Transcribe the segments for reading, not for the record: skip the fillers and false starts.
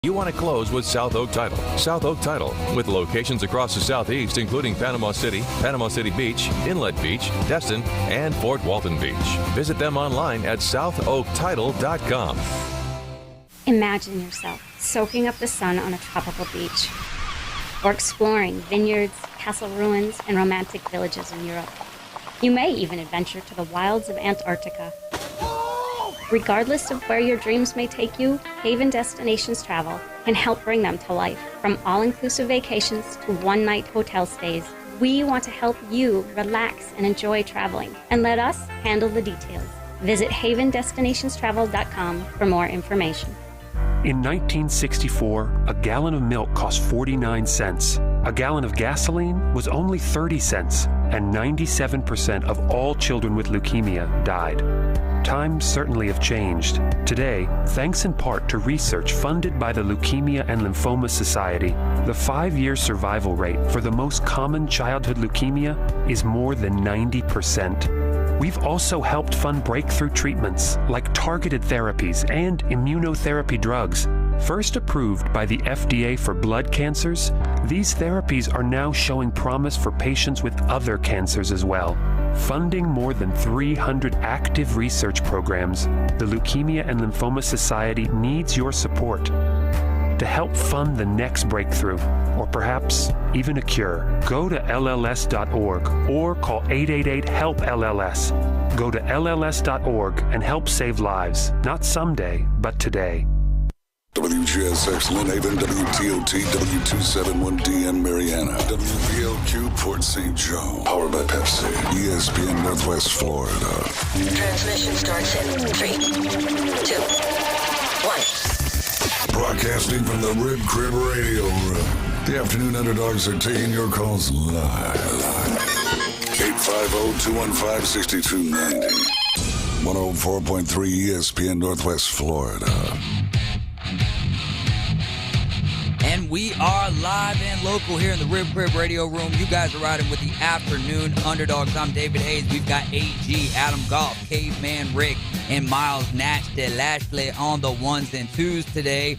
You want to close with South Oak Title. South Oak Title, with locations across the Southeast, including Panama City Beach, Inlet Beach, Destin, and Fort Walton Beach. Visit them online at southoaktitle.com. Imagine yourself soaking up the sun on a tropical beach, or exploring vineyards, castle ruins, and romantic villages in Europe. You may even adventure to the wilds of Antarctica. Regardless of where your dreams may take you, Haven Destinations Travel can help bring them to life. From all-inclusive vacations to one-night hotel stays, we want to help you relax and enjoy traveling, and let us handle the details. Visit havendestinationstravel.com for more information. In 1964, a gallon of milk cost 49 cents. A gallon of gasoline was only 30 cents, and 97% of all children with leukemia died. Times certainly have changed. Today, thanks in part to research funded by the Leukemia and Lymphoma Society, the 5-year survival rate for the most common childhood leukemia is more than 90%. We've also helped fund breakthrough treatments like targeted therapies and immunotherapy drugs. First approved by the FDA for blood cancers, these therapies are now showing promise for patients with other cancers as well. Funding more than 300 active research programs, the Leukemia and Lymphoma Society needs your support. To help fund the next breakthrough, or perhaps even a cure, go to LLS.org or call 888-HELP-LLS. Go to LLS.org and help save lives, not someday, but today. WGSX Lynn Haven, WTOT, W271DN Mariana, WVLQ Port St. Joe, powered by Pepsi, ESPN Northwest Florida. Transmission starts in 3, 2, 1. Broadcasting from the Rib Crib Radio Room. The Afternoon Underdogs are taking your calls live. 850-215-6290. 104.3 ESPN Northwest Florida. And we are live and local here in the Rib Crib Radio Room. You guys are riding with the Afternoon Underdogs. I'm David Hayes. We've got AG, Adam Goff, Caveman Rick, and Miles Natch de Lashley on the ones and twos today.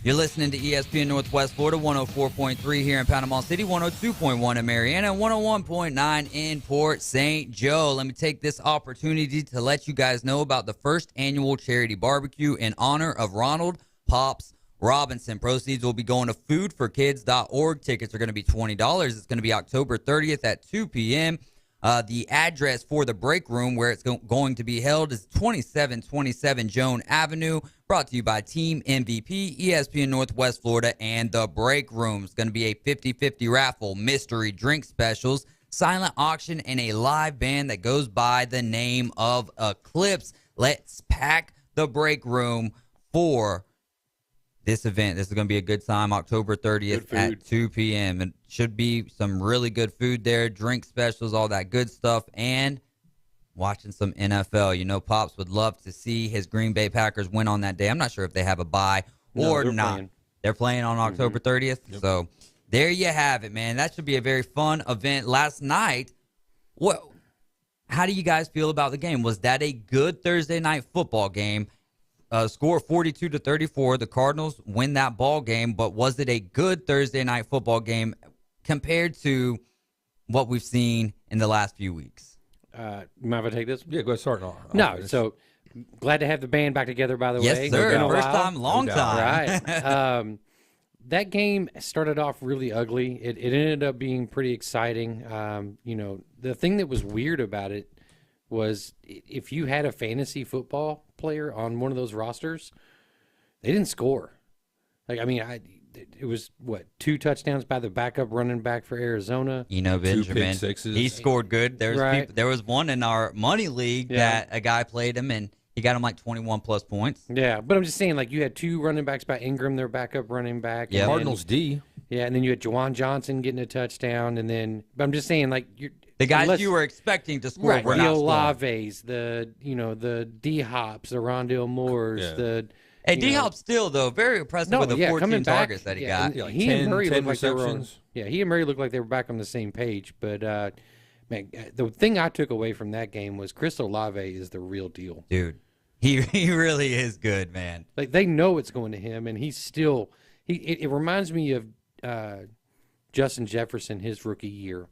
You're listening to ESPN Northwest Florida, 104.3 here in Panama City, 102.1 in Mariana, and 101.9 in Port St. Joe. Let me take this opportunity to let you guys know about the first annual charity barbecue in honor of Ronald Pops Robinson. Proceeds will be going to foodforkids.org. Tickets are going to be $20. It's going to be October 30th at 2 p.m. The address for the break room where it's going to be held is 2727 Joan Avenue. Brought to you by Team MVP, ESPN Northwest Florida, and the break room. It's going to be a 50-50 raffle, mystery drink specials, silent auction, and a live band that goes by the name of Eclipse. Let's pack the break room for this event. This is going to be a good time, October 30th at 2 p.m. It should be some really good food there, drink specials, all that good stuff, and watching some NFL. You know, Pops would love to see his Green Bay Packers win on that day. I'm not sure if they have a bye or not. Playing. They're playing on October 30th. Yep. So there you have it, man. That should be a very fun event. Last night, how do you guys feel about the game? Was that a good Thursday night football game? Score 42-34. The Cardinals win that ball game, but was it a good Thursday night football game compared to what we've seen in the last few weeks? Mind if I take this? Yeah, go ahead, start. No, so glad to have the band back together, by the way. Yes, sir. First time, long time. Right. That game started off really ugly. It ended up being pretty exciting. You know, the thing that was weird about it was if you had a fantasy football player on one of those rosters, they didn't score. Like, I mean, it was, 2 touchdowns by the backup running back for Arizona. Benjamin. 2 pick sixes. He scored good. There was one in our money league that a guy played him, and he got him like 21-plus points. Yeah, but I'm just saying, like, you had 2 running backs by Ingram, their backup running back. Yeah, Cardinals D. Yeah, and then you had Juwan Johnson getting a touchdown, and then, but I'm just saying, like, the guys you were expecting to score right, were the not Olaves, the D-Hops, the Rondale Moores, D-Hop still, though, very impressive with the 14 targets that he got. Yeah, like he 10, and Murray 10 looked like they were on, he and Murray looked like they were back on the same page. But, man, the thing I took away from that game was Chris Olave is the real deal. Dude, He really is good, man. Like they know it's going to him, and he's still. It reminds me of Justin Jefferson his rookie year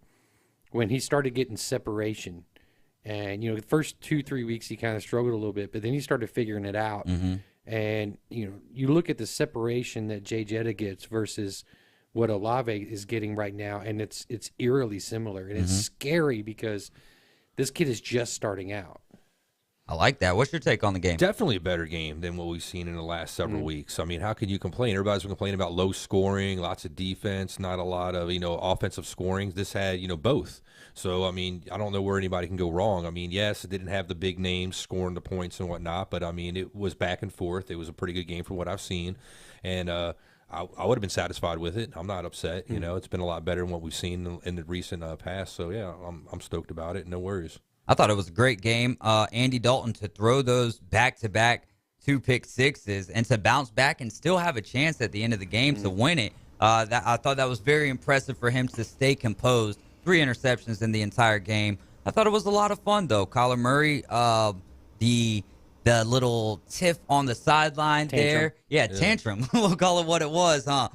when he started getting separation, and the first 2-3 weeks he kind of struggled a little bit, but then he started figuring it out. Mm-hmm. And you look at the separation that Jay Jetta gets versus what Olave is getting right now, and it's eerily similar, and it's scary because this kid is just starting out. I like that. What's your take on the game? Definitely a better game than what we've seen in the last several weeks. I mean, how could you complain? Everybody's been complaining about low scoring, lots of defense, not a lot of, offensive scoring. This had, both. So, I mean, I don't know where anybody can go wrong. I mean, yes, it didn't have the big names scoring the points and whatnot, but, I mean, it was back and forth. It was a pretty good game from what I've seen. And I would have been satisfied with it. I'm not upset. It's been a lot better than what we've seen in the recent past. So, yeah, I'm stoked about it. No worries. I thought it was a great game. Andy Dalton to throw those back-to-back 2 pick sixes and to bounce back and still have a chance at the end of the game to win it. I thought that was very impressive for him to stay composed. 3 interceptions in the entire game. I thought it was a lot of fun, though. Kyler Murray, the little tiff on the sideline there. Yeah, tantrum. We'll call it what it was, huh?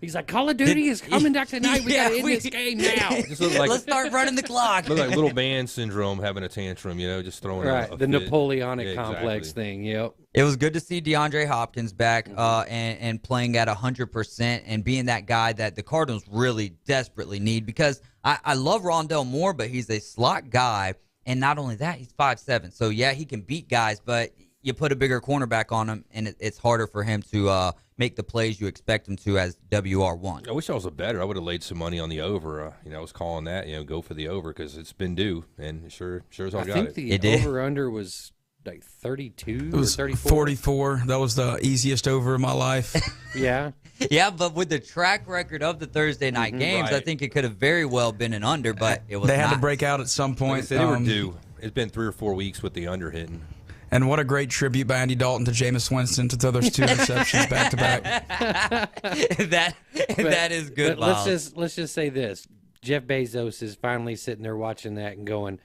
He's like, Call of Duty is coming back tonight. We got to end this game now. Let's start running the clock. Look like little band syndrome having a tantrum, just throwing a the fit. Napoleonic complex thing. Yep. It was good to see DeAndre Hopkins back and playing at 100% and being that guy that the Cardinals really desperately need, because I love Rondell Moore, but he's a slot guy, and not only that, he's 5'7". So, yeah, he can beat guys, but you put a bigger cornerback on him, and it's harder for him to make the plays you expect him to as WR1. I wish I was a better. I would have laid some money on the over. I was calling that, go for the over because it's been due, and it sure as all got it. I think the over-under was like 32 or 34. 44. That was the easiest over of my life. Yeah. Yeah, but with the track record of the Thursday night games, I think it could have very well been an under, but it was They had not. to break out at some point. Like I said, they were due. It's been 3 or 4 weeks with the under hitting. And what a great tribute by Andy Dalton to Jameis Winston to throw those 2 interceptions back to back. That is good. Let's just say this: Jeff Bezos is finally sitting there watching that and going,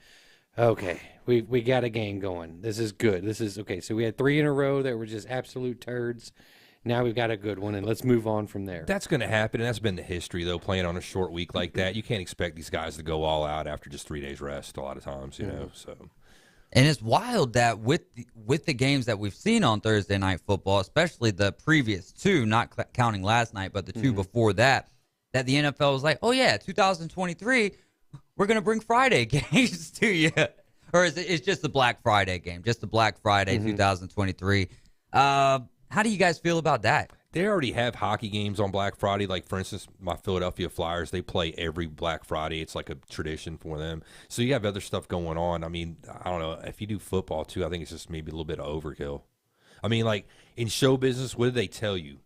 "Okay, we got a game going. This is good. This is okay." So we had 3 in a row that were just absolute turds. Now we've got a good one, and let's move on from there. That's going to happen, and that's been the history, though, playing on a short week like that. You can't expect these guys to go all out after just 3 days rest a lot of times, so. And it's wild that with the games that we've seen on Thursday Night Football, especially the previous 2, not counting last night, but the 2 before that the NFL was like, oh, yeah, 2023, we're going to bring Friday games to you. Or it's just the Black Friday game, just the Black Friday 2023. How do you guys feel about that? They already have hockey games on Black Friday. Like, for instance, my Philadelphia Flyers, they play every Black Friday. It's like a tradition for them. So you have other stuff going on. I mean, I don't know. If you do football, too, I think it's just maybe a little bit of overkill. I mean, like, in show business, what do they tell you?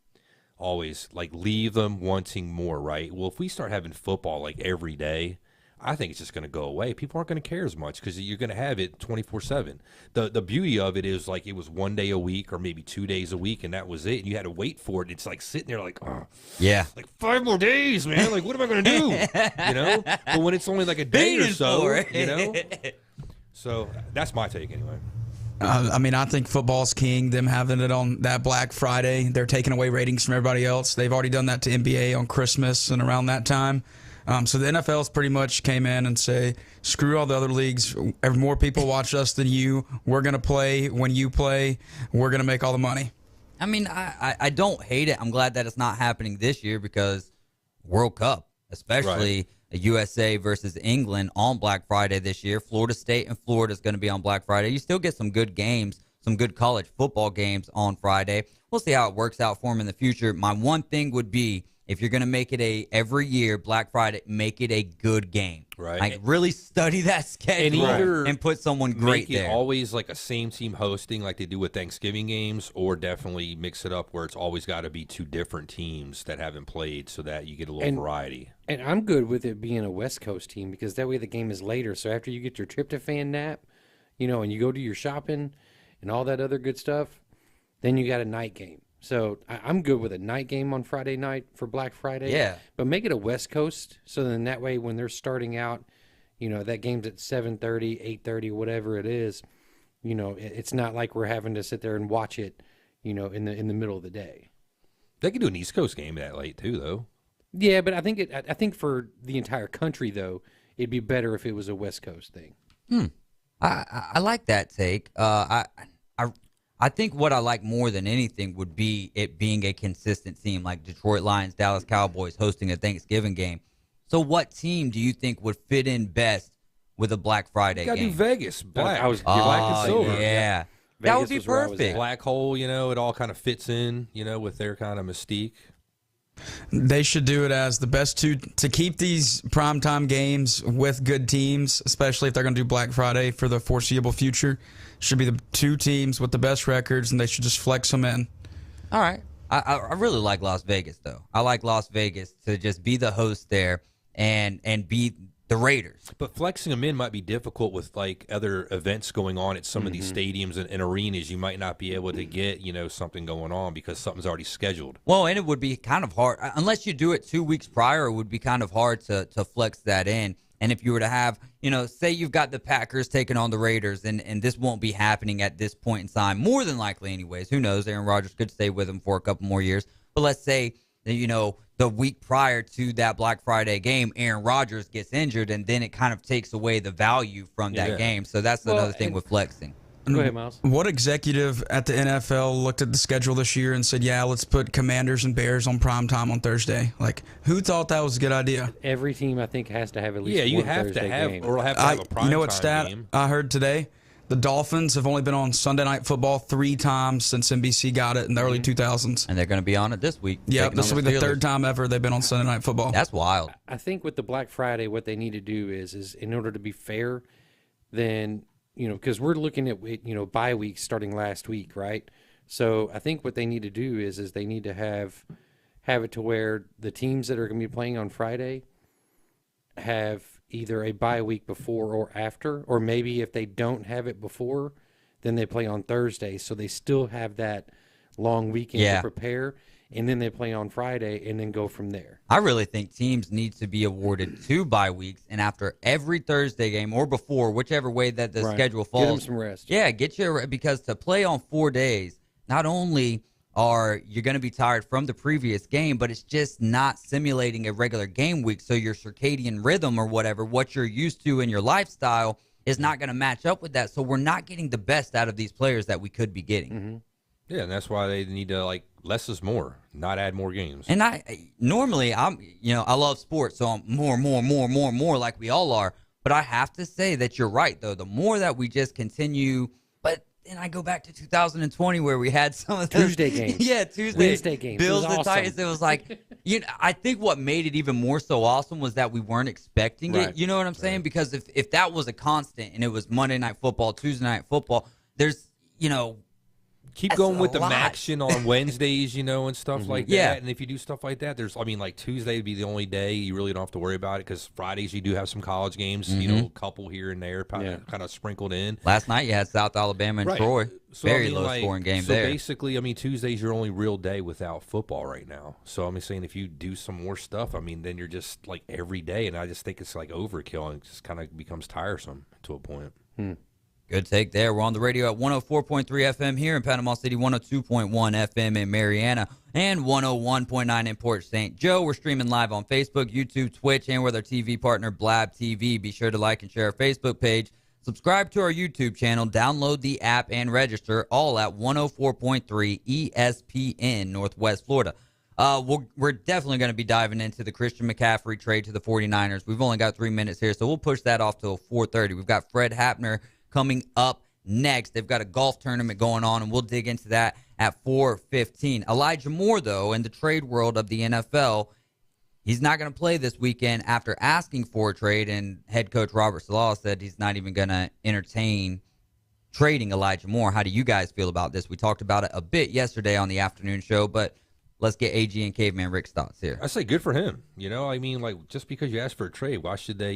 Always, like, leave them wanting more, right? Well, if we start having football, like, every day, I think it's just going to go away. People aren't going to care as much because you're going to have it 24/7. The beauty of it is, like, it was 1 day a week or maybe 2 days a week, and that was it. And you had to wait for it. It's like sitting there like, oh, yeah, like 5 more days, man. Like, what am I going to do? But when it's only like a day or so, So that's my take anyway. I mean, I think football's king. Them having it on that Black Friday, they're taking away ratings from everybody else. They've already done that to NBA on Christmas and around that time. So the NFL's pretty much came in and say, screw all the other leagues. More people watch us than you. We're going to play when you play. We're going to make all the money. I mean, I don't hate it. I'm glad that it's not happening this year because World Cup, especially USA versus England on Black Friday this year. Florida State and Florida is going to be on Black Friday. You still get some good games, some good college football games on Friday. We'll see how it works out for them in the future. My one thing would be, if you're going to make it every year Black Friday, make it a good game. Right. Like, really study that schedule and put someone great there. Make it always like a same team hosting like they do with Thanksgiving games, or definitely mix it up where it's always got to be 2 different teams that haven't played so that you get a little variety. And I'm good with it being a West Coast team because that way the game is later. So after you get your tryptophan nap, and you go do your shopping and all that other good stuff, then you got a night game. So I'm good with a night game on Friday night for Black Friday. Yeah. But make it a West Coast, so then that way when they're starting out, that game's at 7:30, 8:30, whatever it is, It's not like we're having to sit there and watch it, in the middle of the day. They could do an East Coast game that late too, though. Yeah, but I think for the entire country though, it'd be better if it was a West Coast thing. I like that take. I think what I like more than anything would be it being a consistent team, like Detroit Lions, Dallas Cowboys hosting a Thanksgiving game. So what team do you think would fit in best with a Black Friday You gotta game? do Vegas. Black. I was black and silver. Yeah. Vegas That would be was where I was perfect. at. Black hole, it all kind of fits in, with their kind of mystique. They should do it as the best two to keep these primetime games with good teams, especially if they're going to do Black Friday for the foreseeable future. Should be the two teams with the best records, and they should just flex them in. All right. I really like Las Vegas, though. I like Las Vegas to just be the host there and be the Raiders. But flexing them in might be difficult with like other events going on at some of these stadiums and arenas. You might not be able to get, something going on because something's already scheduled. Well, and it would be kind of hard. Unless you do it 2 weeks prior, it would be kind of hard to flex that in. And if you were to have, say you've got the Packers taking on the Raiders, and this won't be happening at this point in time, more than likely anyways. Who knows? Aaron Rodgers could stay with them for a couple more years. But let's say, the week prior to that Black Friday game, Aaron Rodgers gets injured, and then it kind of takes away the value from that game. So that's another thing with flexing. Go ahead, Miles. What executive at the NFL looked at the schedule this year and said, yeah, let's put Commanders and Bears on primetime on Thursday? Like, who thought that was a good idea? Every team, I think, has to have at least you one have Thursday to have, game. or have to have a prime You know what time stat game. I heard today? The Dolphins have only been on Sunday Night Football 3 times since NBC got it in the early 2000s. And they're going to be on it this week. Yep, taking this on will be the Steelers. third time ever they've been on Sunday Night Football. That's wild. I think with the Black Friday, what they need to do is in order to be fair, then, because we're looking at, bye weeks starting last week, right? So I think what they need to do is they need to have it to where the teams that are going to be playing on Friday have either a bye week before or after, or maybe if they don't have it before, then they play on Thursday. So they still have that long weekend to prepare, and then they play on Friday and then go from there. I really think teams need to be awarded 2 bye weeks, and after every Thursday game or before, whichever way that the schedule falls. Get them some rest. Yeah, because to play on 4 days, not only are you going to be tired from the previous game, but it's just not simulating a regular game week. So your circadian rhythm or whatever, what you're used to in your lifestyle, is not going to match up with that. So we're not getting the best out of these players that we could be getting. Mm-hmm. Yeah, and that's why they need to less is more, not add more games. And I love sports, so I'm more like we all are. But I have to say that you're right, though. The more that we just continue, but then I go back to 2020 where we had some of those Tuesday games. Yeah, Wednesday games. Bills It was and Titans. It was like, I think what made it even more so awesome was that we weren't expecting it. You know what I'm saying? Because if that was a constant and it was Monday Night Football, Tuesday Night Football, there's Keep That's going with a the lot. action on Wednesdays, and stuff like that. Yeah. And if you do stuff like that, Tuesday would be the only day you really don't have to worry about it because Fridays you do have some college games, a couple here and there, kind of sprinkled in. Last night you had South Alabama and Troy. So, Very low-scoring game so there. So basically, Tuesday's your only real day without football right now. So I'm saying if you do some more stuff, then you're just like every day, and I just think it's like overkill and it just kind of becomes tiresome to a point. Good take there. We're on the radio at 104.3 FM here in Panama City, 102.1 FM in Mariana, and 101.9 in Port St. Joe. We're streaming live on Facebook, YouTube, Twitch, and with our TV partner, Blab TV. Be sure to like and share our Facebook page. Subscribe to our YouTube channel, download the app, and register, all at 104.3 ESPN, Northwest Florida. We're definitely going to be diving into the Christian McCaffrey trade to the 49ers. We've only got 3 minutes here, so we'll push that off till 4:30. We've got Fred Hapner coming up next. They've got a golf tournament going on, and we'll dig into that at 4:15. Elijah Moore, though, in the trade world of the NFL, he's not going to play this weekend after asking for a trade, and head coach Robert Saleh said he's not even going to entertain trading Elijah Moore. How do you guys feel about this? We talked about it a bit yesterday on the afternoon show, but let's get AG and Caveman Rick's thoughts here. I say good for him. Just because you ask for a trade, why should they,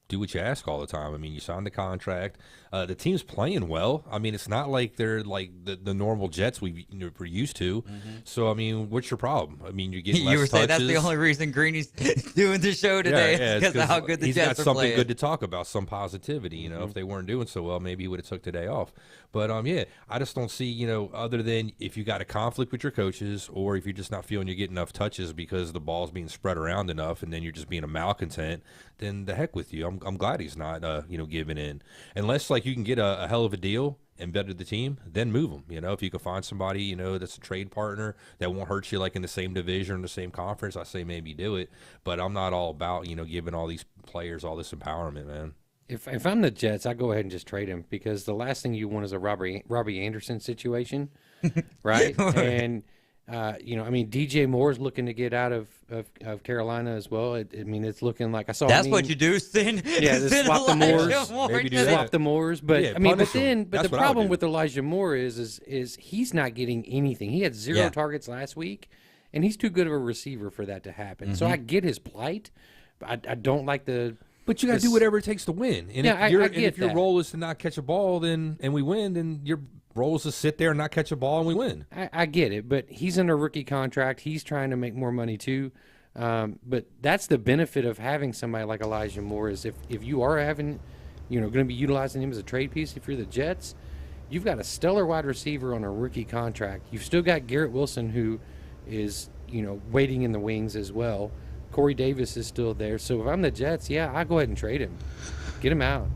do what you ask all the time. I mean, you signed the contract. The team's playing well. I mean, it's not like they're like the normal Jets we're used to. Mm-hmm. So, I mean, what's your problem? I mean, you're getting less You were saying touches. that's the only reason Greeny's doing the show today is because of how good the Jets are playing. He's got something good to talk about, some positivity. You know, if they weren't doing so well, maybe he would have took today off. But, yeah, I just don't see, you know, other than if you got a conflict with your coaches or if you're just not feeling you get enough touches because the ball's being spread around enough and then you're just being a malcontent, then the heck with you. I'm glad he's not, you know, giving in. Unless, like, you can get a hell of a deal and better the team, then move them. You know, if you can find somebody, you know, that's a trade partner that won't hurt you, like in the same division or the same conference, I say maybe do it. But I'm not all about, you know, giving all these players all this empowerment, man. If I'm the Jets, I go ahead and just trade him because the last thing you want is a Robbie Anderson situation, right? And you know, I mean, DJ Moore's looking to get out of Carolina as well. I mean, it's looking like I saw. That's what you do, Sin. Yeah, swap the Moores. Maybe do swap that. the Moores. But Yeah, I mean, punish him. but That's the what I would problem do. with Elijah Moore is he's not getting anything. He had zero targets last week, and he's too good of a receiver for that to happen. So I get his plight, but I don't like the. But you got to do whatever it takes to win. And Yeah, if your that. role is to not catch a ball, and we win, then your role is to sit there and not catch a ball, and we win. I get it, but he's in a rookie contract. He's trying to make more money too. But that's the benefit of having somebody like Elijah Moore is if you are having, you know, going to be utilizing him as a trade piece, if you're the Jets, you've got a stellar wide receiver on a rookie contract. You've still got Garrett Wilson, who is, you know, waiting in the wings as well. Corey Davis is still there. So if I'm the Jets, yeah, I go ahead and trade him. Get him out.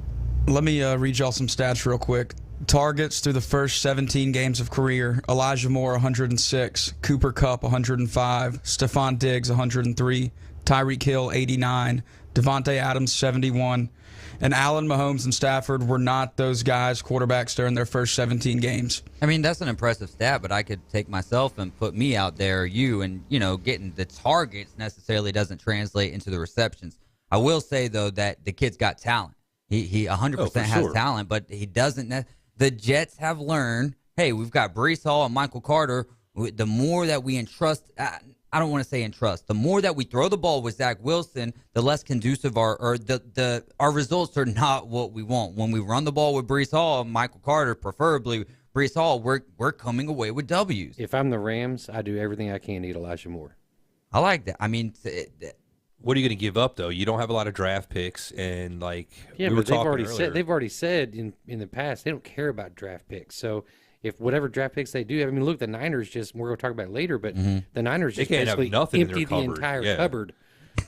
Let me read y'all some stats real quick. Targets through the first 17 games of career: Elijah Moore 106, Cooper Kupp 105, Stephon Diggs 103, Tyreek Hill 89, Devontae Adams 71, and Allen, Mahomes, and Stafford were not those guys quarterbacks during their first 17 games. I mean, that's an impressive stat, but I could take myself and put me out there, you, and, you know, getting the targets necessarily doesn't translate into the receptions. I will say, though, that the kid's got talent. He 100% has talent, but he doesn't. The Jets have learned, hey, we've got Breece Hall and Michael Carter. The more that we entrust, I don't want to say entrust, the more that we throw the ball with Zach Wilson, the less conducive our results are not what we want. When we run the ball with Breece Hall, Michael Carter, preferably Breece Hall, we're coming away with W's. If I'm the Rams, I do everything I can to get Elijah Moore. I like that. I mean, What are you going to give up, though? You don't have a lot of draft picks, and like yeah, we were but they've talking already earlier. they've already said in the past they don't care about draft picks. So if whatever draft picks they do, I mean, look, the Niners just we're going to talk about it later, but the Niners They just can't have basically nothing in their empty the cupboard. entire Yeah. cupboard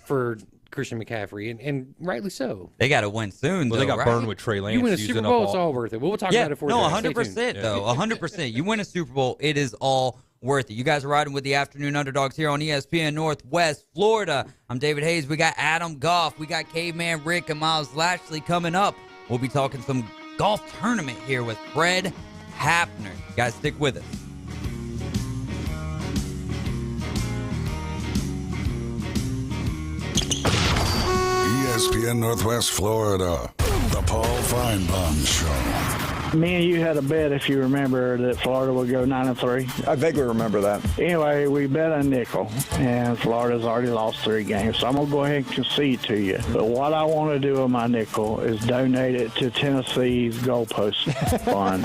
for Christian McCaffrey, and rightly so. they got to win soon, Well, though, they got right? burned with Trey Lance. You win a using Super up Bowl, it's all worth it. We'll talk about it for no, that. Stay 100% tuned. though, 100%. You win a Super Bowl, it is all worth it. You guys are riding with the Afternoon Underdogs here on ESPN Northwest Florida. I'm David Hayes. We got Adam Goff. We got Caveman Rick and Miles Lashley coming up. We'll be talking some golf tournament here with Fred Hapner. You guys stick with us. ESPN Northwest Florida, the Paul Feinbaum Show. Me and you had a bet, if you remember, that Florida would go 9-3. I vaguely remember that. Anyway, we bet a nickel, and Florida's already lost 3 games, so I'm going to go ahead and concede to you. But what I want to do with my nickel is donate it to Tennessee's goalpost fund.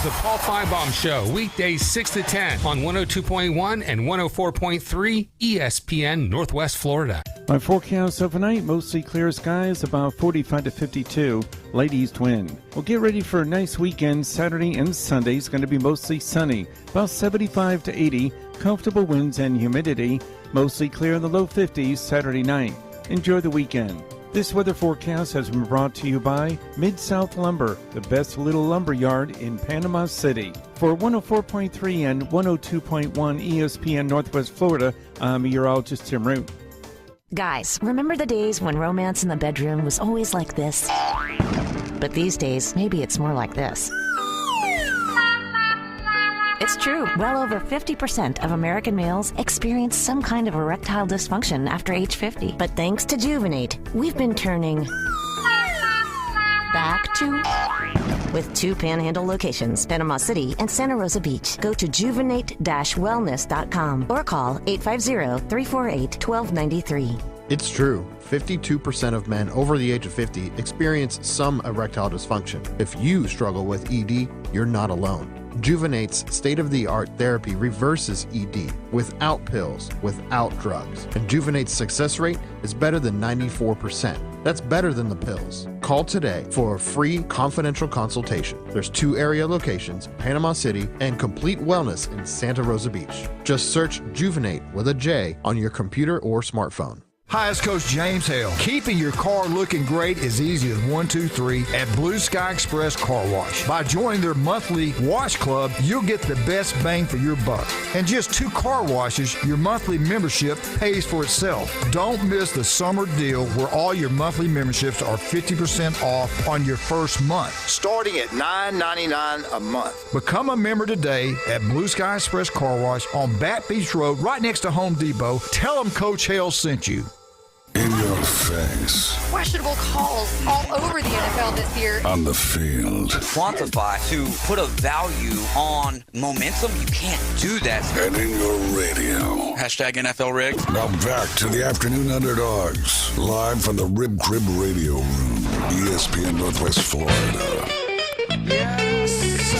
The Paul Feinbaum Show, weekdays 6 to 10 on 102.1 and 104.3 ESPN Northwest Florida. My forecast overnight, mostly clear skies, about 45 to 52, light east wind. We'll get ready for a nice weekend. Saturday and Sunday is going to be mostly sunny, about 75 to 80, comfortable winds and humidity, mostly clear in the low 50s Saturday night. Enjoy the weekend. This weather forecast has been brought to you by Mid-South Lumber, the best little lumber yard in Panama City. For 104.3 and 102.1 ESPN Northwest Florida, I'm meteorologist Tim Root. Guys, remember the days when romance in the bedroom was always like this? But these days, maybe it's more like this. It's true. Well over 50% of American males experience some kind of erectile dysfunction after age 50. But thanks to Juvenate, we've been turning back to with 2 Panhandle locations, Panama City and Santa Rosa Beach. Go to juvenate-wellness.com or call 850-348-1293. It's true. 52% of men over the age of 50 experience some erectile dysfunction. If you struggle with ED, you're not alone. Juvenate's state-of-the-art therapy reverses ED without pills, without drugs. And Juvenate's success rate is better than 94%. That's better than the pills. Call today for a free confidential consultation. There's 2 area locations, Panama City and Complete Wellness in Santa Rosa Beach. Just search Juvenate with a J on your computer or smartphone. Hi, it's Coach James Hale. Keeping your car looking great is easy as 1, 2, 3 at Blue Sky Express Car Wash. By joining their monthly wash club, you'll get the best bang for your buck. And just 2 car washes, your monthly membership pays for itself. Don't miss the summer deal where all your monthly memberships are 50% off on your first month, starting at $9.99 a month. Become a member today at Blue Sky Express Car Wash on Bat Beach Road, right next to Home Depot. Tell them Coach Hale sent you. In your face. Questionable calls all over the NFL this year. On the field. To quantify, to put a value on momentum, you can't do that. And in your radio. Hashtag NFL Rig. Now back to the Afternoon Underdogs. Live from the Rib Crib Radio Room. ESPN Northwest Florida. Yes, sir.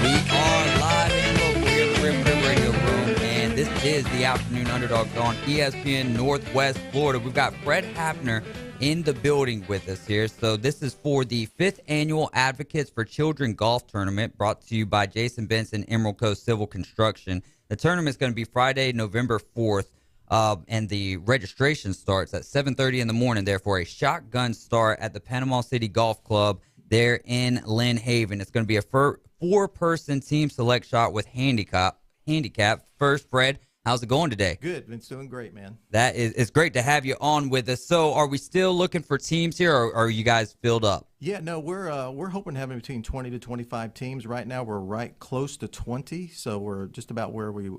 We are live and local here in the Rib Crib Radio Room, and this is the Afternoon Underdogs on ESPN Northwest Florida. We've got Fred Hafner in the building with us here. So this is for the 5th Annual Advocates for Children Golf Tournament, brought to you by Jason Benson, Emerald Coast Civil Construction. The tournament's going to be Friday, November 4th, and the registration starts at 7:30 in the morning there for a shotgun start at the Panama City Golf Club there in Lynn Haven. It's going to be a 4-person team select shot with handicap. First, Fred, how's it going today? Good. It's doing great, man. It's great to have you on with us. So are we still looking for teams here, or are you guys filled up? Yeah, no, we're hoping to have between 20 to 25 teams. Right now we're right close to 20, so we're just about where we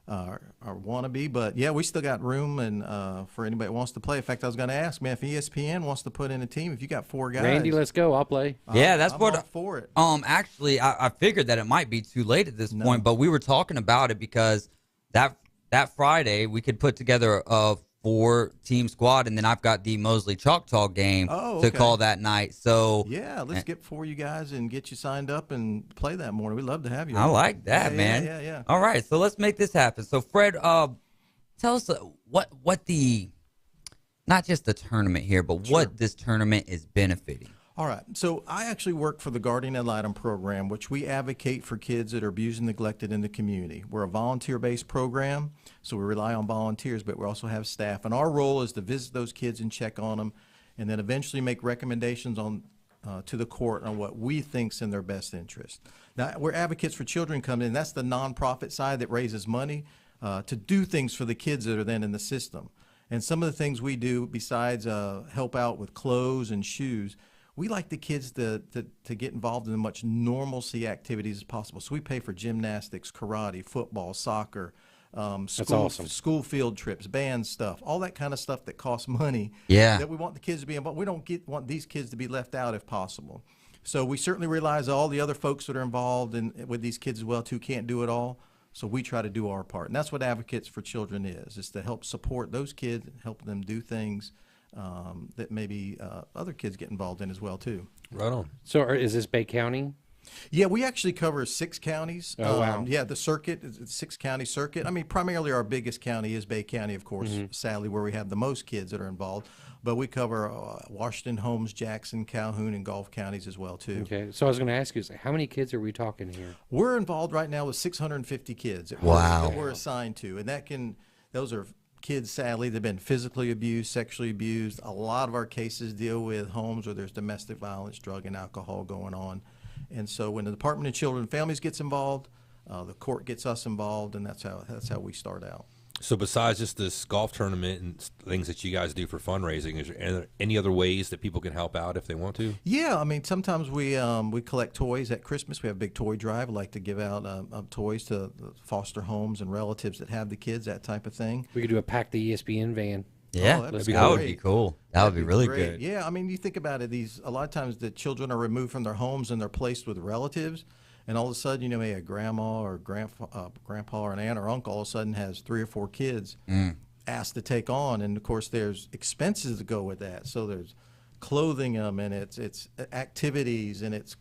want to be. But, yeah, we still got room and for anybody that wants to play. In fact, I was going to ask, man, if ESPN wants to put in a team, if you got 4 guys. Randy, let's go. I'll play. Yeah, that's I'm what all for it. Actually, I figured that it might be too late at this point, but we were talking about it because that Friday we could put together a 4-team squad, and then I've got the Mosley Choctaw game to call that night. So yeah, let's get 4 you guys and get you signed up and play that morning. We'd love to have you. I like that, man. Yeah. All right, so let's make this happen. So Fred, tell us what the, not just the tournament here, but what this tournament is benefiting. All right. So I actually work for the Guardian Ad Litem program, which we advocate for kids that are abused and neglected in the community. We're a volunteer-based program, so we rely on volunteers, but we also have staff. And our role is to visit those kids and check on them, and then eventually make recommendations on to the court on what we think's in their best interest. Now, where Advocates for Children come in, that's the nonprofit side that raises money to do things for the kids that are then in the system. And some of the things we do, besides help out with clothes and shoes, we like the kids to get involved in as much normalcy activities as possible. So we pay for gymnastics, karate, football, soccer, school field trips, band stuff, all that kind of stuff that costs money. Yeah. That we want the kids to be involved. We don't want these kids to be left out if possible. So we certainly realize all the other folks that are involved with these kids as well too can't do it all. So we try to do our part. And that's what Advocates for Children is to help support those kids, help them do things that maybe other kids get involved in as well too. Right on. So is this Bay County? Yeah, we actually cover 6 counties. Oh, wow. Yeah, the circuit is a 6-county circuit. I mean, primarily our biggest county is Bay County, of course, sadly, where we have the most kids that are involved. But we cover Washington, Holmes, Jackson, Calhoun, and Gulf counties as well, too. Okay, so I was going to ask you, how many kids are we talking here? We're involved right now with 650 kids that we're assigned to. And those are kids, sadly, that have been physically abused, sexually abused. A lot of our cases deal with homes where there's domestic violence, drug and alcohol going on. And so when the Department of Children and Families gets involved, the court gets us involved, and that's how we start out. So besides just this golf tournament and things that you guys do for fundraising, is there any other ways that people can help out if they want to? Yeah, I mean, sometimes we collect toys at Christmas. We have a big toy drive. We like to give out toys to foster homes and relatives that have the kids, that type of thing. We could do a Pack the ESPN van. Yeah, that would be cool. That would be really good. Yeah, I mean, you think about it. A lot of times the children are removed from their homes and they're placed with relatives. And all of a sudden, maybe a grandma or grandpa or an aunt or uncle all of a sudden has 3 or 4 kids. asked to take on. And of course, there's expenses to go with that. So there's clothing them, and it's activities, and it's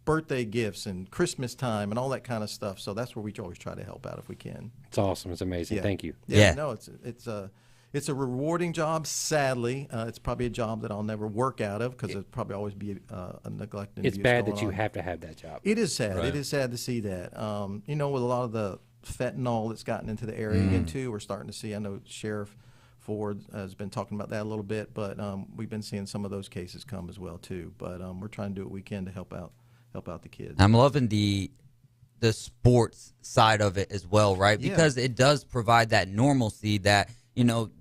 birthday gifts and Christmas time and all that kind of stuff. So that's where we always try to help out if we can. It's awesome. It's amazing. Yeah. Thank you. Yeah. No, it's a rewarding job. Sadly, it's probably a job that I'll never work out of because it'll probably always be a neglect and It's abuse bad going that you on. have to have that job. It is sad. Right. It is sad to see that. With a lot of the fentanyl that's gotten into the area again too, we're starting to see. I know Sheriff Ford has been talking about that a little bit, but we've been seeing some of those cases come as well too. But we're trying to do what we can to help out the kids. I'm loving the sports side of it as well, right? Yeah. Because it does provide that normalcy that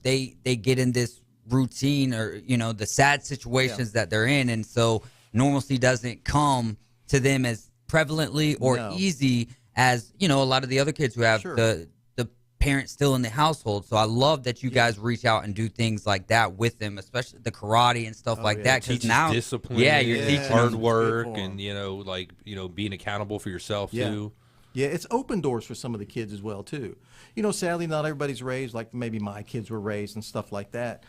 they get in this routine or the sad situations that they're in, and so normalcy doesn't come to them as prevalently or easy as a lot of the other kids who have the parents still in the household. So I love that you guys reach out and do things like that with them, especially the karate and stuff like that. Because Teaches now, discipline, you're teaching hard them. work, and being accountable for yourself too. Yeah, it's open doors for some of the kids as well too. Sadly, not everybody's raised like maybe my kids were raised and stuff like that.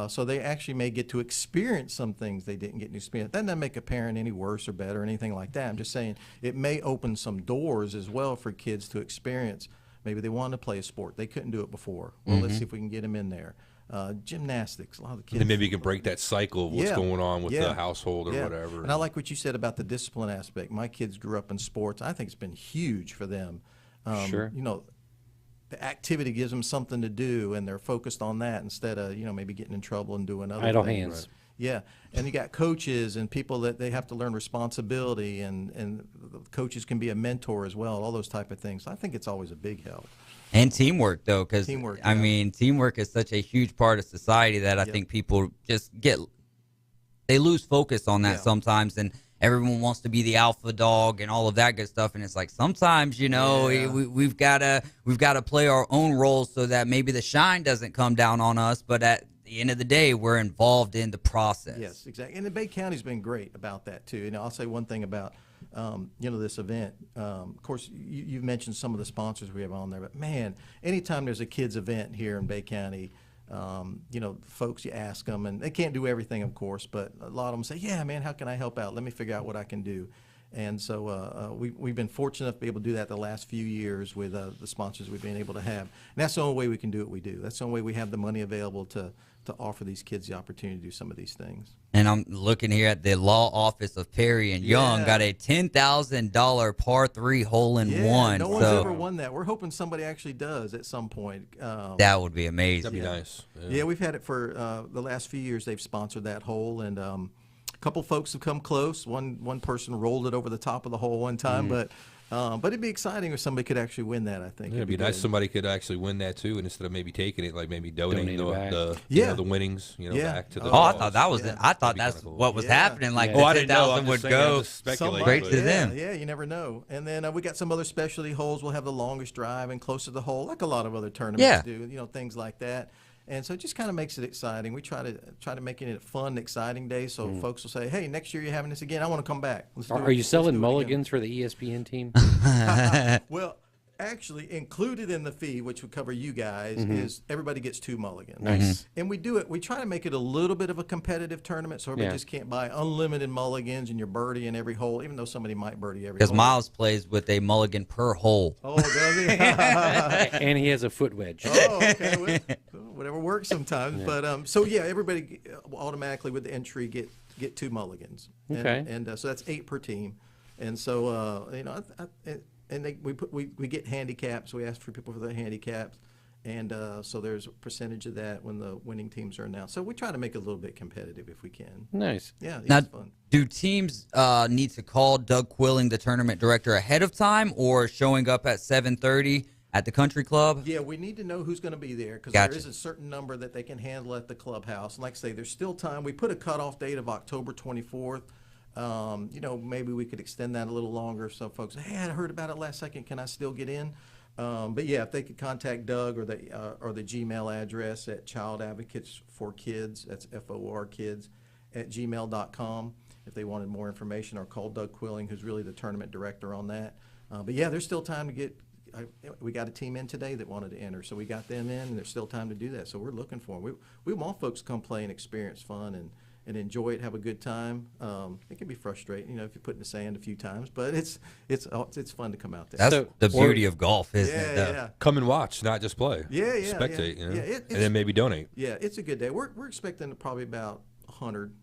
So they actually may get to experience some things they didn't get to experience. That doesn't make a parent any worse or better or anything like that. I'm just saying it may open some doors as well for kids to experience. Maybe they wanted to play a sport. They couldn't do it before. Well, let's see if we can get them in there. Gymnastics, a lot of the kids. And then maybe you can break that cycle of what's going on with the household or whatever. And I like what you said about the discipline aspect. My kids grew up in sports. I think it's been huge for them. Sure. The activity gives them something to do, and they're focused on that instead of maybe getting in trouble and doing other idle things. hands. Yeah, and you got coaches and people that they have to learn responsibility, and coaches can be a mentor as well, all those type of things. So I think it's always a big help. And teamwork, though, because Teamwork, I mean, teamwork is such a huge part of society that I think people just they lose focus on that sometimes, and everyone wants to be the alpha dog and all of that good stuff. And it's like sometimes, we've got to play our own roles so that maybe the shine doesn't come down on us, but at the end of the day, we're involved in the process. Yes, exactly. And the Bay County's been great about that too. I'll say one thing about this event. Of course, you've mentioned some of the sponsors we have on there, but man, anytime there's a kids event here in Bay County, folks, you ask them, and they can't do everything, of course, but a lot of them say, yeah, man, how can I help out? Let me figure out what I can do. And so we've been fortunate enough to be able to do that the last few years with the sponsors we've been able to have. And that's the only way we can do what we do. That's the only way we have the money available to offer these kids the opportunity to do some of these things. And I'm looking here at the law office of Perry and Young, got a $10,000 par 3 hole in one. No one's ever won that. We're hoping somebody actually does at some point. That would be amazing. That'd be nice. Yeah, we've had it for the last few years. They've sponsored that hole, and a couple folks have come close. One person rolled it over the top of the hole one time, but it'd be exciting if somebody could actually win that. I think it'd be nice if somebody could actually win that too, and instead of maybe taking it, like maybe donating the winnings, back to the. Oh, I thought that was it. I thought that's what was happening. Like the 10,000 would go straight to them. Yeah, you never know. And then we got some other specialty holes. We'll have the longest drive and closer to the hole, like a lot of other tournaments do. Things like that. And so it just kind of makes it exciting. We try to make it a fun, exciting day, so folks will say, "Hey, next year you're having this again. I want to come back." Are you selling mulligans for the ESPN team? Well, actually, included in the fee, which would cover you guys, is everybody gets 2 mulligans. Nice. And we do it. We try to make it a little bit of a competitive tournament, so everybody just can't buy unlimited mulligans and you're birdie in every hole, even though somebody might birdie every hole. Because Miles plays with a mulligan per hole. Oh, does he? And he has a foot wedge. Oh, okay. Well, whatever works sometimes. Yeah. But so everybody automatically with the entry get 2 mulligans. Okay. And so that's 8 per team. And so we get handicaps. We ask for people for their handicaps, and so there's a percentage of that when the winning teams are announced. So we try to make it a little bit competitive if we can. Nice. Yeah. Now, it's fun. do teams need to call Doug Quilling, the tournament director, ahead of time, or showing up at 7:30 at the country club? Yeah, we need to know who's going to be there because Gotcha. there is a certain number that they can handle at the clubhouse. And like I say, there's still time. We put a cutoff date of October 24th. Maybe we could extend that a little longer. So folks, hey, I heard about it last second. Can I still get in? But yeah, if they could contact Doug or the Gmail address at Child Advocates for Kids, that's FOR Kids @gmail.com, if they wanted more information, or call Doug Quilling, who's really the tournament director on that. But yeah, there's still time to we got a team in today that wanted to enter, so we got them in, and there's still time to do that. So we're looking for them. We want folks to come play and experience fun and enjoy it, have a good time. It can be frustrating, if you put in the sand a few times, but it's fun to come out there. That's the beauty of golf, isn't it? Yeah. Come and watch, not just play. Yeah. Spectate, Yeah, and then maybe donate. Yeah, it's a good day. We're expecting probably about 100,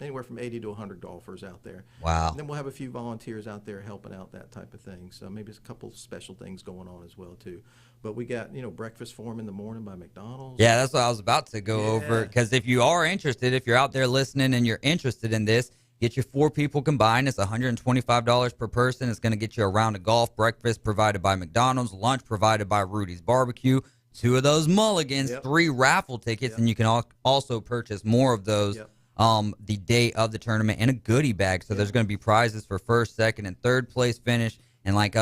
anywhere from 80 to 100 golfers out there. Wow. And then we'll have a few volunteers out there helping out, that type of thing. So maybe there's a couple special things going on as well too. But we got breakfast for them in the morning by McDonald's. Yeah, that's what I was about to go over. Because if you are interested, if you're out there listening and you're interested in this, get your 4 people combined. It's $125 per person. It's going to get you a round of golf, breakfast provided by McDonald's, lunch provided by Rudy's Barbecue, 2 of those mulligans, 3 raffle tickets, and you can also purchase more of those the day of the tournament, and a goodie bag. So there's going to be prizes for first, second, and third place finish. And like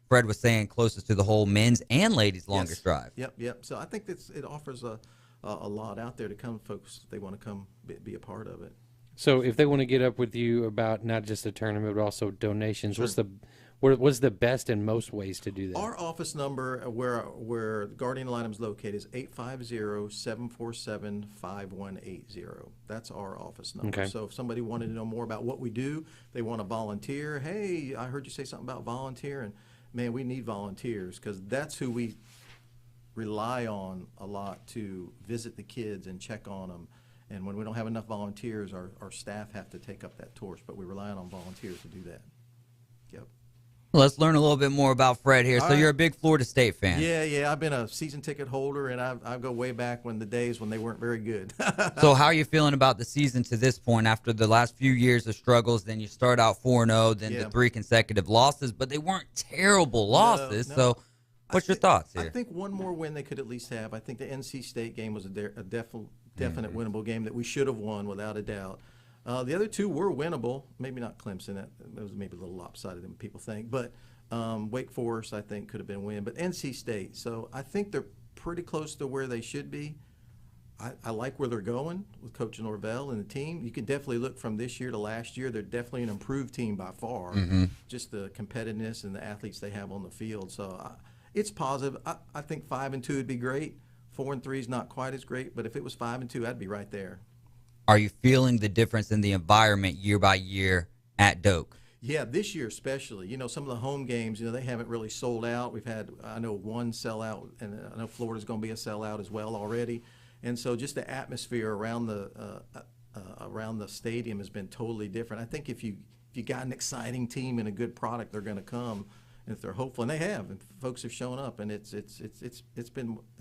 Fred was saying, closest to the whole men's and ladies' longest drive. Yep. So I think it offers a lot out there to come, folks, if they want to come be a part of it. So if they want to get up with you about not just a tournament but also donations, what's the best and most ways to do that? Our office number, where Guardian Ad Litem is located, is 850-747-5180. That's our office number. Okay. So if somebody wanted to know more about what we do, they want to volunteer. Hey, I heard you say something about volunteer, and man, we need volunteers because that's who we rely on a lot to visit the kids and check on them. And when we don't have enough volunteers, our staff have to take up that torch, but we rely on volunteers to do that. Yep. Let's learn a little bit more about Fred here. So you're a big Florida State fan. Yeah. I've been a season ticket holder, and I go way back when the days when they weren't very good. So how are you feeling about the season to this point after the last few years of struggles? Then you start out 4-0, then the 3 consecutive losses, but they weren't terrible losses. No. So what's your thoughts here? I think one more win they could at least have. I think the NC State game was a definite winnable game that we should have won without a doubt. The other 2 were winnable. Maybe not Clemson. That was maybe a little lopsided than people think. But Wake Forest, I think, could have been a win. But NC State. So I think they're pretty close to where they should be. I like where they're going with Coach Norvell and the team. You can definitely look from this year to last year. They're definitely an improved team by far. Just the competitiveness and the athletes they have on the field. So it's positive. I think 5-2 would be great. 4-3 is not quite as great. But if it was 5-2, I'd be right there. Are you feeling the difference in the environment year by year at Doak? Yeah, this year especially. Some of the home games, they haven't really sold out. We've had, I know, 1 sellout, and I know Florida's going to be a sellout as well already. And so just the atmosphere around the stadium has been totally different. I think if you got an exciting team and a good product, they're going to come. And if they're hopeful, and they have, and folks have shown up, and it's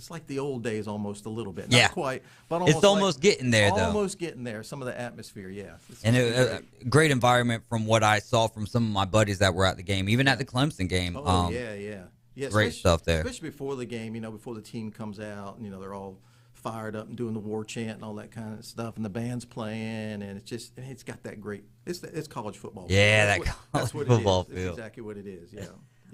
like the old days almost a little bit. Not quite, but almost. It's almost getting there, though. Almost getting there. Some of the atmosphere, yeah. And a great environment from what I saw from some of my buddies that were at the game, even at the Clemson game. Oh, yeah. Great stuff there. Especially before the game, before the team comes out, they're all fired up and doing the war chant and all that kind of stuff, and the band's playing, and it's got that great. It's college football. Yeah, college football feel. That's exactly what it is. Yeah.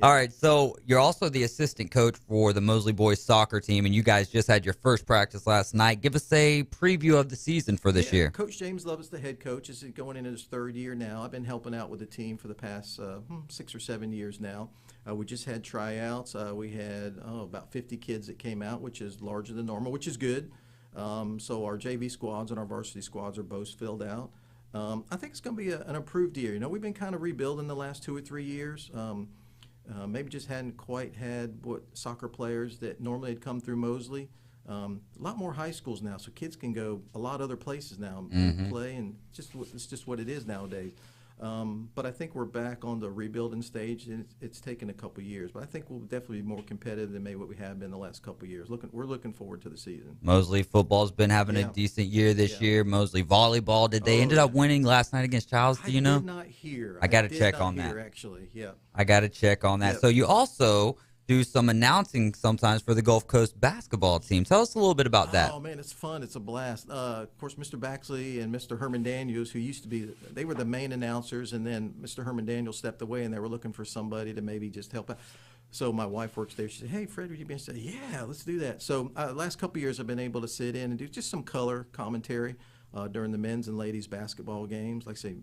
All right, so you're also the assistant coach for the Mosley boys soccer team, and you guys just had your first practice last night. Give us a preview of the season for this year. Coach James Love is the head coach. Is going into his 3rd year now. I've been helping out with the team for the past 6 or 7 years now. We just had tryouts. We had about 50 kids that came out, which is larger than normal, which is good. So our JV squads and our varsity squads are both filled out. I think it's going to be an improved year. We've been kind of rebuilding the last 2 or 3 years. Maybe just hadn't quite had what soccer players that normally had come through Mosley. A lot more high schools now, so kids can go a lot other places now and play, and it's just what it is nowadays. But I think we're back on the rebuilding stage, and it's taken a couple years. But I think we'll definitely be more competitive than maybe what we have been the last couple years. We're looking forward to the season. Mosley football's been having a decent year this year. Mosley volleyball, they ended up winning last night against Childs? Do you know? I did not hear. I got to check on that. Actually, yeah. I got to check on that. Yep. So you also do some announcing sometimes for the Gulf Coast basketball team. Tell us a little bit about that. Oh, man, it's fun. It's a blast. Of course, Mr. Baxley and Mr. Herman Daniels, who used to be, they were the main announcers, and then Mr. Herman Daniels stepped away, and they were looking for somebody to maybe just help out. So my wife works there. She said, hey, Fred, would you be interested? Yeah, let's do that. So last couple of years, I've been able to sit in and do just some color commentary during the men's and ladies basketball games. Like I say,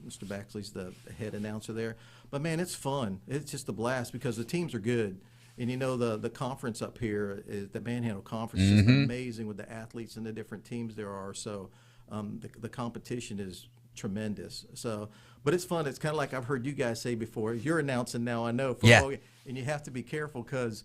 Mr. Baxley's the head announcer there. But, man, it's fun. It's just a blast because the teams are good. And the conference up here is the Manhandle Conference is just amazing with the athletes and the different teams there are. So the competition is tremendous. So, but it's fun. It's kind of like I've heard you guys say before. You're announcing now, I know, football, and you have to be careful because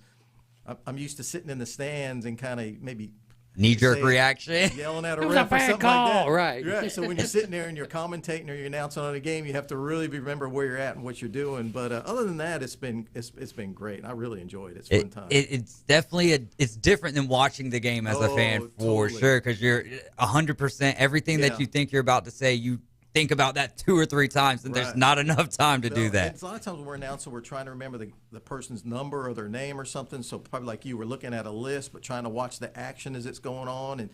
I'm used to sitting in the stands and kind of maybe knee-jerk reaction, yelling at a ref or something call. like that. Right. So when you're sitting there and you're commentating or you're announcing on a game, you have to really remember where you're at and what you're doing. But other than that, it's been great. I really enjoyed it. It's a fun time. It's definitely it's different than watching the game as a fan for sure, because you're 100% everything that you think you're about to say, you think about that 2 or 3 times, and there's not enough time to do that. And a lot of times when we're announcing, we're trying to remember the person's number or their name or something. So probably like you were looking at a list, but trying to watch the action as it's going on.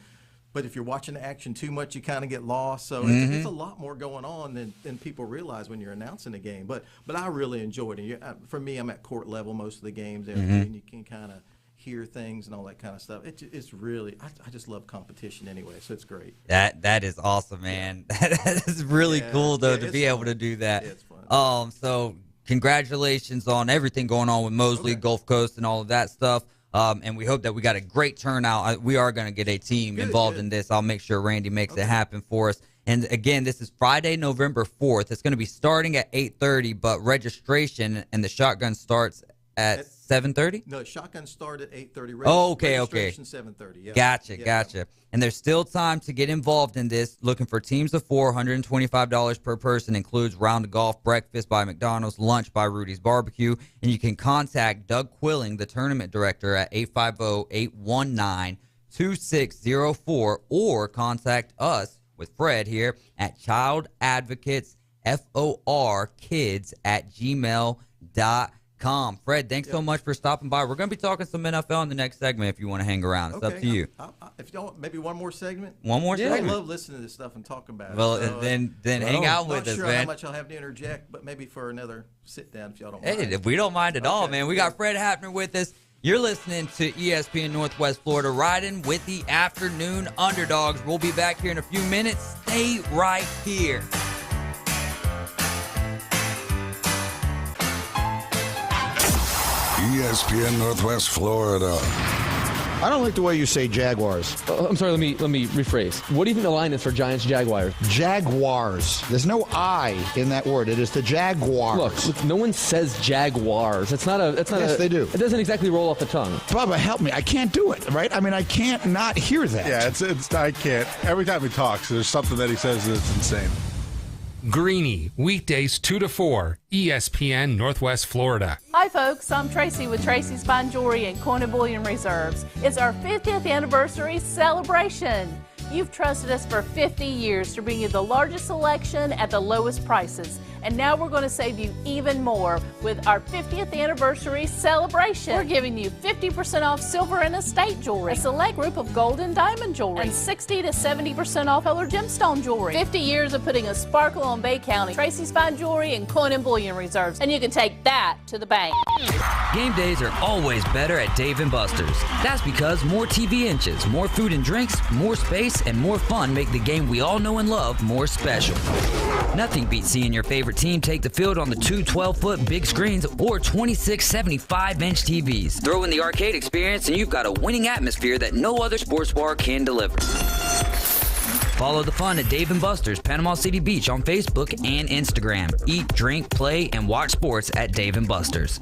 But if you're watching the action too much, you kind of get lost. So it's a lot more going on than people realize when you're announcing a game. But I really enjoyed it. For me, I'm at court level most of the games, and you can kind of hear things and all that kind of stuff. It's really, I just love competition anyway, so it's great. That is awesome, man. That is really cool though to be able to do that. Yeah, it's fun. So congratulations on everything going on with Mosley, Gulf Coast, and all of that stuff. And we hope that we got a great turnout. We are going to get a team involved in this. I'll make sure Randy makes it happen for us. And again, this is Friday, November 4th. It's going to be starting at 8:30, but registration and the shotgun starts at 7:30? No, shotgun start at 8:30. Oh, okay. Registration 7:30. Yeah. Gotcha. And there's still time to get involved in this. Looking for teams of 4, $125 per person. Includes round of golf, breakfast by McDonald's, lunch by Rudy's Barbecue. And you can contact Doug Quilling, the tournament director, at 850-819-2604, or contact us with Fred here at Child Advocates, FOR Kids at gmail.com. Fred, thanks so much for stopping by. We're going to be talking some NFL in the next segment if you want to hang around. It's up to you. If you don't, maybe one more segment? One more segment? I love listening to this stuff and talking about it. Well, so, then hang out with us, man. I'm not sure how much I'll have to interject, but maybe for another sit-down if y'all don't mind. Hey, we don't mind at all, man. We got Fred Hafner with us. You're listening to ESPN Northwest Florida, riding with the Afternoon Underdogs. We'll be back here in a few minutes. Stay right here. ESPN Northwest Florida. I don't like the way you say Jaguars. I'm sorry, let me rephrase. What do you think the line is for Giants-Jaguars? Jaguars. There's no I in that word. It is the Jaguars. Look, no one says Jaguars. That's not yes, they do. It doesn't exactly roll off the tongue. Bubba, help me. I can't do it, right? I mean, I can't not hear that. Yeah, it's I can't. Every time he talks, there's something that he says that's insane. Greeny, weekdays 2 to 4, ESPN Northwest Florida. Hi folks, I'm Tracy with Tracy's Fine Jewelry and Coin and Bullion Reserves. It's our 50th anniversary celebration. You've trusted us for 50 years to bring you the largest selection at the lowest prices. And now we're going to save you even more with our 50th anniversary celebration. We're giving you 50% off silver and estate jewelry, a select group of gold and diamond jewelry, and 60 to 70% off colored gemstone jewelry. 50 years of putting a sparkle on Bay County. Tracy's Fine Jewelry and Coin and Bullion Reserves. And you can take that to the bank. Game days are always better at Dave & Buster's. That's because more TV inches, more food and drinks, more space, and more fun make the game we all know and love more special. Nothing beats seeing your favorite team take the field on the two 12-foot big screens or 26 75-inch TVs. Throw in the arcade experience and you've got a winning atmosphere that no other sports bar can deliver. Follow the fun at Dave & Buster's, Panama City Beach on Facebook and Instagram. Eat, drink, play, and watch sports at Dave & Buster's.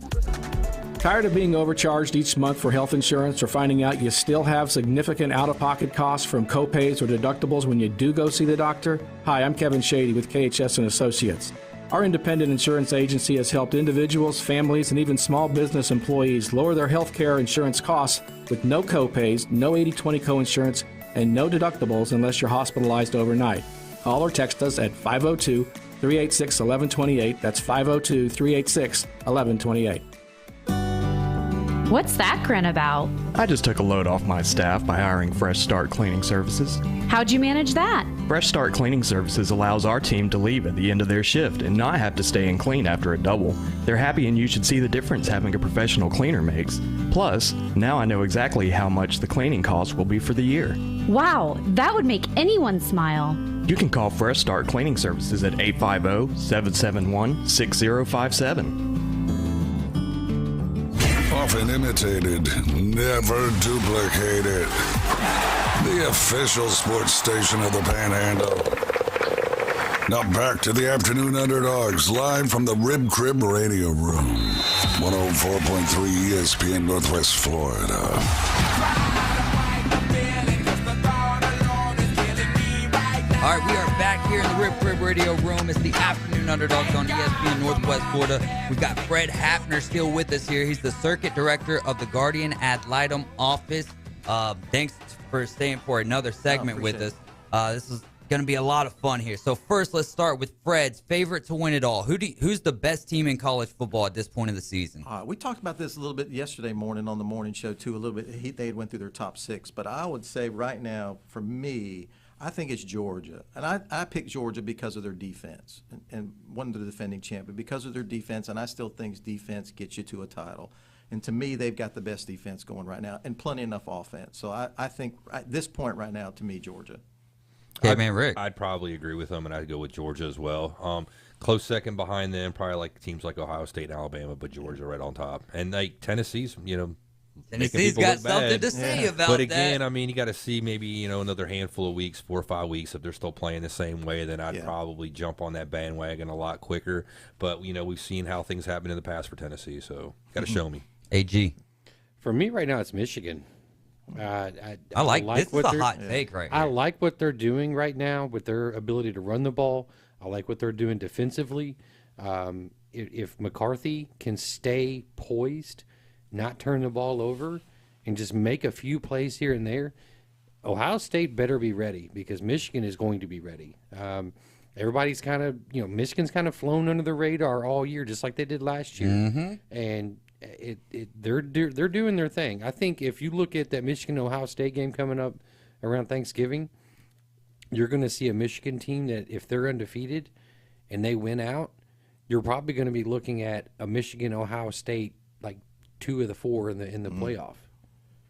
Tired of being overcharged each month for health insurance or finding out you still have significant out-of-pocket costs from copays or deductibles when you do go see the doctor? Hi, I'm Kevin Shady with KHS & Associates. Our independent insurance agency has helped individuals, families, and even small business employees lower their health care insurance costs with no copays, no 80/20 coinsurance, and no deductibles unless you're hospitalized overnight. Call or text us at 502-386-1128. That's 502-386-1128. What's that grin about? I just took a load off my staff by hiring Fresh Start Cleaning Services. How'd you manage that? Fresh Start Cleaning Services allows our team to leave at the end of their shift and not have to stay and clean after a double. They're happy, and you should see the difference having a professional cleaner makes. Plus, now I know exactly how much the cleaning cost will be for the year. Wow, that would make anyone smile. You can call Fresh Start Cleaning Services at 850-771-6057. often imitated, never duplicated. The official sports station of the Panhandle. Now back to the Afternoon Underdogs, live from the Rib Crib Radio Room. 104.3 ESPN Northwest Florida. All right, we are back here in the Rib Crib Radio Room. It's the Afternoon Underdogs on ESPN Northwest Florida. We've got Fred Hafner still with us here. He's the circuit director of the Guardian Ad Litem office. Thanks for staying for another segment with us. This is going to be a lot of fun here. So first, let's start with Fred's favorite to win it all. Who's the best team in college football at this point of the season? We talked about this a little bit yesterday morning on the morning show too. A little bit. They went through their top 6, but I would say right now, for me, I think it's Georgia, and I picked Georgia because of their defense, and one of the defending champion because of their defense, and I still think defense gets you to a title. And to me, they've got the best defense going right now, and plenty enough offense. So I think at this point right now, to me, Georgia. Okay, man, Rick. I'd probably agree with them, and I'd go with Georgia as well. Close second behind them, probably like teams like Ohio State and Alabama, but Georgia right on top. And like Tennessee's, Tennessee's got something to say about that. But again, I mean, you got to see maybe, another handful of weeks, 4 or 5 weeks, if they're still playing the same way, then I'd probably jump on that bandwagon a lot quicker. But, we've seen how things happen in the past for Tennessee, so got to show me. AG. For me right now, it's Michigan. I like this is a hot take right here. I like what they're doing right now with their ability to run the ball. I like what they're doing defensively. If McCarthy can stay poised, not turn the ball over, and just make a few plays here and there, Ohio State better be ready because Michigan is going to be ready. Everybody's kind of, Michigan's kind of flown under the radar all year, just like they did last year. Mm-hmm. And they're doing their thing. I think if you look at that Michigan-Ohio State game coming up around Thanksgiving, you're going to see a Michigan team that if they're undefeated and they win out, you're probably going to be looking at a Michigan-Ohio State like 2 of the 4 in the playoff.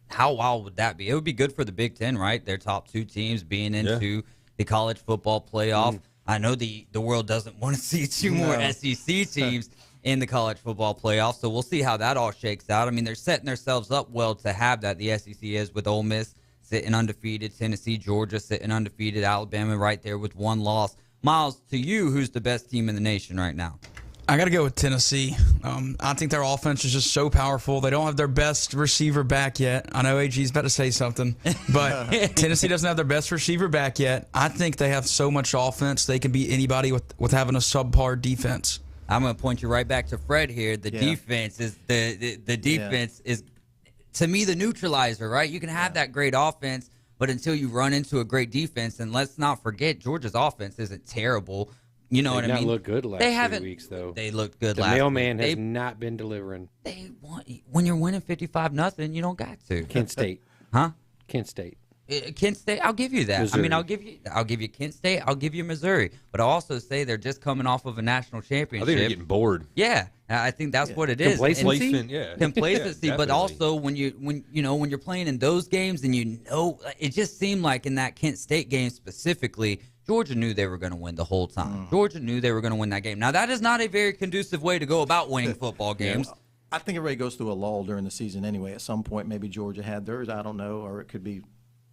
How wild would that be? It would be good for the Big Ten, right? Their top 2 teams being into the college football playoff. I know the world doesn't want to see 2 more SEC teams in the college football playoff, so we'll see how that all shakes out. I mean, they're setting themselves up well to have that. The SEC is with Ole Miss sitting undefeated, Tennessee, Georgia sitting undefeated, Alabama right there with 1 loss. Miles, to you, who's the best team in the nation right now? I got to go with Tennessee. I think their offense is just so powerful. They don't have their best receiver back yet. I know AG's about to say something, but Tennessee doesn't have their best receiver back yet. I think they have so much offense, they can beat anybody with having a subpar defense. I'm going to point you right back to Fred here. The defense is the defense is, to me, the neutralizer, right? You can have that great offense, but until you run into a great defense, and let's not forget, Georgia's offense isn't terrible. You know what I mean? They look good the last 3 weeks, though. They looked good the last week. The mailman has not been delivering. When you're winning 55-0, you don't got to. Kent State. Huh? Kent State. Kent State, I'll give you that. Missouri. I mean, I'll give you Kent State. I'll give you Missouri. But I'll also say they're just coming off of a national championship. I think they're getting bored. Yeah, I think that's what it is. Complacency. Complacency. But also when you're playing in those games, and it just seemed like in that Kent State game specifically, Georgia knew they were going to win the whole time. Georgia knew they were going to win that game. Now that is not a very conducive way to go about winning football games. I think everybody goes through a lull during the season anyway. At some point, maybe Georgia had theirs. I don't know, or it could be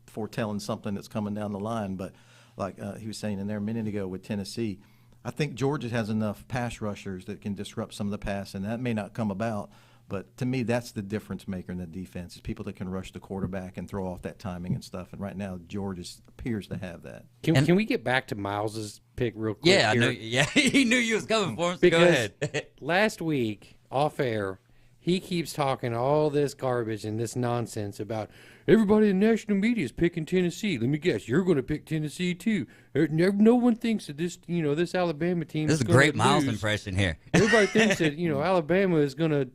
foretelling something that's coming down the line. But like he was saying in there a minute ago with Tennessee, I think Georgia has enough pass rushers that can disrupt some of the pass, and that may not come about. But to me, that's the difference maker in the defense, is people that can rush the quarterback and throw off that timing and stuff. And right now, Georgia appears to have that. Can we get back to Miles's pick real quick? Yeah, he knew you was coming for him, so go ahead. Last week, off air, he keeps talking all this garbage and this nonsense about everybody in the national media is picking Tennessee. Let me guess, you're going to pick Tennessee too. No one thinks that this Alabama team. This is a great Miles impression here. Everybody thinks that Alabama is going to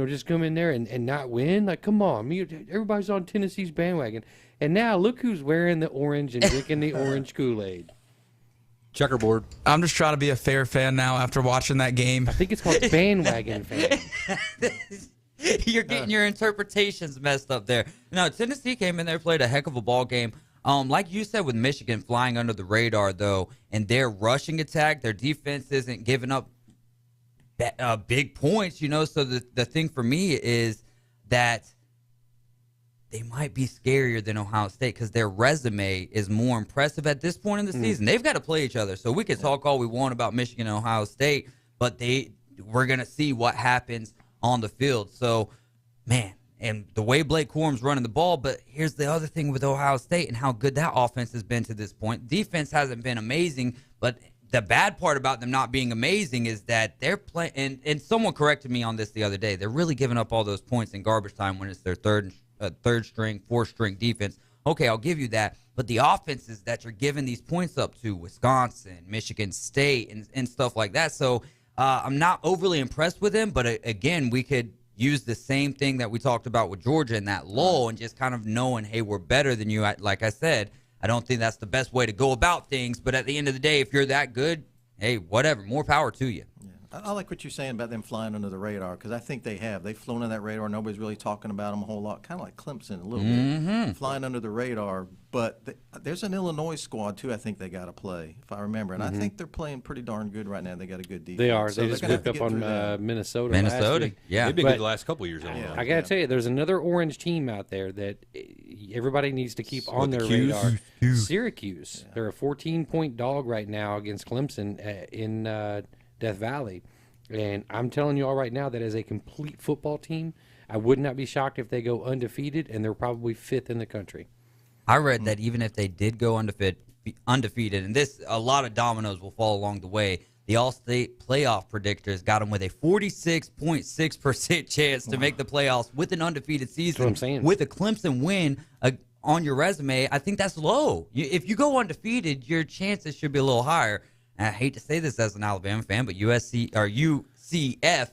just come in there and not win. Like, come on, everybody's on Tennessee's bandwagon, and now look who's wearing the orange and drinking the orange Kool-Aid. Checkerboard. I'm just trying to be a fair fan now after watching that game. I think it's called bandwagon fan. You're getting your interpretations messed up there. No, Tennessee came in there, played a heck of a ball game. Like you said, with Michigan flying under the radar, though, and their rushing attack, their defense isn't giving up big points, So the thing for me is that they might be scarier than Ohio State because their resume is more impressive at this point in the season. They've got to play each other. So we can talk all we want about Michigan and Ohio State, but we're going to see what happens on the field. So, man, and the way Blake Corum's running the ball, but here's the other thing with Ohio State and how good that offense has been to this point. Defense hasn't been amazing, but the bad part about them not being amazing is that they're playing, and someone corrected me on this the other day, they're really giving up all those points in garbage time when it's their third string, fourth string defense. Okay, I'll give you that. But the offenses that you're giving these points up to, Wisconsin, Michigan State, and stuff like that. So I'm not overly impressed with them. But again, we could use the same thing that we talked about with Georgia in that lull and just kind of knowing, hey, we're better than you. Like I said, I don't think that's the best way to go about things. But at the end of the day, if you're that good, hey, whatever, more power to you. I like what you're saying about them flying under the radar because I think they have. They've flown under that radar. Nobody's really talking about them a whole lot, kind of like Clemson a little bit, flying under the radar. But there's an Illinois squad, too, I think they got to play, if I remember. And I think they're playing pretty darn good right now. They got a good defense. They are. So they just whipped up on Minnesota last week. Yeah. They've been good the last couple of years. I got to tell you, there's another orange team out there that everybody needs to keep on their radar. Syracuse. They're a 14-point dog right now against Clemson in Death Valley. And I'm telling you all right now that as a complete football team, I would not be shocked if they go undefeated, and they're probably 5th in the country. I read that even if they did go undefeated, and a lot of dominoes will fall along the way, the All-State playoff predictors got them with a 46.6% chance to make the playoffs with an undefeated season. That's what I'm saying. With a Clemson win on your resume, I think that's low. If you go undefeated, your chances should be a little higher. And I hate to say this as an Alabama fan, but UCF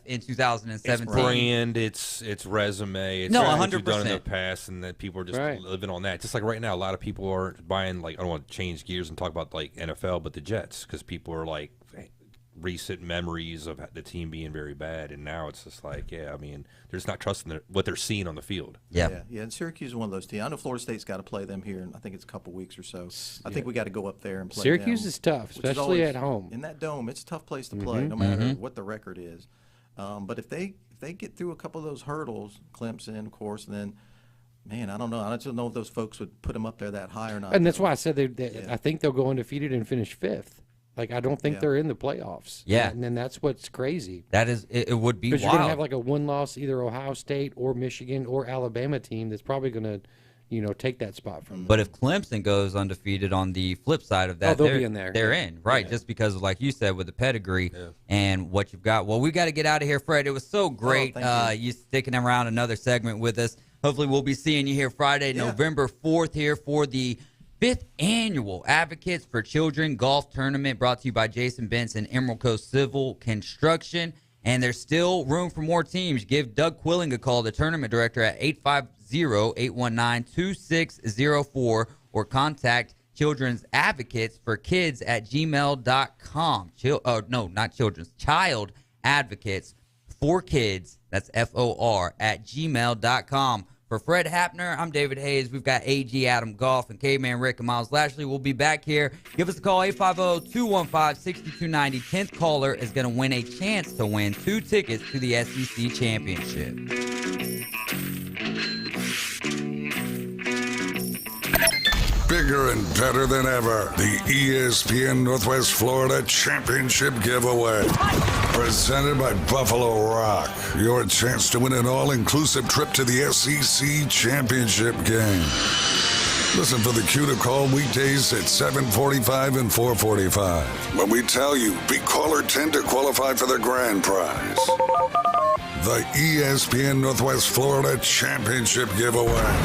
in 2017. It's brand, it's resume, it's what you've done in the past, and that people are just living on that. Just like right now, a lot of people are buying, like, I don't want to change gears and talk about, like, NFL, but the Jets, because people are, like, recent memories of the team being very bad, and now it's just like, yeah, I mean, they're just not trusting what they're seeing on the field. Yeah. And Syracuse is one of those teams. I know Florida State's got to play them here, and I think it's a couple weeks or so. I think we got to go up there and play Syracuse them, is tough, especially at home. In that dome, it's a tough place to play, no matter what the record is. But if they get through a couple of those hurdles, Clemson, of course, then man, I don't know. I just don't know if those folks would put them up there that high or not. And that's why I said I think they'll go undefeated and finish 5th. Like, I don't think they're in the playoffs. Yeah. And then that's what's crazy. That is, it would be wild. Because you're going to have like a one-loss either Ohio State or Michigan or Alabama team that's probably going to, take that spot from them. But if Clemson goes undefeated on the flip side of that, they'll be in there. They're in, right? Yeah. Just because, like you said, with the pedigree and what you've got. Well, we got to get out of here, Fred. It was so great you sticking around another segment with us. Hopefully we'll be seeing you here Friday, November 4th here for the 5th annual Advocates for Children Golf Tournament brought to you by Jason Benson, Emerald Coast Civil Construction. And there's still room for more teams. Give Doug Quilling a call, the tournament director, at 850-819-2604 or contact Children's Advocates for Kids at gmail.com. Child Advocates for Kids, that's FOR, at gmail.com. For Fred Hapner, I'm David Hayes. We've got AG Adam Goff and K-Man Rick and Miles Lashley. We'll be back here. Give us a call, 850-215-6290. 10th caller is going to win a chance to win 2 tickets to the SEC Championship. Bigger and better than ever, the ESPN Northwest Florida Championship Giveaway. Presented by Buffalo Rock. Your chance to win an all-inclusive trip to the SEC Championship game. Listen for the cue to call weekdays at 7:45 and 4:45. When we tell you, be caller 10 to qualify for the grand prize. The ESPN Northwest Florida Championship Giveaway.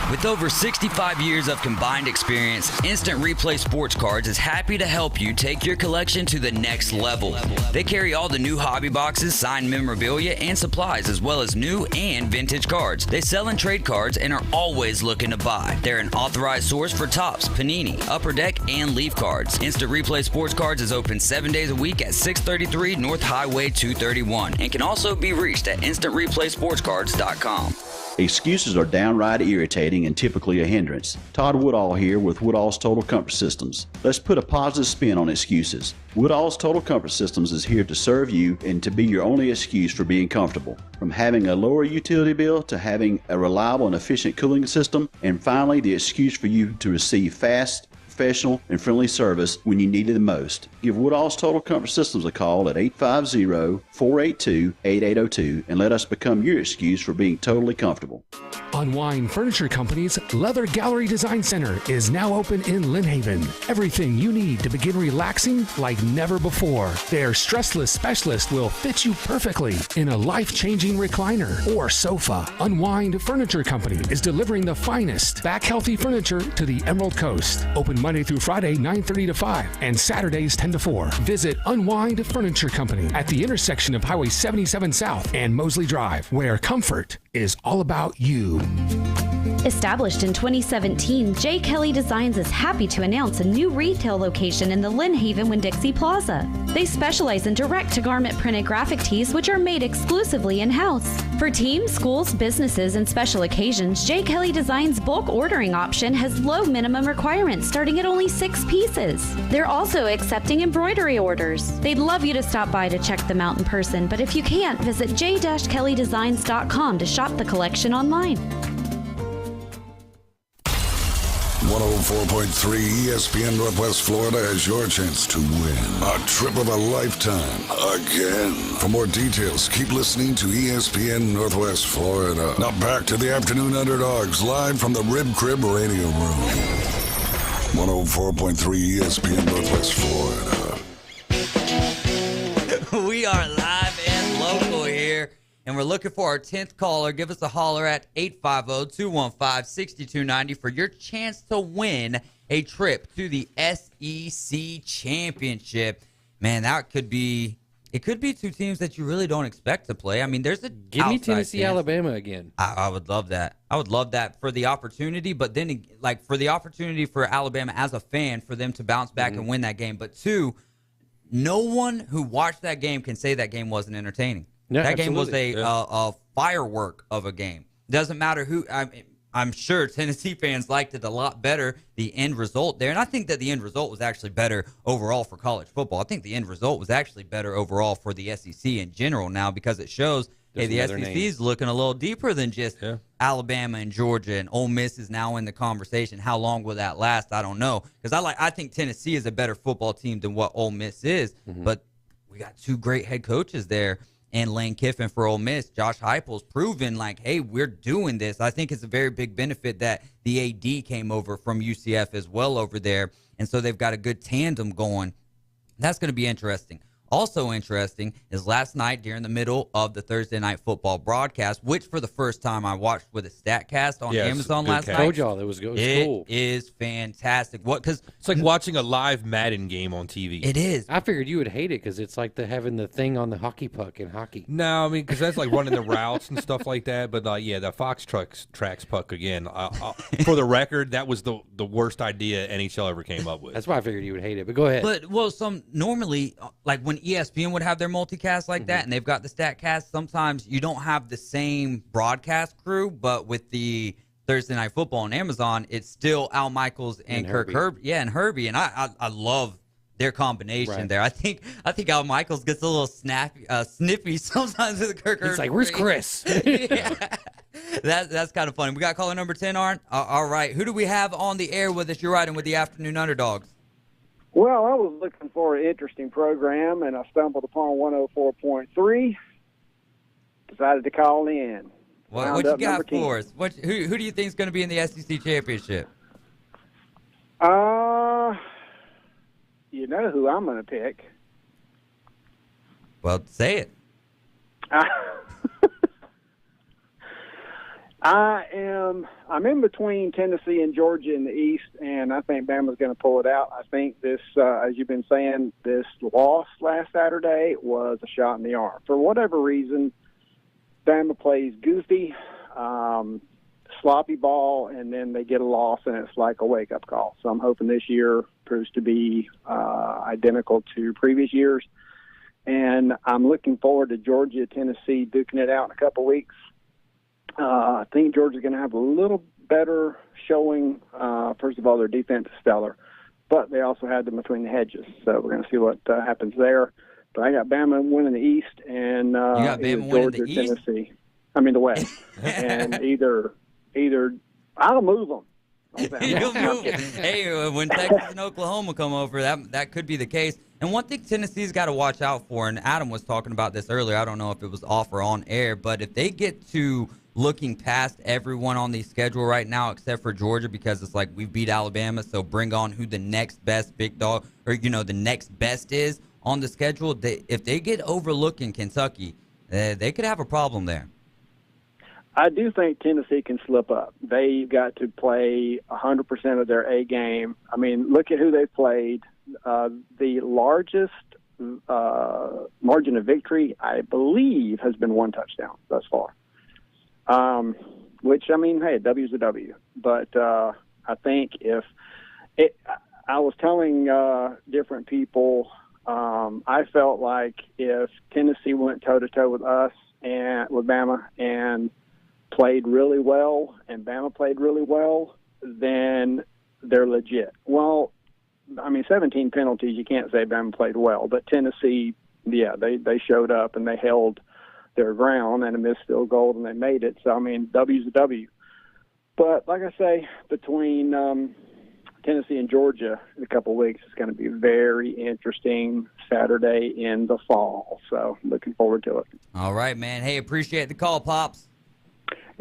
With over 65 years of combined experience, Instant Replay Sports Cards is happy to help you take your collection to the next level. They carry all the new hobby boxes, signed memorabilia, and supplies, as well as new and vintage cards. They sell and trade cards and are always looking to buy. They're an authorized source for Topps, Panini, Upper Deck, and Leaf cards. Instant Replay Sports Cards is open 7 days a week at 633 North Highway 231 and can also be reached at InstantReplaySportsCards.com. Excuses are downright irritating and typically a hindrance. Todd Woodall here with Woodall's Total Comfort Systems. Let's put a positive spin on excuses. Woodall's Total Comfort Systems is here to serve you and to be your only excuse for being comfortable. From having a lower utility bill to having a reliable and efficient cooling system, and finally the excuse for you to receive fast, professional, and friendly service when you need it the most. Give Woodall's Total Comfort Systems a call at 850-482-8802 and let us become your excuse for being totally comfortable. Unwind Furniture Company's Leather Gallery Design Center is now open in Lynn Haven. Everything you need to begin relaxing like never before. Their stressless specialist will fit you perfectly in a life-changing recliner or sofa. Unwind Furniture Company is delivering the finest back-healthy furniture to the Emerald Coast. Open Monday through Friday, 9:30 to 5, and Saturdays, 10 to 4. Visit Unwind Furniture Company at the intersection of Highway 77 South and Mosley Drive, where comfort is all about you. Established in 2017, J. Kelly Designs is happy to announce a new retail location in the Lynn Haven Winn-Dixie Plaza. They specialize in direct-to-garment printed graphic tees, which are made exclusively in-house. For teams, schools, businesses, and special occasions, J. Kelly Designs' bulk ordering option has low minimum requirements, starting at only 6 pieces. They're also accepting embroidery orders. They'd love you to stop by to check them out in person, but if you can't, visit j-kellydesigns.com to shop the collection online. 104.3 ESPN Northwest Florida has your chance to win a trip of a lifetime again. For more details, keep listening to ESPN Northwest Florida. Now back to the Afternoon Underdogs live from the Rib Crib Radio Room. 104.3 ESPN Northwest Florida. We are live and local here, and we're looking for our 10th caller. Give us a holler at 850-215-6290 for your chance to win a trip to the SEC Championship. Man, that could be – it could be two teams that you really don't expect to play. I mean, there's a – Give me Tennessee, Alabama again. I would love that. I would love that for the opportunity, but then, like, for the opportunity for Alabama as a fan for them to bounce back and win that game. But two, no one who watched that game can say that game wasn't entertaining. Yeah, that game was absolutely. a firework of a game. Doesn't matter who. I'm sure Tennessee fans liked it a lot better, the end result there. And I think that the end result was actually better overall for college football. I think the end result was actually better overall for the SEC in general now, because it shows, hey, the SEC is looking a little deeper than just Alabama and Georgia, and Ole Miss is now in the conversation. How long will that last? I don't know, because I think Tennessee is a better football team than what Ole Miss is. But we got two great head coaches there. And Lane Kiffin for Ole Miss, Josh Heupel's proven like, hey, we're doing this. I think it's a very big benefit that the AD came over from UCF as well over there. And so they've got a good tandem going. That's going to be interesting. Also interesting is last night during the middle of the Thursday Night Football broadcast, which for the first time I watched with a StatCast on Amazon last night. I told y'all it was good. It was cool. It is fantastic. Because it's like watching a live Madden game on TV. It is. I figured you would hate it because it's like having the thing on the hockey puck in hockey. No, I mean, because that's like running the routes and stuff like that. But the Fox tracks puck again. For the record, that was the worst idea NHL ever came up with. That's why I figured you would hate it. But go ahead. But normally, like when ESPN would have their multicast like that, and they've got the StatCast, sometimes you don't have the same broadcast crew, but with the Thursday Night Football on Amazon, it's still Al Michaels and Kirk Herbie. Yeah, and Herbie, and I love their combination there. I think Al Michaels gets a little snippy sometimes with Kirk Herbie. He's like, where's Chris? Yeah. That's kind of funny. We got caller number 10, Arn. All right, who do we have on the air with us? You're riding with the Afternoon Underdogs. Well, I was looking for an interesting program, and I stumbled upon 104.3. Decided to call in. What you got for us? Who do you think is going to be in the SEC Championship? You know who I'm going to pick. Well, say it. I'm in between Tennessee and Georgia in the East, and I think Bama's going to pull it out. I think this, as you've been saying, this loss last Saturday was a shot in the arm. For whatever reason, Bama plays goofy, sloppy ball, and then they get a loss, and it's like a wake-up call. So I'm hoping this year proves to be identical to previous years. And I'm looking forward to Georgia, Tennessee duking it out in a couple weeks. I think Georgia's going to have a little better showing. First of all, their defense is stellar, but they also had them between the hedges. So we're going to see what happens there. But I got Bama winning the East and you got Bama winning Georgia, the East? Tennessee. I mean the West, and either I'll move them. You'll move. Hey, when Texas and Oklahoma come over, that could be the case. And one thing Tennessee's got to watch out for, and Adam was talking about this earlier, I don't know if it was off or on air, but if they get to looking past everyone on the schedule right now except for Georgia, because it's like we beat Alabama, so bring on who the next best big dog, or, the next best is on the schedule. If they get overlooked in Kentucky, they could have a problem there. I do think Tennessee can slip up. They've got to play 100% of their A game. I mean, look at who they've played. The largest margin of victory, I believe, has been 1 touchdown thus far. Which, I mean, hey, W's a W. But I think I was telling different people, I felt like if Tennessee went toe-to-toe with us and with Bama and played really well and Bama played really well, then they're legit. Well, I mean, 17 penalties, you can't say Bama played well, but Tennessee, yeah, they showed up and they held their ground and a missed field goal and they made it. So, I mean, W's a W. But like I say, between Tennessee and Georgia in a couple of weeks, it's going to be very interesting Saturday in the fall. So looking forward to it. All right, man. Hey, appreciate the call, Pops.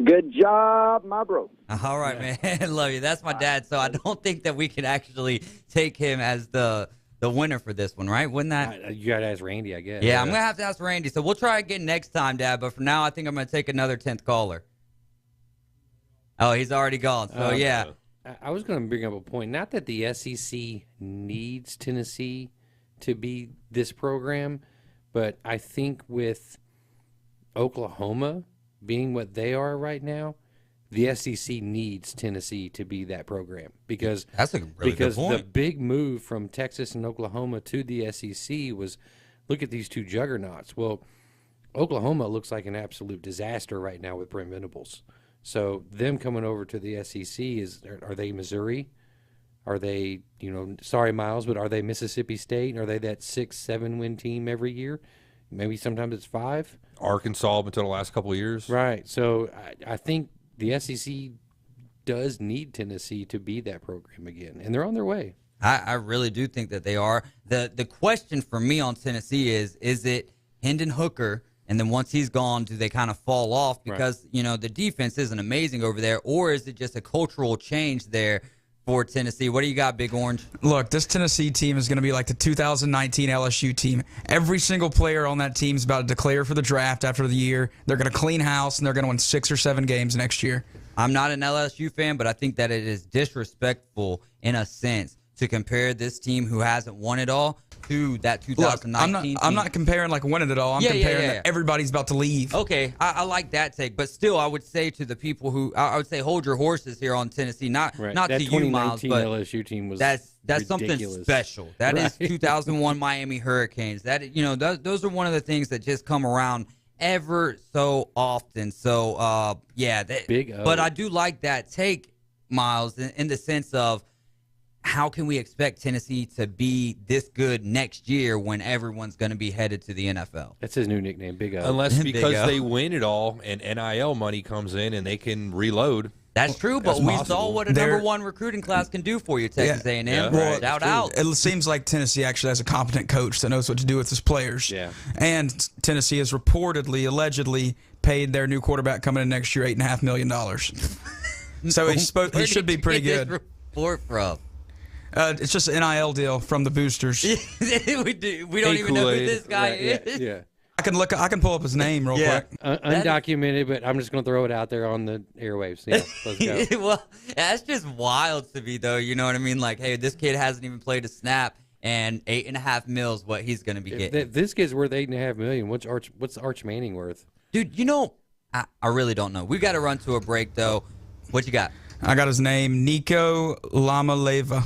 Good job, my bro. All right, man. Love you. That's my dad, so I don't think that we can actually take him as the winner for this one, right? Wouldn't that? You got to ask Randy, I guess. Yeah, I'm going to have to ask Randy. So we'll try again next time, Dad. But for now, I think I'm going to take another 10th caller. Oh, he's already gone. So, yeah. I was going to bring up a point. Not that the SEC needs Tennessee to be this program, but I think with Oklahoma being what they are right now, the SEC needs Tennessee to be that program because that's a really good point. The big move from Texas and Oklahoma to the SEC was look at these two juggernauts. Well, Oklahoma looks like an absolute disaster right now with Brent Venables. So them coming over to the SEC are they Missouri? Are they, sorry, Miles, but are they Mississippi State? Are they that 6-7 win team every year? Maybe sometimes it's 5. Arkansas until the last couple of years. Right. So I think the SEC does need Tennessee to be that program again, and they're on their way. I really do think that they are. The question for me on Tennessee is it Hendon Hooker, and then once he's gone, do they kind of fall off because, the defense isn't amazing over there, or is it just a cultural change there for Tennessee? What do you got, Big Orange? Look, this Tennessee team is going to be like the 2019 LSU team. Every single player on that team is about to declare for the draft after the year. They're going to clean house, and they're going to win 6 or 7 games next year. I'm not an LSU fan, but I think that it is disrespectful in a sense to compare this team who hasn't won it all to that 2019 Look, I'm not comparing like winning it all. I'm comparing that everybody's about to leave. Okay, I like that take, but still, I would say to the people who I would say hold your horses here on Tennessee, not that to you, Miles, but LSU team was that's ridiculous. something special. That is 2001 Miami Hurricanes. That those are one of the things that just come around ever so often. So Big O. But I do like that take, Miles, in the sense of, how can we expect Tennessee to be this good next year when everyone's going to be headed to the NFL? That's his new nickname, Big O. Unless because they win it all and NIL money comes in and they can reload. That's true, but we saw what a number 1 recruiting class can do for you, Texas A&M. Well, Shout out. It seems like Tennessee actually has a competent coach that knows what to do with his players. Yeah. And Tennessee has reportedly, allegedly, paid their new quarterback coming in next year $8.5 million. So he should be pretty good. Report from? It's just an NIL deal from the boosters. We don't even know who this guy is. Yeah. I can pull up his name real quick. Undocumented, but I'm just going to throw it out there on the airwaves. Yeah, let's go. Well, that's just wild to me, though. You know what I mean? Like, hey, this kid hasn't even played a snap, and $8.5 million is what he's going to be getting. If this kid's worth $8.5 million, what's Arch Manning worth? Dude, I really don't know. We've got to run to a break, though. What you got? I got his name, Nico Lamaleva.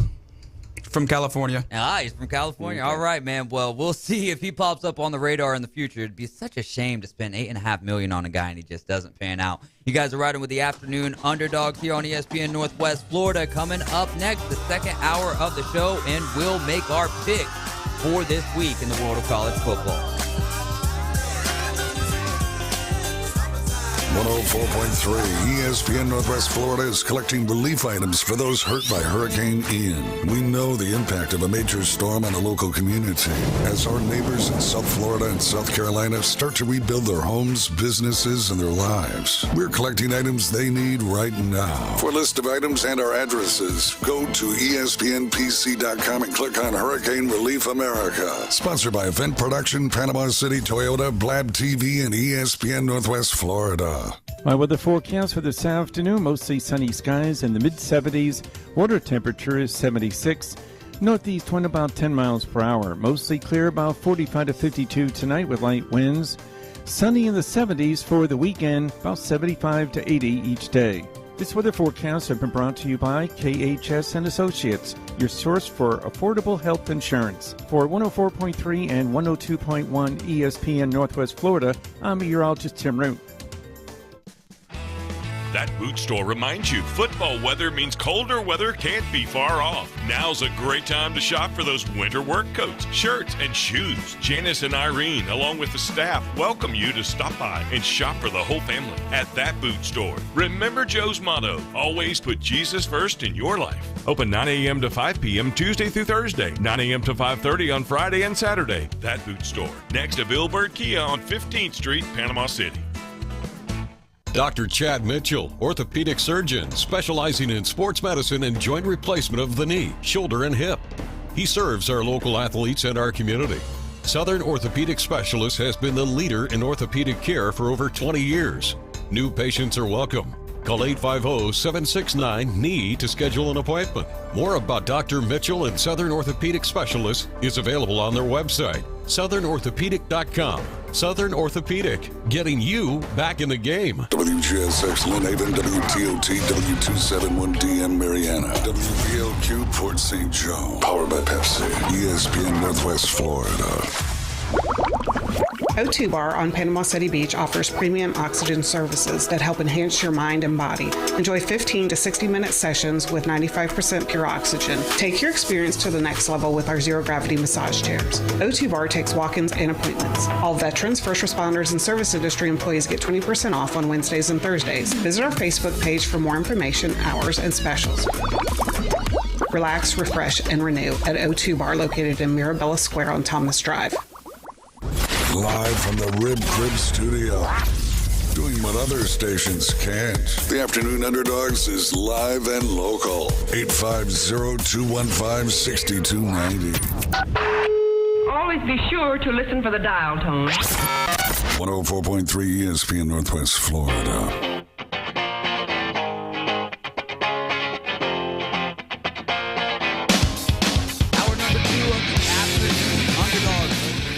from California. He's from California. All right, man. Well, we'll see if he pops up on the radar in the future. It'd be such a shame to spend $8.5 million on a guy and he just doesn't pan out. You guys are riding with the Afternoon Underdogs here on ESPN Northwest Florida. Coming up next, the second hour of the show, and we'll make our pick for this week in the world of college football. 104.3 ESPN Northwest Florida is collecting relief items for those hurt by Hurricane Ian. We know the impact of a major storm on the local community as our neighbors in South Florida and South Carolina start to rebuild their homes, businesses, and their lives. We're collecting items they need right now. For a list of items and our addresses, go to ESPNPC.com and click on Hurricane Relief America. Sponsored by Event Production, Panama City, Toyota, Blab TV, and ESPN Northwest Florida. My weather forecast for this afternoon, mostly sunny skies in the mid-70s. Water temperature is 76. Northeast wind about 10 miles per hour. Mostly clear, about 45 to 52 tonight with light winds. Sunny in the 70s for the weekend, about 75 to 80 each day. This weather forecast has been brought to you by KHS and Associates, your source for affordable health insurance. For 104.3 and 102.1 ESPN Northwest Florida, I'm meteorologist Tim Root. That boot store reminds you football weather means colder weather can't be far off. Now's a great time to shop for those winter work coats, shirts, and shoes. Janice and Irene, along with the staff, welcome you to stop by and shop for the whole family at that boot store. Remember Joe's motto, always put Jesus first in your life. Open 9 a.m. to 5 p.m. Tuesday through Thursday, 9 a.m. to 5:30 on Friday and Saturday. That boot store. Next to Vilbert Kia on 15th Street, Panama City. Dr. Chad Mitchell, orthopedic surgeon specializing in sports medicine and joint replacement of the knee, shoulder, and hip. He serves our local athletes and our community. Southern Orthopedic Specialist has been the leader in orthopedic care for over 20 years. New patients are welcome. Call 850-769-KNEE to schedule an appointment. More about Dr. Mitchell and Southern Orthopedic Specialist is available on their website, southernorthopedic.com. Southern Orthopedic, getting you back in the game. WGSX Lynn Haven, WTOT, W271DM Mariana, WVLQ Port St. Joe, powered by Pepsi, ESPN Northwest Florida. O2 Bar on Panama City Beach offers premium oxygen services that help enhance your mind and body. Enjoy 15 to 60-minute sessions with 95% pure oxygen. Take your experience to the next level with our zero-gravity massage chairs. O2 Bar takes walk-ins and appointments. All veterans, first responders, and service industry employees get 20% off on Wednesdays and Thursdays. Visit our Facebook page for more information, hours, and specials. Relax, refresh, and renew at O2 Bar located in Mirabella Square on Thomas Drive. Live from the Rib Crib Studio. Doing what other stations can't. The Afternoon Underdogs is live and local. 850-215-6290. Always be sure to listen for the dial tone. 104.3 ESPN Northwest Florida.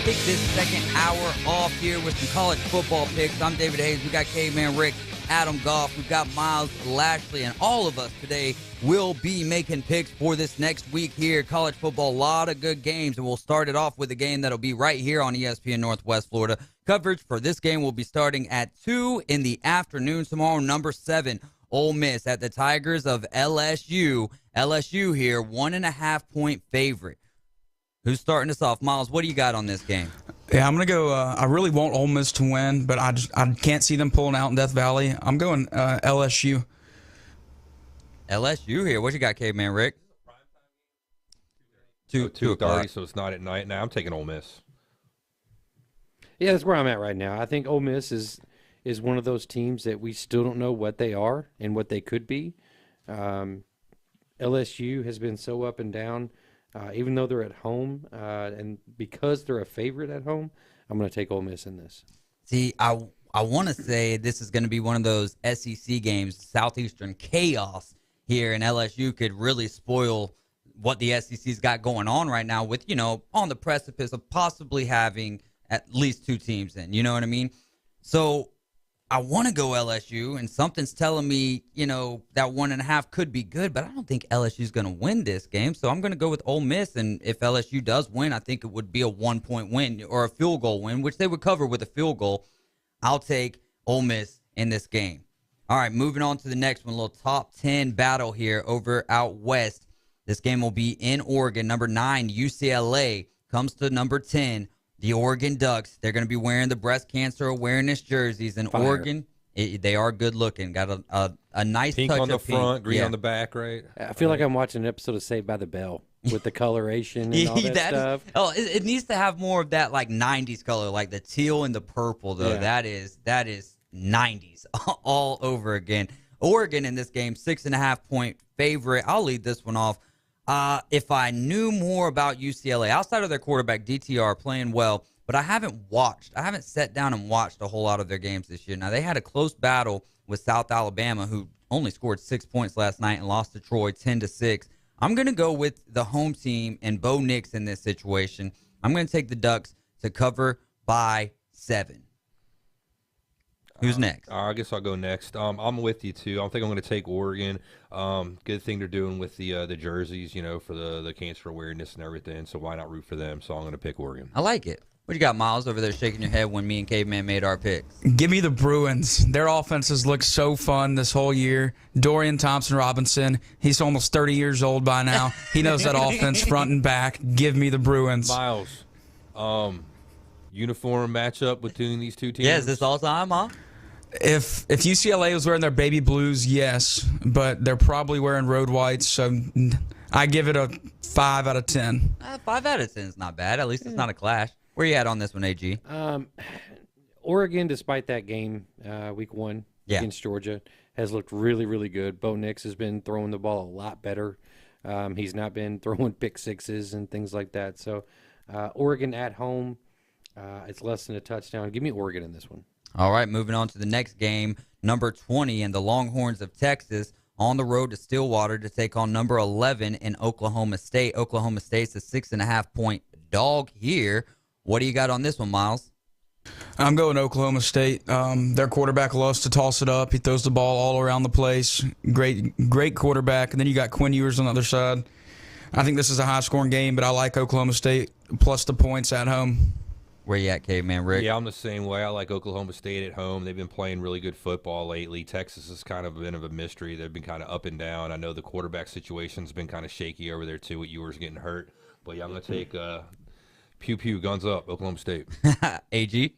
Kick this second hour off here with some college football picks. I'm David Hayes. We got Caveman Rick, Adam Goff. We've got Miles Lashley, and all of us today will be making picks for this next week here. College football, a lot of good games, and we'll start it off with a game that'll be right here on ESPN Northwest Florida. Coverage for this game will be starting at 2 in the afternoon tomorrow. Number 7, Ole Miss at the Tigers of LSU. LSU here, 1.5-point favorite. Who's starting us off? Miles, what do you got on this game? Yeah, I'm going to go, I really want Ole Miss to win, but I can't see them pulling out in Death Valley. I'm going LSU. LSU here. What you got, Caveman Rick? 2:30, so it's not at night. Now I'm taking Ole Miss. Yeah, that's where I'm at right now. I think Ole Miss is one of those teams that we still don't know what they are and what they could be. LSU has been so up and down. Even though they're at home, and because they're a favorite at home, I'm going to take Ole Miss in this. See, I want to say this is going to be one of those SEC games, Southeastern chaos here, and LSU could really spoil what the SEC's got going on right now with, on the precipice of possibly having at least 2 teams in. You know what I mean? So I want to go LSU, and something's telling me, that 1.5 could be good, but I don't think LSU's going to win this game. So I'm going to go with Ole Miss, and if LSU does win, I think it would be a 1-point win or a field goal win, which they would cover with a field goal. I'll take Ole Miss in this game. All right, moving on to the next one, a little top 10 battle here over out west. This game will be in Oregon. Number 9, UCLA, comes to number 10, the Oregon Ducks. They're going to be wearing the breast cancer awareness jerseys. In Oregon, they are good looking. Got a nice pink touch on the of pink. front, green on the back, right? I feel like I'm watching an episode of Saved by the Bell with the coloration and all that stuff. It needs to have more of that like 90s color, like the teal and the purple, though. Yeah. That is 90s all over again. Oregon in this game, 6.5-point favorite. I'll lead this one off. If I knew more about UCLA, outside of their quarterback, DTR, playing well, but I haven't sat down and watched a whole lot of their games this year. Now, they had a close battle with South Alabama, who only scored 6 points last night and lost to Troy 10-6. I'm going to go with the home team and Bo Nix in this situation. I'm going to take the Ducks to cover by 7. Who's next? I guess I'll go next. I'm with you, too. I think I'm going to take Oregon. Good thing they're doing with the jerseys, for the cancer awareness and everything, so why not root for them? So I'm going to pick Oregon. I like it. What you got, Miles, over there shaking your head when me and Caveman made our picks? Give me the Bruins. Their offenses look so fun this whole year. Dorian Thompson-Robinson, he's almost 30 years old by now. He knows that offense front and back. Give me the Bruins. Miles, uniform matchup between these two teams? Yeah, is this all time, huh? If UCLA was wearing their baby blues, yes, but they're probably wearing road whites, so I give it a 5 out of 10. 5 out of 10 is not bad. At least it's not a clash. Where you at on this one, AG? Oregon, despite that game, week 1 against Georgia, has looked really, really good. Bo Nix has been throwing the ball a lot better. He's not been throwing pick sixes and things like that. So Oregon at home, it's less than a touchdown. Give me Oregon in this one. All right, moving on to the next game, number 20, and the Longhorns of Texas on the road to Stillwater to take on number 11 in Oklahoma State. Oklahoma State's a 6.5-point dog here. What do you got on this one, Miles? I'm going Oklahoma State. Their quarterback loves to toss it up. He throws the ball all around the place. Great quarterback. And then you got Quinn Ewers on the other side. I think this is a high-scoring game, but I like Oklahoma State plus the points at home. Where you at, Caveman Rick? Yeah, I'm the same way. I like Oklahoma State at home. They've been playing really good football lately. Texas has kind of been of a mystery. They've been kind of up and down. I know the quarterback situation's been kind of shaky over there, too, with Ewers getting hurt. But, yeah, I'm going to take pew-pew, guns up, Oklahoma State. AG?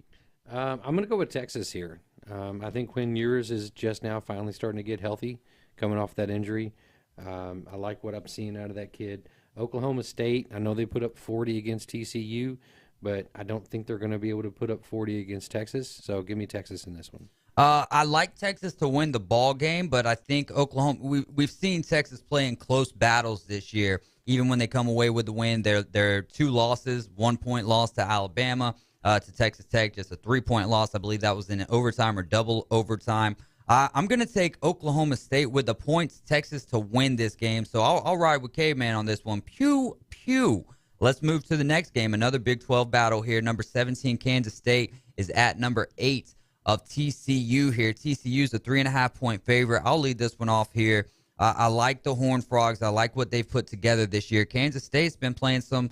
I'm going to go with Texas here. I think Quinn Ewers is just now finally starting to get healthy, coming off that injury. I like what I'm seeing out of that kid. Oklahoma State, I know they put up 40 against TCU, but I don't think they're going to be able to put up 40 against Texas. So give me Texas in this one. I like Texas to win the ball game, but I think Oklahoma. We've seen Texas play in close battles this year. Even when they come away with the win, they're 2 losses, 1-point loss to Alabama, to Texas Tech, just a 3-point loss. I believe that was in overtime or double overtime. I'm going to take Oklahoma State with the points, Texas to win this game. So I'll ride with Caveman on this one. Pew, pew. Let's move to the next game. Another Big 12 battle here. Number 17, Kansas State, is at number 8 of TCU here. TCU's a 3.5-point favorite. I'll lead this one off here. I like the Horned Frogs. I like what they've put together this year. Kansas State's been playing some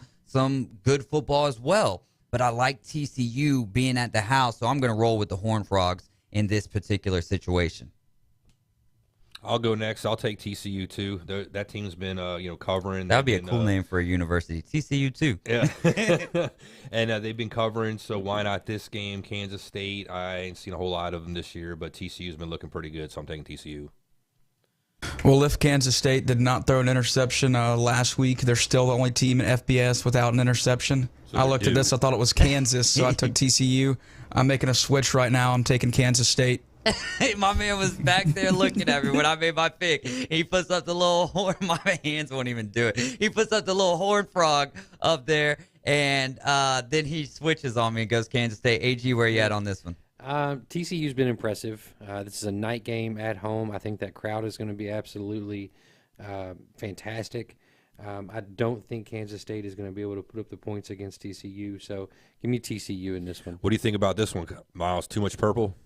good football as well, but I like TCU being at the house, so I'm going to roll with the Horned Frogs in this particular situation. I'll go next. I'll take TCU too. That team's been, covering. That would be a cool name for a university. TCU too. Yeah, and they've been covering. So why not this game? Kansas State. I ain't seen a whole lot of them this year, but TCU's been looking pretty good. So I'm taking TCU. Well, if Kansas State did not throw an interception last week, they're still the only team in FBS without an interception. So I looked at this. I thought it was Kansas, so I took TCU. I'm making a switch right now. I'm taking Kansas State. My man was back there looking at me when I made my pick. He puts up the little horn. My hands won't even do it. He puts up the little horn frog up there, and then he switches on me and goes Kansas State. AG, where you at on this one? TCU's been impressive. This is a night game at home. I think that crowd is going to be absolutely fantastic. I don't think Kansas State is going to be able to put up the points against TCU, so give me TCU in this one. What do you think about this one, Miles? Too much purple?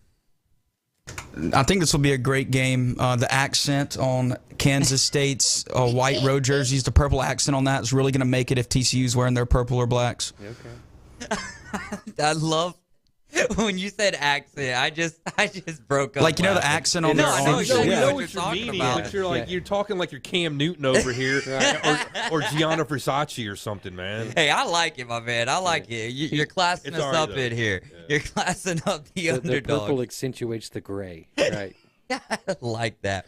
I think this will be a great game. The accent on Kansas State's white road jerseys, the purple accent on that is really going to make it if TCU's wearing their purple or blacks. Okay. I love when you said accent. I just broke up. Like, you know, the laughing. accent on their arms? You Yeah. know what you're meaning, but you're talking like you're Cam Newton over here, or Gianna Versace or something, man. Hey, I like it, my man. I like it. You're classing It's us all right, up though. in here. You're classing up the The underdog. purple accentuates the gray. Right. I like that.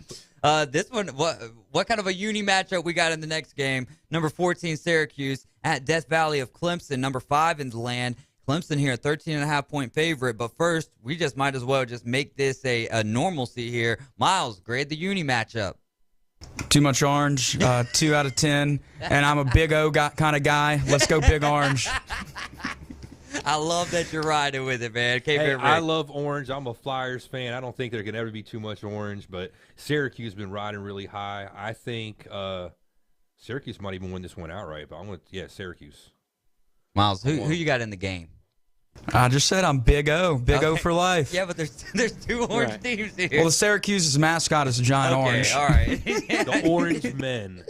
This one, what kind of a uni matchup we got in the next game? Number 14, Syracuse at Death Valley of Clemson. Number 5 in the land. Clemson here, 13.5-point favorite. But first, we just might as well just make this a normalcy here. Miles, grade the uni matchup. Too much orange, 2 out of 10. And I'm a big O kind of guy. Let's go big orange. I love that you're riding with it, man. Hey, I love orange. I'm a Flyers fan. I don't think there can ever be too much orange, but Syracuse has been riding really high. I think Syracuse might even win this one outright, but I'm going to, Syracuse. Miles, who you got in the game? I just said I'm big O. Big O Okay. for life. Yeah, but there's two orange teams here. Well, the Syracuse's mascot is a giant orange. All right. The Orange Men.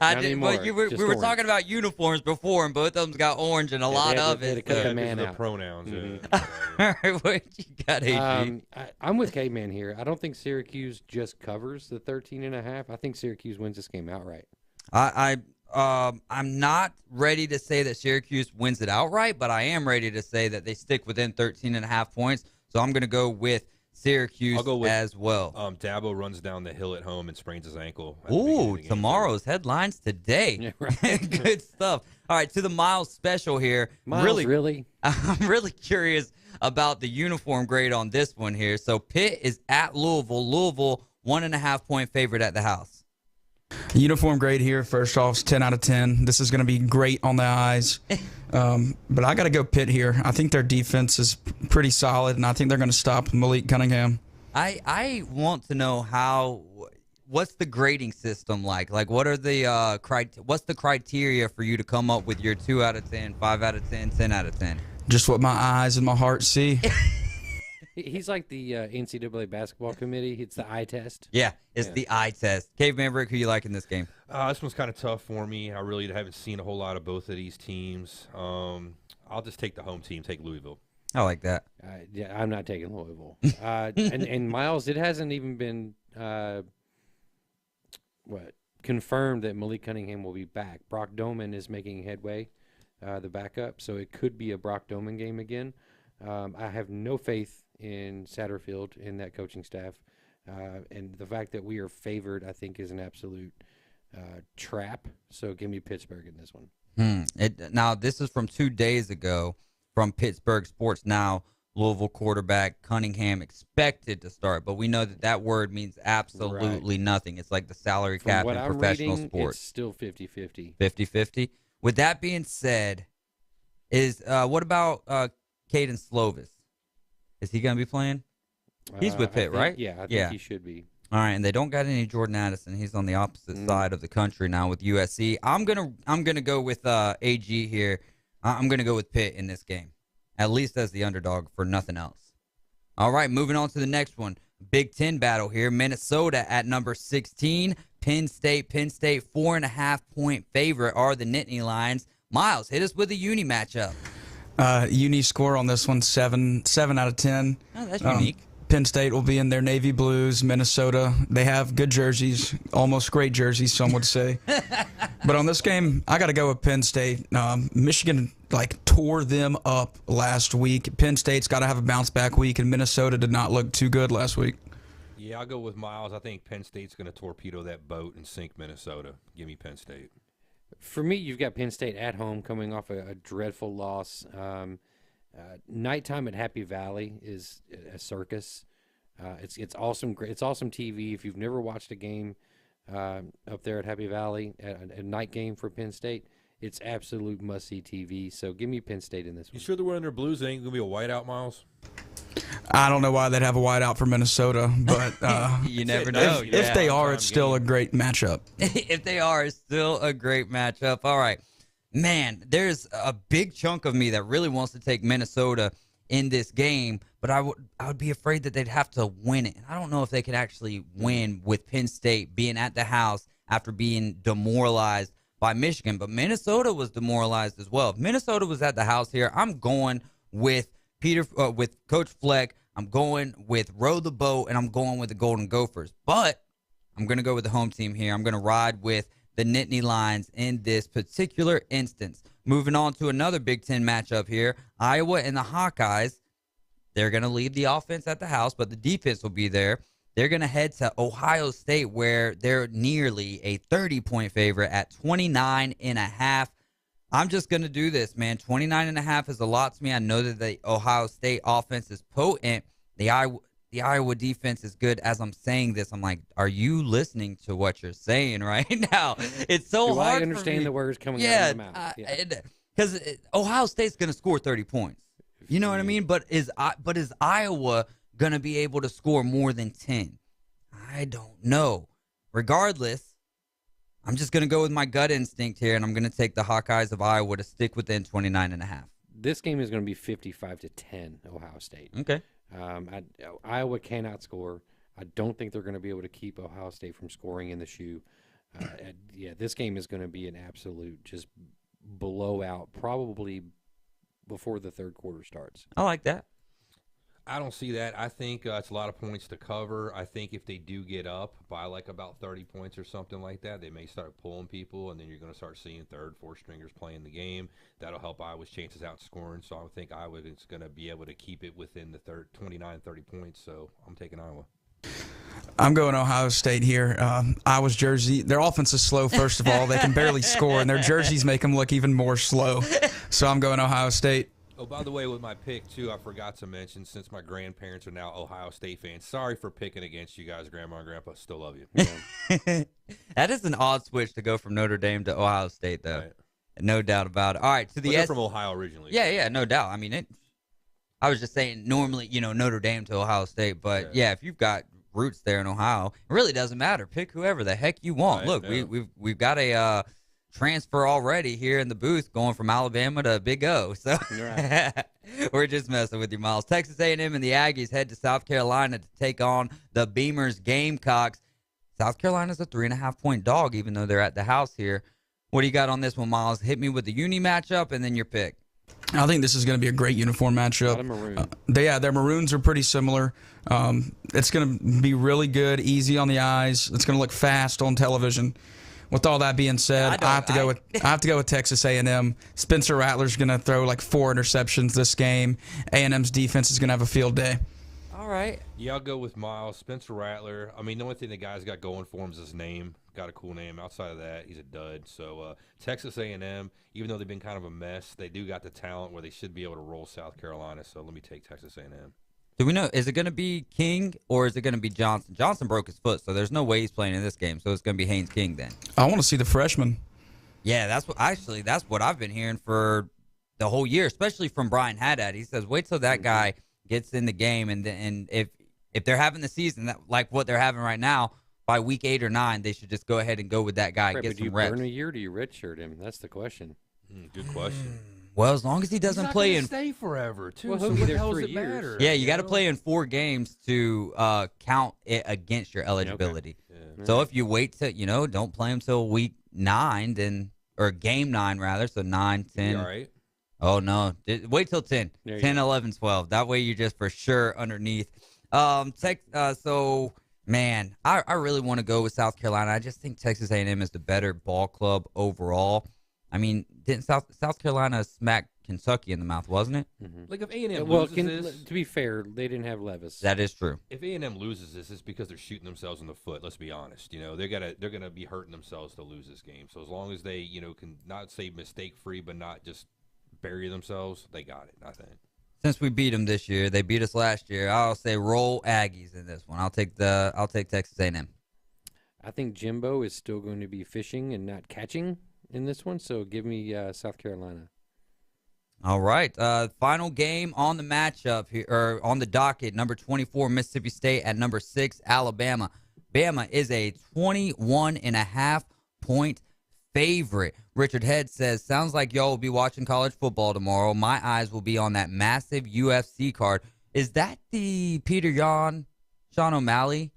But we were talking about uniforms before, and both of them's got orange and a lot of it. The pronouns. All right, what you got, AG? I'm with K-Man here. I don't think Syracuse just covers the 13.5. I think Syracuse wins this game outright. I'm not ready to say that Syracuse wins it outright, but I am ready to say that they stick within 13.5 points. So I'm going to go with Syracuse I'll go with, as well. Dabo runs down the hill at home and sprains his ankle. Ooh, tomorrow's headlines today. Yeah, right. Good stuff. All right, to the Miles special here. Miles, really? I'm really curious about the uniform grade on this one here. So Pitt is at Louisville. Louisville, 1.5-point favorite at the house. Uniform grade here, first off, is 10 out of 10. This is going to be great on the eyes. But I got to go Pitt here. I think their defense is pretty solid, and I think they're going to stop Malik Cunningham. I want to know what's the grading system like? Like, what are the what's the criteria for you to come up with your 2 out of 10, 5 out of 10, 10 out of 10? Just what my eyes and my heart see. He's like the NCAA basketball committee. It's the eye test. Yeah, it's the eye test. Caveman Rick, who you like in this game? This one's kind of tough for me. I really haven't seen a whole lot of both of these teams. I'll just take the home team, take Louisville. I like that. Yeah, I'm not taking Louisville. And Miles, it hasn't even been confirmed that Malik Cunningham will be back. Brock Doman is making headway, the backup, so it could be a Brock Doman game again. I have no faith in Satterfield in that coaching staff, and the fact that we are favored, I think, is an absolute trap. So give me Pittsburgh in this one. Now, this is from 2 days ago from Pittsburgh Sports Now. Louisville quarterback Cunningham expected to start, but we know that word means absolutely nothing. It's like the salary cap in professional sports. It's still 50-50. 50-50. With that being said, what about Caden Slovis? Is he going to be playing? He's with Pitt, right? Yeah, I think he should be. All right, and they don't got any Jordan Addison. He's on the opposite side of the country now with USC. I'm gonna go with AG here. I'm gonna go with Pitt in this game, at least as the underdog for nothing else. All right, moving on to the next one. Big Ten battle here. Minnesota at number 16. Penn State 4.5-point favorite are the Nittany Lions. Miles, hit us with a uni matchup. Uni score on this one, 7 out of 10. Oh, that's unique. Penn State will be in their navy blues. Minnesota, they have good jerseys, almost great jerseys, some would say. But on this game, I got to go with Penn State. Michigan tore them up last week. Penn State's got to have a bounce back week, and Minnesota did not look too good last week. Yeah, I'll go with Miles. I think Penn State's going to torpedo that boat and sink Minnesota. Give me Penn State. For me, you've got Penn State at home coming off a dreadful loss. Nighttime at Happy Valley is a circus. It's awesome. It's awesome TV. If you've never watched a game up there at Happy Valley, a night game for Penn State, it's absolute must-see TV. So give me Penn State in this one. You sure they're wearing their blues? They ain't going to be a whiteout, Miles? I don't know why they'd have a whiteout for Minnesota, but you never know. If they are, it's still a great matchup. If they are, it's still a great matchup. All right. Man, there's a big chunk of me that really wants to take Minnesota in this game, but I would be afraid that they'd have to win it. And I don't know if they could actually win with Penn State being at the house after being demoralized by Michigan. But Minnesota was demoralized as well. If Minnesota was at the house here, I'm going with with Coach Fleck. I'm going with Row the Boat, and I'm going with the Golden Gophers. But I'm going to go with the home team here. I'm going to ride with the Nittany Lions in this particular instance. Moving on to another Big Ten matchup here, Iowa and the Hawkeyes. They're going to leave the offense at the house, but the defense will be there. They're going to head to Ohio State, where they're nearly a 30-point favorite at 29.5. I'm just going to do this, man. 29.5 is a lot to me. I know that the Ohio State offense is potent. The Iowa defense is good. As I'm saying this, I'm like, are you listening to what you're saying right now? It's so hard. I understand the words coming out of my mouth. Because Ohio State's going to score 30 points. You know what I mean? But is Iowa going to be able to score more than 10? I don't know. Regardless, I'm just going to go with my gut instinct here, and I'm going to take the Hawkeyes of Iowa to stick within 29.5. This game is going to be 55-10 Ohio State. Okay. Iowa cannot score. I don't think they're going to be able to keep Ohio State from scoring in the shoe. This game is going to be an absolute just blowout, probably before the third quarter starts. I like that. I don't see that. I think it's a lot of points to cover. I think if they do get up by like about 30 points or something like that, they may start pulling people, and then you're going to start seeing third, fourth stringers playing the game. That'll help Iowa's chances out scoring. So I think Iowa is going to be able to keep it within the 29, 30 points. So I'm taking Iowa. I'm going Ohio State here. Iowa's jersey, their offense is slow, first of all. They can barely score, and their jerseys make them look even more slow. So I'm going Ohio State. Oh, by the way, with my pick, too, I forgot to mention, since my grandparents are now Ohio State fans, sorry for picking against you guys, Grandma and Grandpa. Still love you. That is an odd switch to go from Notre Dame to Ohio State, though. Right. No doubt about it. All right, to the they're from Ohio originally. Yeah, no doubt. I mean, I was just saying, normally, Notre Dame to Ohio State, but yeah, if you've got roots there in Ohio, it really doesn't matter. Pick whoever the heck you want. Right, Look, yeah. we've got a transfer already here in the booth going from Alabama to Big O. So we're just messing with you, Miles. Texas A&M and the Aggies head to South Carolina to take on the Beamers Gamecocks. South Carolina's a 3.5-point dog, even though they're at the house here. What do you got on this one, Miles? Hit me with the uni matchup and then your pick. I think this is going to be a great uniform matchup. A lot of maroon. Their maroons are pretty similar. It's going to be really good, easy on the eyes. It's going to look fast on television. With all that being said, I have to go with Texas A&M. Spencer Rattler's going to throw like 4 interceptions this game. A&M's defense is going to have a field day. All right. Yeah, I'll go with Miles. Spencer Rattler. I mean, the only thing the guy's got going for him is his name. Got a cool name. Outside of that, he's a dud. So Texas A&M, even though they've been kind of a mess, they do got the talent where they should be able to roll South Carolina. So let me take Texas A&M. Do we know, is it going to be King or is it going to be Johnson? Johnson broke his foot, so there's no way he's playing in this game. So it's going to be Haynes King then. I want to see the freshman. Yeah, that's what I've been hearing for the whole year, especially from Brian Haddad. He says, wait till that guy gets in the game, and if they're having the season like what they're having right now, by week 8 or 9, they should just go ahead and go with that guy. Right, get but some do you reps. burn a year or do you redshirt him? That's the question. Good question. Well, as long as he doesn't play in stay forever, too. Well, so he'll be what there the hell 3 does it years. matter? Yeah, you got to play in 4 games to count it against your eligibility. Okay. Yeah. So if you wait to, don't play him till week 9, then or game 9 rather, so 9, 10. All right. Oh no, wait till 10, There you 10, go. 11, 12. That way you're just for sure underneath. So man, I really want to go with South Carolina. I just think Texas A&M is the better ball club overall. I mean, didn't South Carolina smack Kentucky in the mouth, wasn't it? Mm-hmm. Like if A&M Well, loses this, to be fair, they didn't have Levis. That is true. if A&M loses this, it's because they're shooting themselves in the foot. Let's be honest. They're gonna be hurting themselves to lose this game. So as long as they can not say mistake free, but not just bury themselves, they got it. I think. Since we beat them this year, they beat us last year. I'll say roll Aggies in this one. I'll take Texas A&M. I think Jimbo is still going to be fishing and not catching in this one, so give me South Carolina. All right. Final game on the matchup here, or on the docket, number 24, Mississippi State at number 6, Alabama. Bama is a 21.5-point favorite. Richard Head says, sounds like y'all will be watching college football tomorrow. My eyes will be on that massive UFC card. Is that the Peter Yan, Sean O'Malley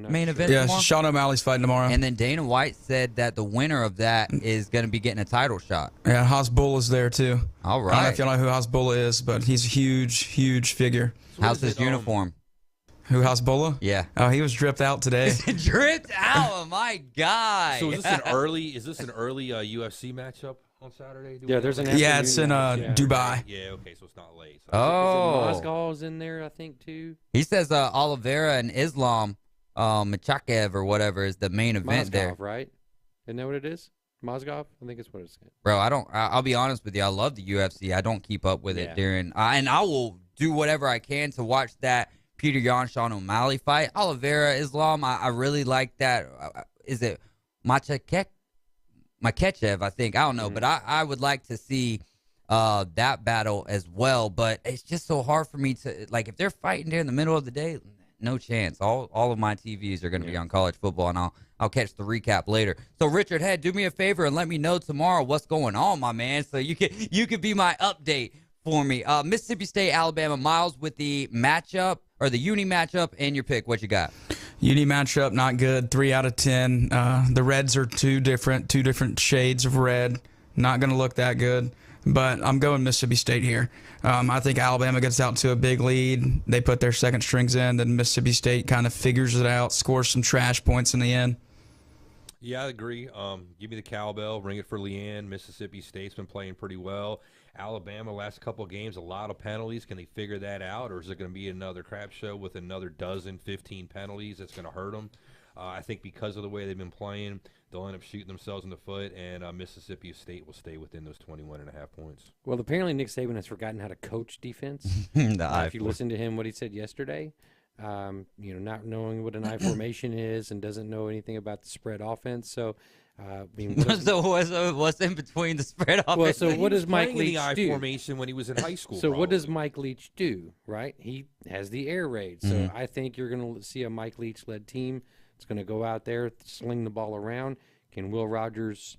main event Yeah, tomorrow? Sean O'Malley's fighting tomorrow. And then Dana White said that the winner of that is going to be getting a title shot. Yeah, Hasbullah's there too. All I don't know right. if y'all know who Hasbullah is, but he's a huge figure. How's his uniform? Who, Hasbullah? Yeah. Oh, he was dripped out today. Dripped out, oh my God. So is this an early UFC matchup on Saturday? Yeah, there's an Yeah, it's in Dubai. Yeah, okay, so it's not late. So Oh. Mozgov's in there, I think, too. He says Oliveira and Islam Machakev or whatever is the main event Mozgov, there. right? Isn't that what it is? Mozgov? I think it's what it's saying. Bro, I'll be honest with you. I love the UFC. I don't keep up with it during, and I will do whatever I can to watch that Peter Yan, Sean O'Malley fight. Oliveira, Islam, I really like that. Is it Machakev, I think. I don't know, but I would like to see that battle as well. But it's just so hard for me to, like, if they're fighting during the middle of the day, no chance. All of my TVs are going to be on college football, and I'll catch the recap later. So, Richard Head, do me a favor and let me know tomorrow what's going on, my man, so you could be my update for me. Mississippi State, Alabama, Miles with the matchup, or the uni matchup, and your pick. What you got? Uni matchup, not good. 3 out of 10. The Reds are two different shades of red. Not going to look that good. But I'm going Mississippi State here. I think Alabama gets out to a big lead. They put their second strings in. Then Mississippi State kind of figures it out, scores some trash points in the end. Yeah, I agree. Give me the cowbell, ring it for Leanne. Mississippi State's been playing pretty well. Alabama, last couple of games, a lot of penalties. Can they figure that out, or is it going to be another crap show with another 15 penalties that's going to hurt them? I think because of the way they've been playing, they'll end up shooting themselves in the foot, and Mississippi State will stay within those 21.5 points. Well, apparently Nick Saban has forgotten how to coach defense. If you listen to him, what he said yesterday, not knowing what an I formation is and doesn't know anything about the spread offense. So, so what's in between the spread offense? Well, so what does Mike Leach the I do? formation when he was in high school. So what does Mike Leach do? Right, he has the air raid. So I think you're going to see a Mike Leach led team. It's going to go out there, sling the ball around. Can Will Rogers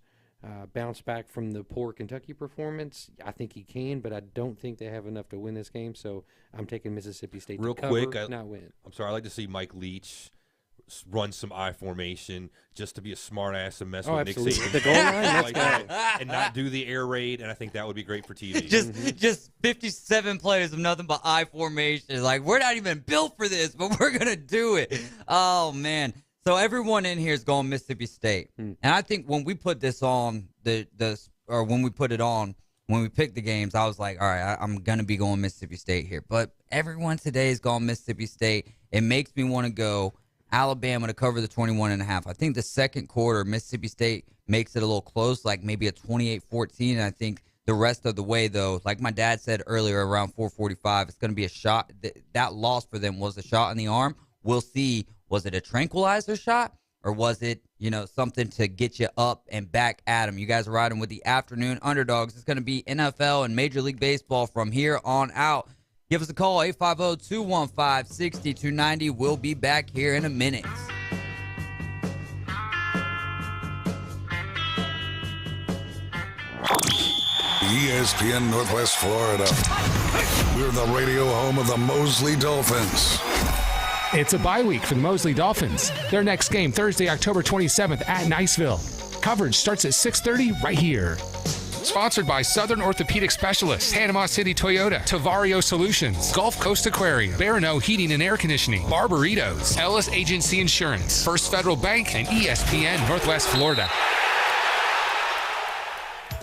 bounce back from the poor Kentucky performance? I think he can, but I don't think they have enough to win this game. So I'm taking Mississippi State Real to cover, quick, not win. I'm sorry, I'd like to see Mike Leach run some I formation just to be a smart ass and mess with Nick Saban. The goal line, let's go. And not do the air raid, and I think that would be great for TV. Just 57 players of nothing but I formation. Like, we're not even built for this, but we're going to do it. Oh, man. So everyone in here is going Mississippi State. And I think when we put this on, when we put it on, when we picked the games, I was like, all right, I'm going to be going Mississippi State here. But everyone today is going Mississippi State. It makes me want to go Alabama to cover the 21.5. I think the second quarter, Mississippi State makes it a little close, like maybe a 28-14. And I think the rest of the way, though, like my dad said earlier, around 4:45, it's going to be a shot. That loss for them was a shot in the arm. We'll see. Was it a tranquilizer shot, or was it, something to get you up and back at them? You guys are riding with the Afternoon Underdogs. It's going to be NFL and Major League Baseball from here on out. Give us a call, 850-215-6290. We'll be back here in a minute. ESPN Northwest Florida. We're the radio home of the Mosley Dolphins. It's a bye week for the Mosley Dolphins. Their next game Thursday, October 27th at Niceville. Coverage starts at 6:30 right here. Sponsored by Southern Orthopedic Specialists, Panama City Toyota, Tavario Solutions, Gulf Coast Aquarium, Barano Heating and Air Conditioning, Barberitos, Ellis Agency Insurance, First Federal Bank, and ESPN Northwest Florida.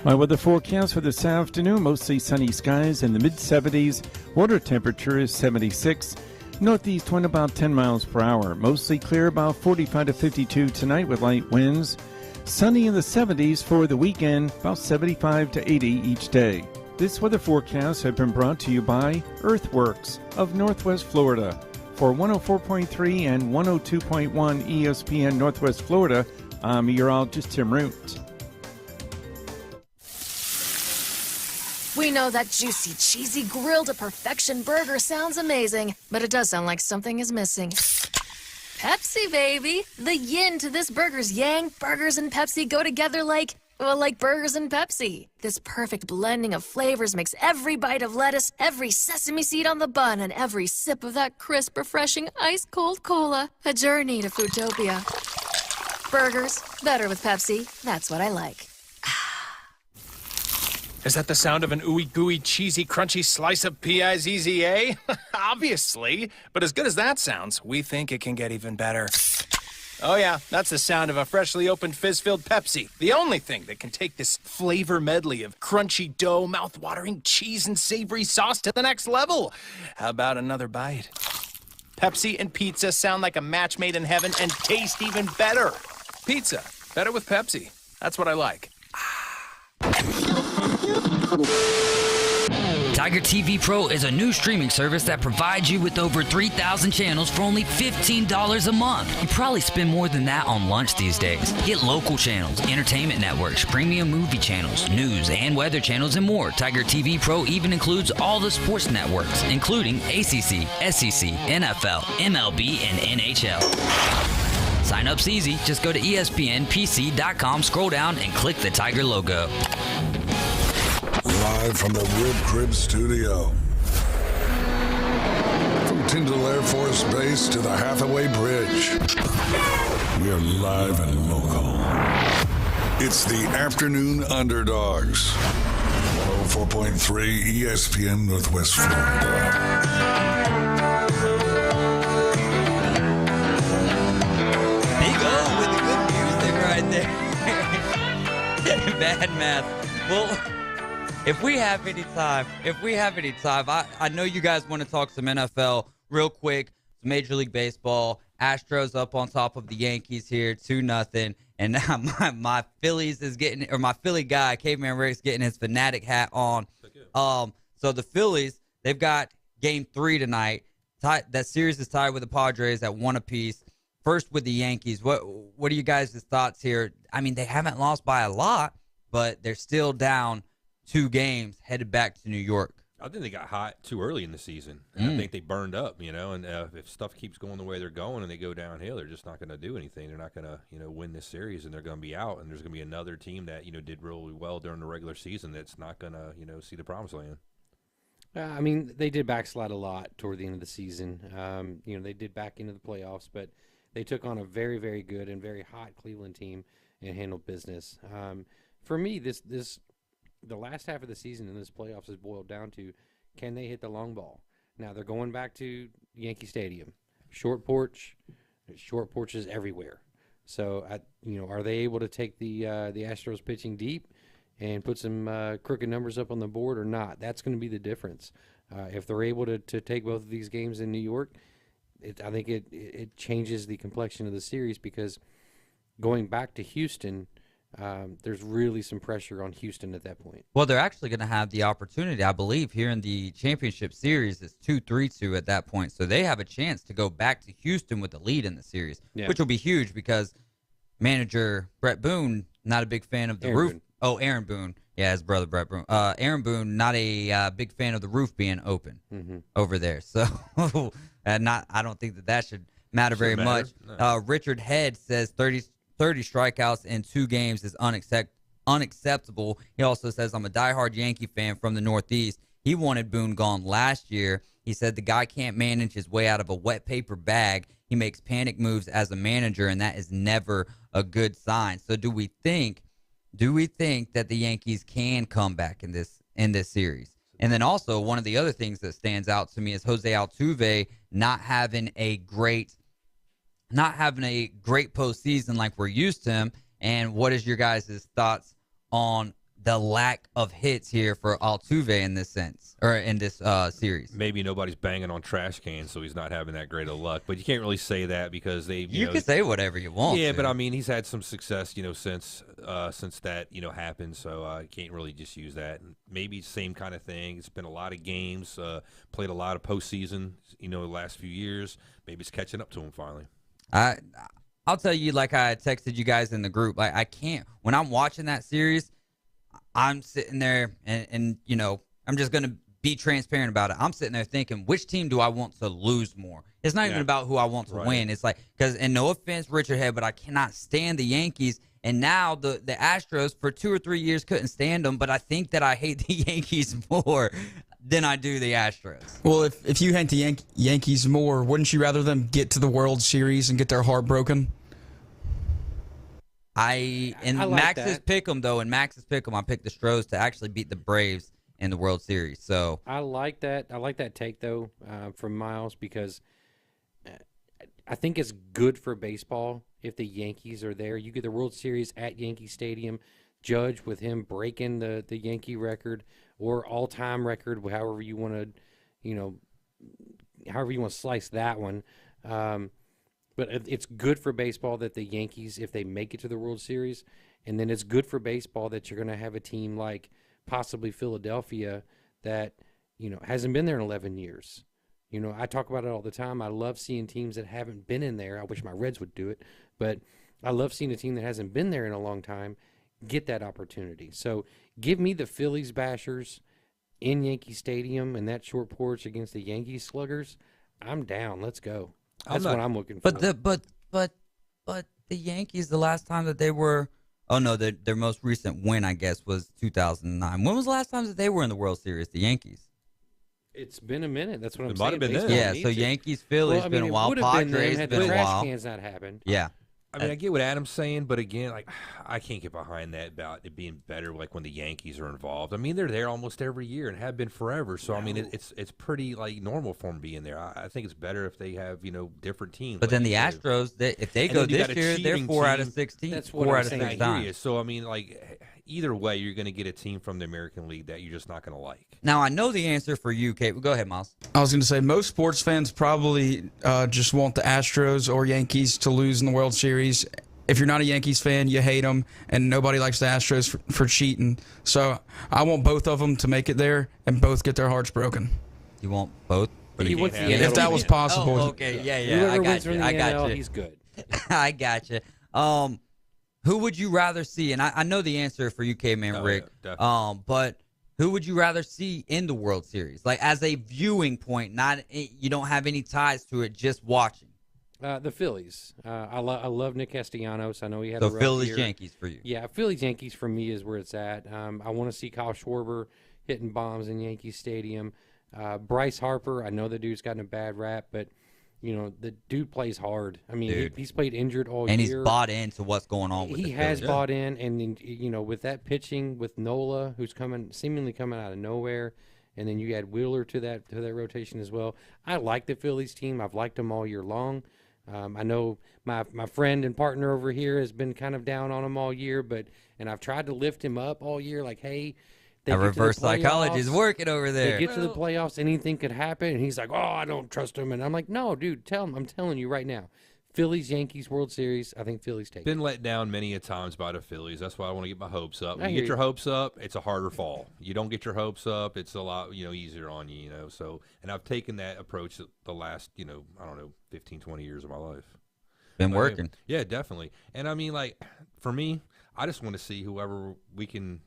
My weather forecast for this afternoon, mostly sunny skies in the mid-70s. Water temperature is 76. Northeast wind about 10 miles per hour. Mostly clear, about 45 to 52 tonight with light winds. Sunny in the 70s for the weekend, about 75 to 80 each day. This weather forecast has been brought to you by Earthworks of Northwest Florida. For 104.3 and 102.1 ESPN Northwest Florida, I'm meteorologist Tim Root. We know that juicy, cheesy, grilled to perfection burger sounds amazing, but it does sound like something is missing. Pepsi, baby! The yin to this burger's yang. Burgers and Pepsi go together like Well, like burgers and Pepsi. This perfect blending of flavors makes every bite of lettuce, every sesame seed on the bun, and every sip of that crisp, refreshing, ice-cold cola a journey to Foodtopia. Burgers, better with Pepsi. That's what I like. Is that the sound of an ooey gooey, cheesy, crunchy slice of P-I-Z-Z-A? Obviously. But as good as that sounds, we think it can get even better. Oh yeah, that's the sound of a freshly opened fizz-filled Pepsi. The only thing that can take this flavor medley of crunchy dough, mouth-watering cheese, and savory sauce to the next level. How about another bite? Pepsi and pizza sound like a match made in heaven and taste even better. Pizza, better with Pepsi. That's what I like. Tiger TV Pro is a new streaming service that provides you with over 3,000 channels for only $15 a month. You probably spend more than that on lunch these days. Get local channels, entertainment networks, premium movie channels, news and weather channels, and more. Tiger TV Pro even includes all the sports networks, including ACC, SEC, NFL, MLB, and NHL. Sign up's easy. Just go to ESPNPC.com, scroll down, and click the Tiger logo. Live from the Rib Crib Studio. From Tyndall Air Force Base to the Hathaway Bridge. We are live and local. It's the Afternoon Underdogs. 104.3 ESPN Northwest Florida. Bad math. Well, if we have any time, I know you guys want to talk some NFL real quick. Major League Baseball. Astros up on top of the Yankees here, 2-0. And now my Phillies is getting, or my Philly guy, Caveman Rick's getting his Fanatic hat on. So the Phillies, they've got Game 3 tonight. That series is tied with the Padres at 1 apiece. First with the Yankees. What are you guys' thoughts here? I mean, they haven't lost by a lot, but they're still down 2 games, headed back to New York. I think they got hot too early in the season. And I think they burned up, and if stuff keeps going the way they're going and they go downhill, they're just not going to do anything. They're not going to, win this series, and they're going to be out. And there's going to be another team that, did really well during the regular season that's not going to, see the promised land. I mean, they did backslide a lot toward the end of the season. They did back into the playoffs, but they took on a very, very good and very hot Cleveland team and handled business. For me, the last half of the season in this playoffs is boiled down to, can they hit the long ball? Now they're going back to Yankee Stadium, short porch, there's short porches everywhere. So, are they able to take the Astros pitching deep and put some crooked numbers up on the board or not? That's going to be the difference. If they're able to take both of these games in New York, I think it changes the complexion of the series, because going back to Houston, there's really some pressure on Houston at that point. Well, they're actually going to have the opportunity, I believe, here in the championship series. It's 2-3-2 at that point. So they have a chance to go back to Houston with the lead in the series, which will be huge, because manager Brett Boone, not a big fan of the roof. Boone. Oh, Aaron Boone. Yeah, his brother Brett Boone. Aaron Boone, not a big fan of the roof being open over there. So I don't think that should matter very much. No. Richard Head says 30 strikeouts in 2 games is unacceptable. He also says, I'm a diehard Yankee fan from the Northeast. He wanted Boone gone last year. He said the guy can't manage his way out of a wet paper bag. He makes panic moves as a manager, and that is never a good sign. So do we think that the Yankees can come back in this series? And then also, one of the other things that stands out to me is Jose Altuve not having a great postseason like we're used to him. And what is your guys' thoughts on the lack of hits here for Altuve in this sense, or in this series? Maybe nobody's banging on trash cans, so he's not having that great of luck. But you can't really say that, because you can say whatever you want. Yeah, but I mean, he's had some success, since that happened. So I can't really just use that. And maybe same kind of thing. It's been a lot of games, played a lot of postseason, the last few years. Maybe it's catching up to him finally. I'll tell you, like I texted you guys in the group, like I can't, when I'm watching that series, I'm sitting there and I'm just going to be transparent about it. I'm sitting there thinking, which team do I want to lose more? It's not even about who I want to win. It's like, and no offense, Richard Head, but I cannot stand the Yankees And now the Astros for 2 or 3 years couldn't stand them, but I think that I hate the Yankees more than I do the Astros. Well, if you hate the Yankees more, wouldn't you rather them get to the World Series and get their heart broken? I like Max's pick'em though. In Max's pick'em, I picked the Stros to actually beat the Braves in the World Series. So I like that. I like that take though from Miles, because I think it's good for baseball if the Yankees are there. You get the World Series at Yankee Stadium. Judge with him breaking the Yankee record or all-time record, however you want to slice that one. But it's good for baseball that the Yankees, if they make it to the World Series, and then it's good for baseball that you're going to have a team like possibly Philadelphia that, hasn't been there in 11 years. I talk about it all the time. I love seeing teams that haven't been in there. I wish my Reds would do it, but I love seeing a team that hasn't been there in a long time get that opportunity. So give me the Phillies bashers in Yankee Stadium and that short porch against the Yankees sluggers. I'm down. Let's go. That's what I'm looking for. But the Yankees, the last time that they were, their most recent win, I guess, was 2009. When was the last time that they were in the World Series? The Yankees. It's been a minute. That's what I'm It saying. might have been then. Yeah, so Yankees, Phillies been a while. Padres had been the a trash while. cans not happened. Yeah. I mean, I get what Adam's saying, but again, I can't get behind that about it being better, when the Yankees are involved. I mean, they're there almost every year and have been forever. So I mean, it's pretty normal for them being there. I think it's better if they have different teams. But then the Astros, if they go this year, they're 4 out of 16. That's what 4 I'm out of saying. 6 I hear you. times. So I mean, either way, you're going to get a team from the American League that you're just not going to like. Now I know the answer for you, Kate. Go ahead, Miles. I was going to say most sports fans probably just want the Astros or Yankees to lose in the World Series. If you're not a Yankees fan, you hate them, and nobody likes the Astros for cheating. So I want both of them to make it there and both get their hearts broken. You want both? But He wants the NL If that was possible. Oh, okay, yeah, Whoever I got wins you. from the I got NL, you. he's good. I got you. Who would you rather see? And I know the answer for you, K-Man Rick. Yeah, definitely. But who would you rather see in the World Series? Like as a viewing point, not you don't have any ties to it, just watching. The Phillies. I love Nick Castellanos. I know he had a So rough Phillies, year. Yankees for you. Yeah, Phillies Yankees for me is where it's at. I want to see Kyle Schwarber hitting bombs in Yankee Stadium. Bryce Harper, I know the dude's gotten a bad rap, but the dude plays hard. I mean, he's played injured all And year. he's bought into what's going on with He the has Phillies. bought in, and then, with that pitching with Nola, who's seemingly coming out of nowhere, and then you add Wheeler to that rotation as well. I like the Phillies team. I've liked them all year long. I know my friend and partner over here has been kind of down on him all year, and I've tried to lift him up all year, like, hey, they That get to the reverse psychology is playoffs, working over there. They get to the playoffs, anything could happen, and he's like, oh, I don't trust him, and I'm like, no, dude, I'm telling you right now, Phillies Yankees World Series, I think Phillies take it. Been let down many a times by the Phillies. That's why I want to get my hopes up. I When you hear get your you. hopes up, it's a harder fall. You don't get your hopes up, it's a lot easier on you. So, and I've taken that approach the last 15, 20 years of my life. Been But, working. Yeah, definitely. And I mean, for me, I just want to see whoever we can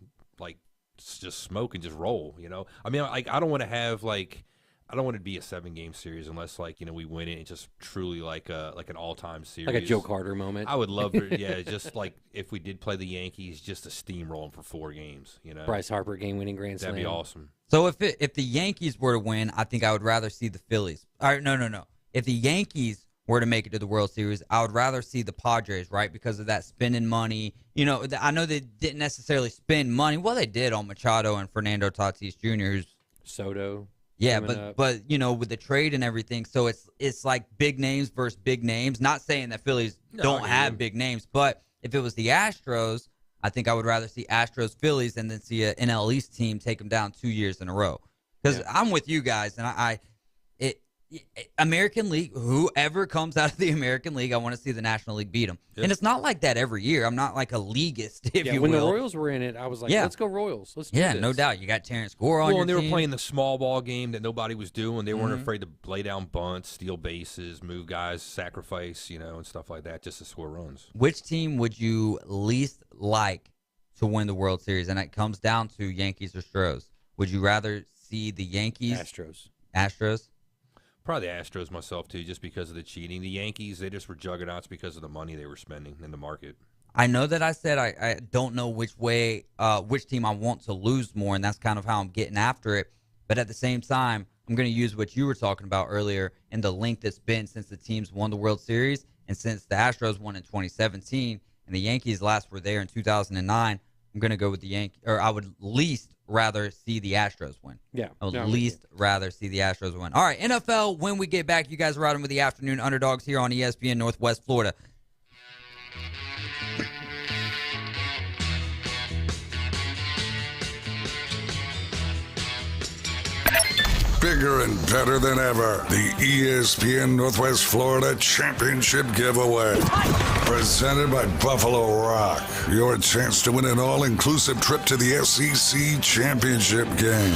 just smoke and just roll. I mean, I don't want to have I don't want it to be a 7-game series unless we win it and just truly like an all-time series, Like a Joe Carter moment. I would love to, just if we did play the Yankees, just to steamroll them for 4 games. Bryce Harper game-winning grand slam. That'd be awesome. So if the Yankees were to win, I think I would rather see the Phillies. All right, no. If the Yankees were to make it to the World Series, I would rather see the Padres, right? Because of that spending money. I know they didn't necessarily spend money. Well, they did on Machado and Fernando Tatis Jr., who's Soto. yeah, coming but up. with the trade and everything, so it's like big names versus big names. Not saying that Phillies don't have big names, but if it was the Astros, I think I would rather see Astros Phillies than see an NL East team take them down 2 years in a row. Because I'm with you guys, and American League, whoever comes out of the American League, I want to see the National League beat them. Yep. And it's not like that every year. I'm not like a leaguist, if you when will. the Royals were in it, I was like, Yeah. let's go Royals. Let's do Yeah, this. no doubt. You got Terrence Gore on Well, your and they team. were playing the small ball game that nobody was doing. They weren't Mhm. afraid to lay down bunts, steal bases, move guys, sacrifice, and stuff like that, just to score runs. Which team would you least like to win the World Series? And it comes down to Yankees or Astros. Would you rather see the Yankees? Astros? Probably the Astros myself, too, just because of the cheating. The Yankees, they just were juggernauts because of the money they were spending in the market. I know that I said I don't know which team I want to lose more, and that's kind of how I'm getting after it. But at the same time, I'm going to use what you were talking about earlier and the length it's been since the teams won the World Series and since the Astros won in 2017 and the Yankees last were there in 2009. I'm going to go with the Yankees, or I would least rather see the Astros win. Yeah. I would least rather see the Astros win. All right, NFL, when we get back, you guys are riding with the Afternoon Underdogs here on ESPN Northwest Florida. Bigger and better than ever. The ESPN Northwest Florida Championship Giveaway. Presented by Buffalo Rock. Your chance to win an all-inclusive trip to the SEC Championship game.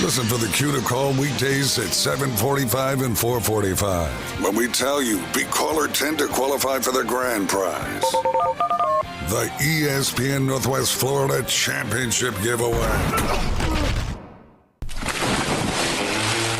Listen for the cue to call weekdays at 7:45 and 4:45. When we tell you, be caller 10 to qualify for the grand prize. The ESPN Northwest Florida Championship Giveaway.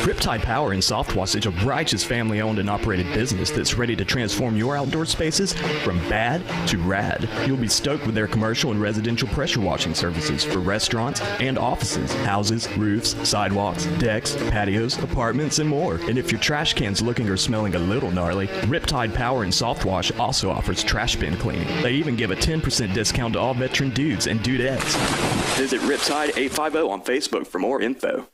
Riptide Power and Softwash is a righteous family-owned and operated business that's ready to transform your outdoor spaces from bad to rad. You'll be stoked with their commercial and residential pressure washing services for restaurants and offices, houses, roofs, sidewalks, decks, patios, apartments, and more. And if your trash can's looking or smelling a little gnarly, Riptide Power and Softwash also offers trash bin cleaning. They even give a 10% discount to all veteran dudes and dudettes. Visit Riptide 850 on Facebook for more info.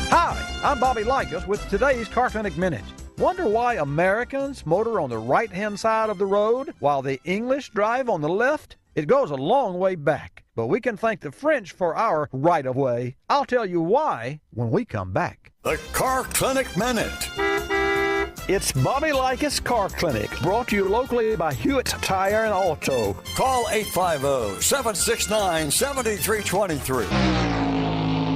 Hi, I'm Bobby Likas with today's Car Clinic Minute. Wonder why Americans motor on the right-hand side of the road while the English drive on the left? It goes a long way back, but we can thank the French for our right-of-way. I'll tell you why when we come back. The Car Clinic Minute. It's Bobby Likas Car Clinic, brought to you locally by Hewitt Tire and Auto. Call 850-769-7323.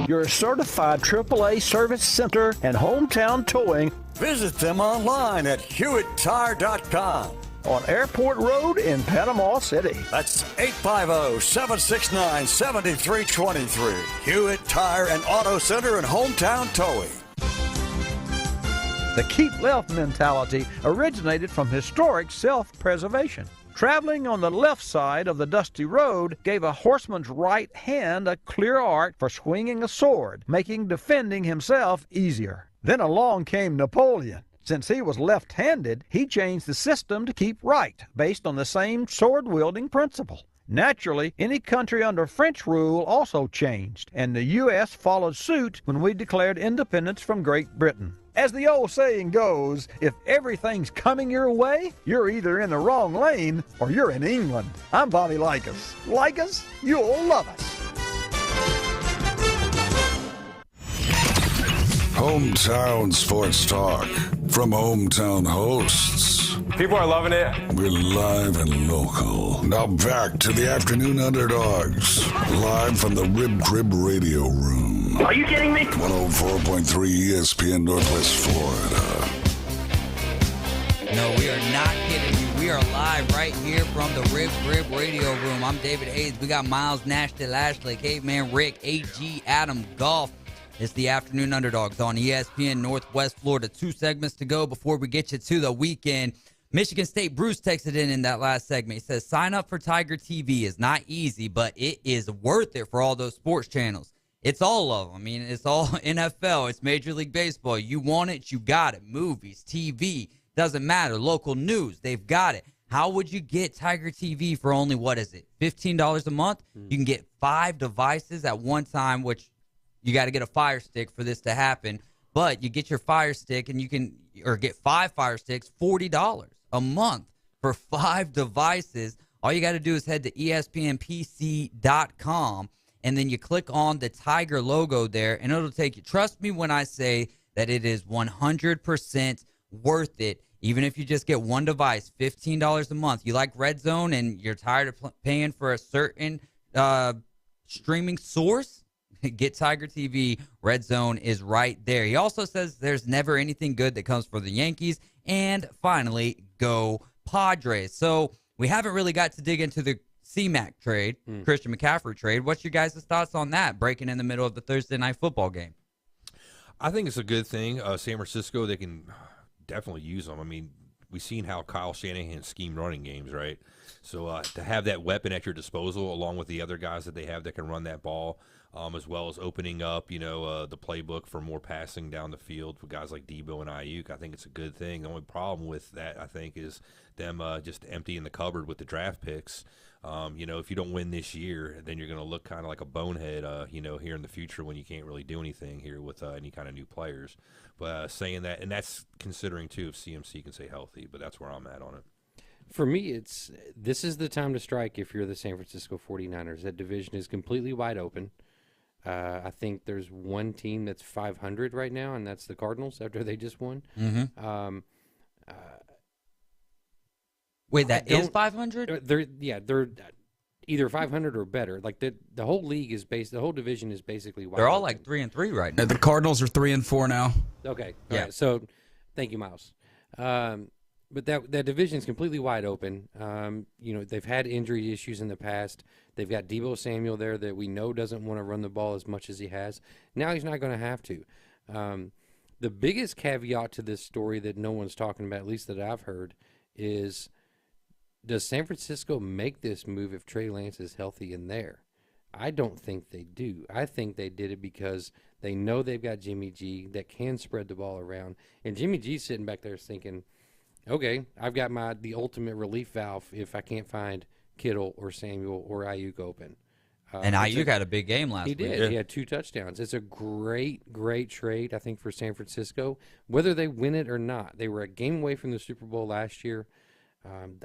Your certified AAA service center and hometown towing. Visit them online at HewittTire.com. On Airport Road in Panama City. That's 850-769-7323. Hewitt Tire and Auto Center and hometown towing. The keep left mentality originated from historic self-preservation. Traveling on the left side of the dusty road gave a horseman's right hand a clear arc for swinging a sword, making defending himself easier. Then along came Napoleon. Since he was left-handed, he changed the system to keep right, based on the same sword-wielding principle. Naturally, any country under French rule also changed, and the U.S. followed suit when we declared independence from Great Britain. As the old saying goes, if everything's coming your way, you're either in the wrong lane or you're in England. I'm Bobby Likas. Like us, you'll love us. Hometown Sports Talk from hometown hosts. People are loving it. We're live and local. Now back to the Afternoon Underdogs. Live from the Rib Crib Radio Room. Are you kidding me? 104.3 ESPN Northwest Florida. No, we are not kidding you. We are live right here from the Rib Crib Radio Room. I'm David Hayes. We got Miles, Nasty Lashley, Caveman Rick, AG, Adam Golf. It's the Afternoon Underdogs on ESPN Northwest Florida. 2 segments to go before we get you to the weekend. Michigan State Bruce texted in that last segment. He says, sign up for Tiger TV is not easy, but it is worth it for all those sports channels. It's all of them. I mean, it's all NFL. It's Major League Baseball. You want it, you got it. Movies, TV, doesn't matter. Local news, they've got it. How would you get Tiger TV for only, what is it, $15 a month? You can get 5 devices at one time, which you got to get a Fire Stick for this to happen. But you get your Fire Stick and you can, or get 5 Fire Sticks, $40 a month for 5 devices. All you got to do is head to ESPNPC.com and then you click on the Tiger logo there and it'll take you. Trust me when I say that it is 100% worth it. Even if you just get one device, $15 a month. You like Red Zone and you're tired of paying for a certain streaming source? Get Tiger TV. Red Zone is right there. He also says there's never anything good that comes for the Yankees. And finally, go Padres. So we haven't really got to dig into the C-Mac trade, Christian McCaffrey trade. What's your guys' thoughts on that, breaking in the middle of the Thursday night football game? I think it's a good thing. San Francisco, they can definitely use them. I mean, we've seen how Kyle Shanahan schemed running games, right? So to have that weapon at your disposal, along with the other guys that they have that can run that ball, as well as opening up, the playbook for more passing down the field with guys like Debo and Ayuk, I think it's a good thing. The only problem with that, I think, is them just emptying the cupboard with the draft picks. If you don't win this year, then you're going to look kind of like a bonehead, here in the future when you can't really do anything here with any kind of new players. But saying that, and that's considering, too, if CMC can stay healthy, but that's where I'm at on it. For me, this is the time to strike if you're the San Francisco 49ers. That division is completely wide open. I think there's one team that's 500 right now, and that's the Cardinals after they just won. Mm-hmm. Wait, that is 500? They're either 500 or better. Like the whole league is the whole division is basically wide They're all open. like 3-3 right now. The Cardinals are 3-4 now. Okay. Yeah. Right. So, thank you, Miles. But that division is completely wide open. They've had injury issues in the past. They've got Debo Samuel there that we know doesn't want to run the ball as much as he has. Now he's not going to have to. The biggest caveat to this story that no one's talking about, at least that I've heard, is does San Francisco make this move if Trey Lance is healthy in there? I don't think they do. I think they did it because they know they've got Jimmy G that can spread the ball around. And Jimmy G's sitting back there thinking, okay, I've got the ultimate relief valve if I can't find Kittle or Samuel or Ayuk open. And Ayuk had a big game last week. He did. He had 2 touchdowns. It's a great, great trade, I think, for San Francisco. Whether they win it or not, they were a game away from the Super Bowl last year.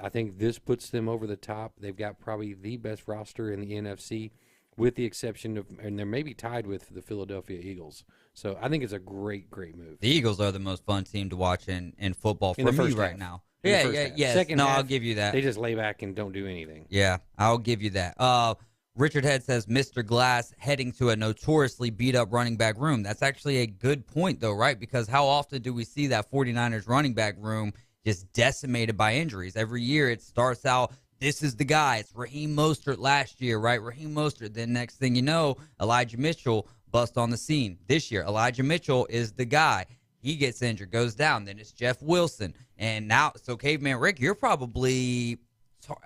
I think this puts them over the top. They've got probably the best roster in the NFC, with the exception of, and they're maybe tied with the Philadelphia Eagles. So I think it's a great, great move. The Eagles are the most fun team to watch in football for me right now. Yeah. Second no, half, I'll give you that. They just lay back and don't do anything. Yeah, I'll give you that. Richard Head says Mr. Glass heading to a notoriously beat-up running back room. That's actually a good point, though, right? Because how often do we see that 49ers running back room just decimated by injuries? Every year it starts out, this is the guy. It's Raheem Mostert last year, right? Raheem Mostert. Then next thing you know, Elijah Mitchell busts on the scene. This year, Elijah Mitchell is the guy. He gets injured, goes down. Then it's Jeff Wilson. And now, so Caveman Rick, you're probably,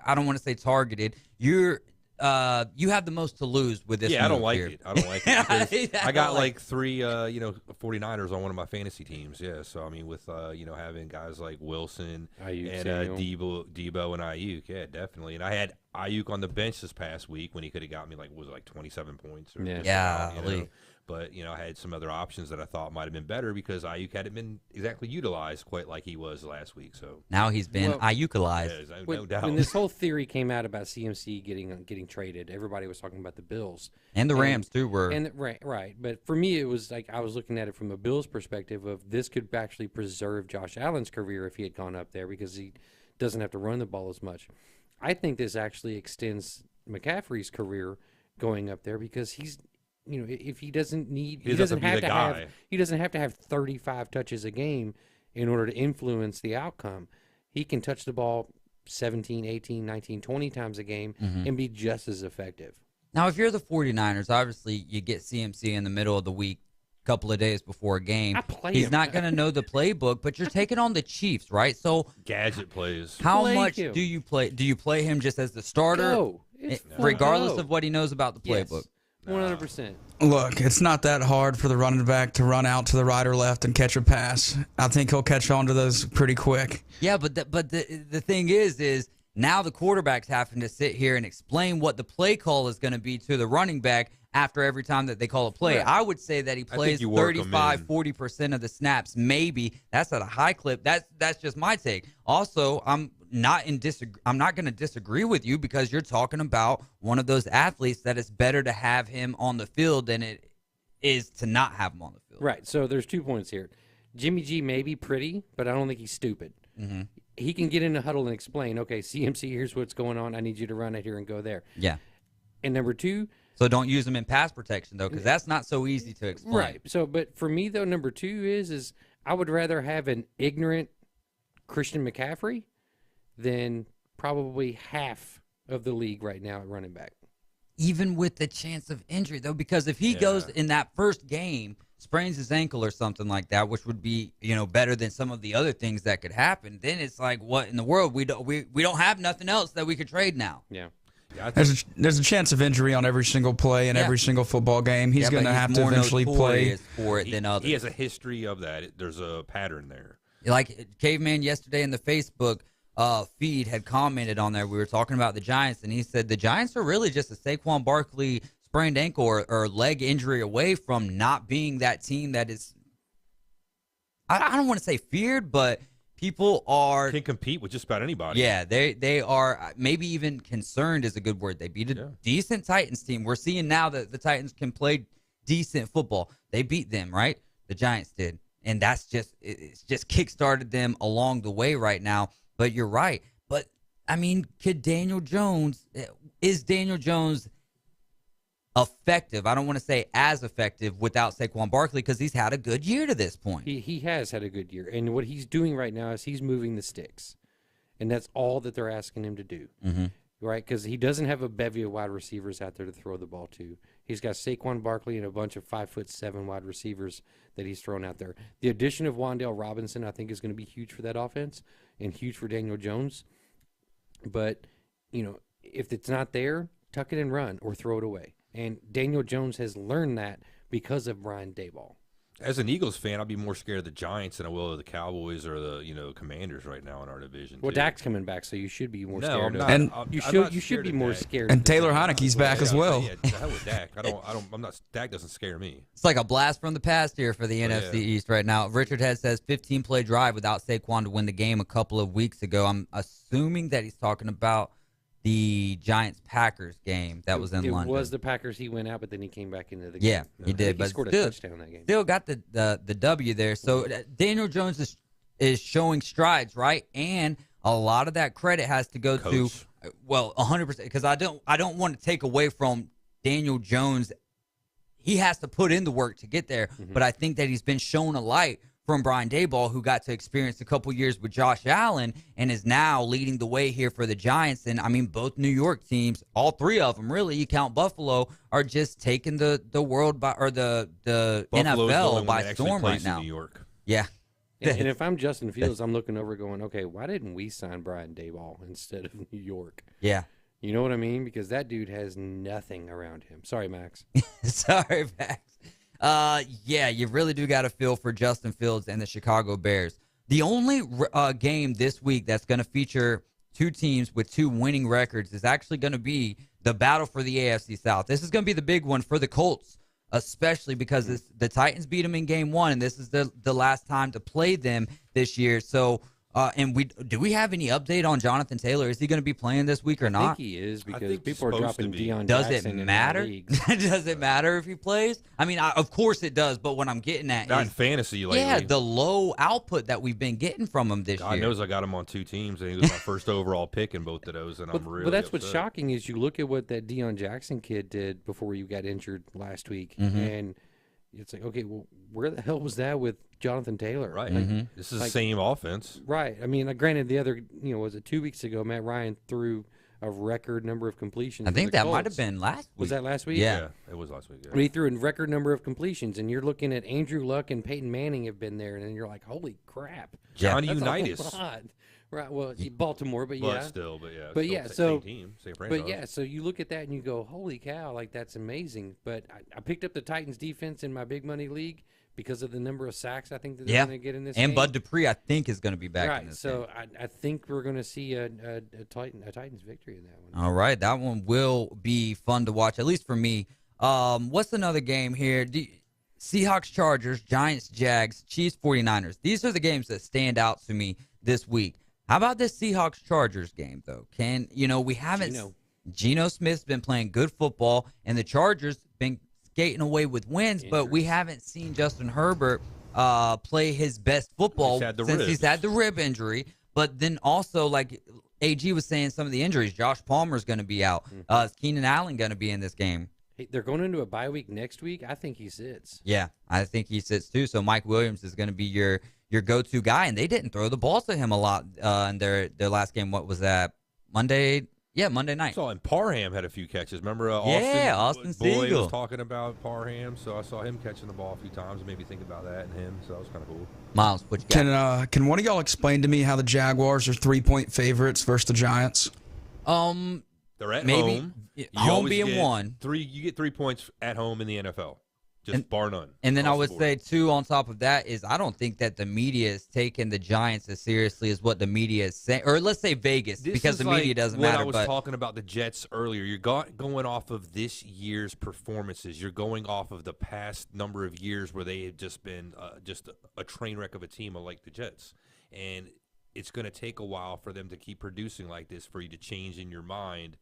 I don't want to say targeted. You have the most to lose with this. Yeah, I don't like here. it. I don't like it. I got like 3, 49ers on one of my fantasy teams. Yeah, so I mean, with having guys like Wilson Ayuk, and Debo and Ayuk, yeah, definitely. And I had Ayuk on the bench this past week when he could have got me like 27 points. Or But I had some other options that I thought might have been better because Ayuk hadn't been exactly utilized quite like he was last week. So now he's been Ayukalized. Yeah, no doubt. When this whole theory came out about CMC getting traded, everybody was talking about the Bills and the Rams too. Right. But for me, it was like I was looking at it from a Bills perspective of this could actually preserve Josh Allen's career if he had gone up there because he doesn't have to run the ball as much. I think this actually extends McCaffrey's career going up there because he's. If he doesn't he doesn't have to have 35 touches a game in order to influence the outcome. He can touch the ball 17, 18, 19, 20 times a game and be just as effective. Now, if you're the 49ers, obviously you get CMC in the middle of the week, a couple of days before a game. He's not going to know the playbook, but you're taking on the Chiefs, right? So gadget plays. How much do you play? Do you play him just as the starter, regardless of what he knows about the playbook? 100%. Look, it's not that hard for the running back to run out to the right or left and catch a pass. I think he'll catch on to those pretty quick. Yeah, but the thing is now the quarterback's having to sit here and explain what the play call is going to be to the running back after every time that they call a play. Right. I would say that he plays 35, 40% of the snaps, maybe. That's at a high clip. That's just my take. Also, I'm not going to disagree with you because you're talking about one of those athletes that it's better to have him on the field than it is to not have him on the field. Right. So there's 2 points here. Jimmy G may be pretty, but I don't think he's stupid. Mm-hmm. He can get in a huddle and explain, okay, CMC, here's what's going on. I need you to run it here and go there. Yeah. And number 2. So don't use him in pass protection, though, because that's not so easy to explain. Right. So, but for me, though, number 2 is I would rather have an ignorant Christian McCaffrey than probably half of the league right now at running back. Even with the chance of injury, though, because if he goes in that first game, sprains his ankle or something like that, which would be, better than some of the other things that could happen, then it's like, what in the world? We don't have nothing else that we could trade now. Yeah. There's a chance of injury on every single play in every single football game. He's going to have to eventually play for it than others. He has a history of that. There's a pattern there. Like Caveman yesterday in the Facebook feed had commented on there. We were talking about the Giants, and he said the Giants are really just a Saquon Barkley sprained ankle or leg injury away from not being that team that is, I don't want to say feared, but people can compete with just about anybody. Yeah, they are, maybe even concerned is a good word. They beat a decent Titans team. We're seeing now that the Titans can play decent football. They beat them, right? The Giants did. And it's just kickstarted them along the way right now. But you're right. But, I mean, is Daniel Jones effective? I don't want to say as effective without Saquon Barkley because he's had a good year to this point. He has had a good year. And what he's doing right now is he's moving the sticks. And that's all that they're asking him to do. Mm-hmm. Right? Because he doesn't have a bevy of wide receivers out there to throw the ball to. He's got Saquon Barkley and a bunch of 5'7" wide receivers that he's thrown out there. The addition of Wan'Dale Robinson, I think, is going to be huge for that offense and huge for Daniel Jones. But, if it's not there, tuck it and run or throw it away. And Daniel Jones has learned that because of Brian Daboll. As an Eagles fan, I'd be more scared of the Giants than I will of the Cowboys or the Commanders right now in our division. Well, Dak's coming back, so you should be more scared. I'm not, and you should be more scared. And Taylor Heineke's back as well. Yeah, the hell with Dak. Dak doesn't scare me. It's like a blast from the past here for the NFC East right now. Richard Head says 15-play drive without Saquon to win the game a couple of weeks ago. I'm assuming that he's talking about the Giants-Packers game that was in London. It was the Packers. He went out, but then he came back into the game. Yeah, he did. He scored a touchdown that game. Still got the W there. So Daniel Jones is showing strides, right? And a lot of that credit has to go to, 100%, because I don't want to take away from Daniel Jones. He has to put in the work to get there, but I think that he's been shown a light from Brian Daboll, who got to experience a couple years with Josh Allen and is now leading the way here for the Giants. And, I mean, both New York teams, all three of them, really, you count Buffalo, are just taking the world by, or the NFL by storm right now. New York. Yeah. And if I'm Justin Fields, I'm looking over going, okay, why didn't we sign Brian Daboll instead of New York? Yeah. You know what I mean? Because that dude has nothing around him. Sorry, Max. Sorry, Max. Yeah, you really do got to feel for Justin Fields and the Chicago Bears. The only game this week that's going to feature two teams with two winning records is actually going to be the battle for the AFC South. This is going to be the big one for the Colts, especially because the Titans beat them in game one, and this is the last time to play them this year. So, do we have any update on Jonathan Taylor? Is he going to be playing this week or not? I think he is because people are dropping Deion Does Jackson it matter? Does it matter if he plays? I mean, of course it does, but what I'm getting at Not is in fantasy lately. yeah, the low output that we've been getting from him this God year. knows I got him on two teams, and he was my first overall pick in both of those, and I'm really But that's upset. what's shocking is you look at what that Deion Jackson kid did before you got injured last week, and it's like, okay, well, where the hell was that with Jonathan Taylor? Right. Like, This is the same offense. Right. I mean, granted, the other, was it 2 weeks ago, Matt Ryan threw a record number of completions. I for think the that Colts. might have been last week. Was that last week? Yeah. It was last week. Yeah. But he threw a record number of completions, and you're looking at Andrew Luck and Peyton Manning have been there, and then you're like, holy crap. Johnny That's a whole Unitas. lot. Right. Well, Baltimore, but yeah. But yeah, same team, same franchise. But yeah, so you look at that and you go, holy cow, like that's amazing. But I picked up the Titans defense in my big money league because of the number of sacks I think that they're going to get in this game. And Bud Dupree, I think, is going to be back right. in this So game. I think we're going to see a Titans victory in that one. All right, that one will be fun to watch, at least for me. What's another game here? Seahawks, Chargers, Giants, Jags, Chiefs, 49ers. These are the games that stand out to me this week. How about this Seahawks-Chargers game, though? We haven't... Geno Smith's been playing good football, and the Chargers been skating away with wins, but we haven't seen Justin Herbert play his best football since he's had the rib injury. But then also, like AG was saying, some of the injuries. Josh Palmer's going to be out. Is Keenan Allen going to be in this game? Hey, they're going into a bye week next week. I think he sits. Yeah, I think he sits too. So Mike Williams is going to be your go-to guy, and they didn't throw the ball to him a lot in their last game. What was that? Monday Yeah, Monday night. I saw him. Parham had a few catches. Remember Austin Boyd Siegel was talking about Parham, so I saw him catching the ball a few times and made me think about that and him, so that was kind of cool. Miles, what you got? Can one of y'all explain to me how the Jaguars are 3-point favorites versus the Giants? They're at maybe home. home being one. You get 3 points at home in the NFL, just bar none. And then I would say, too, on top of that is I don't think that the media is taking the Giants as seriously as what the media is saying. Or let's say Vegas, because the media doesn't matter. I was talking about the Jets earlier. You're going off of this year's performances. You're going off of the past number of years where they have just been just a train wreck of a team like the Jets. And it's going to take a while for them to keep producing like this for you to change in your mind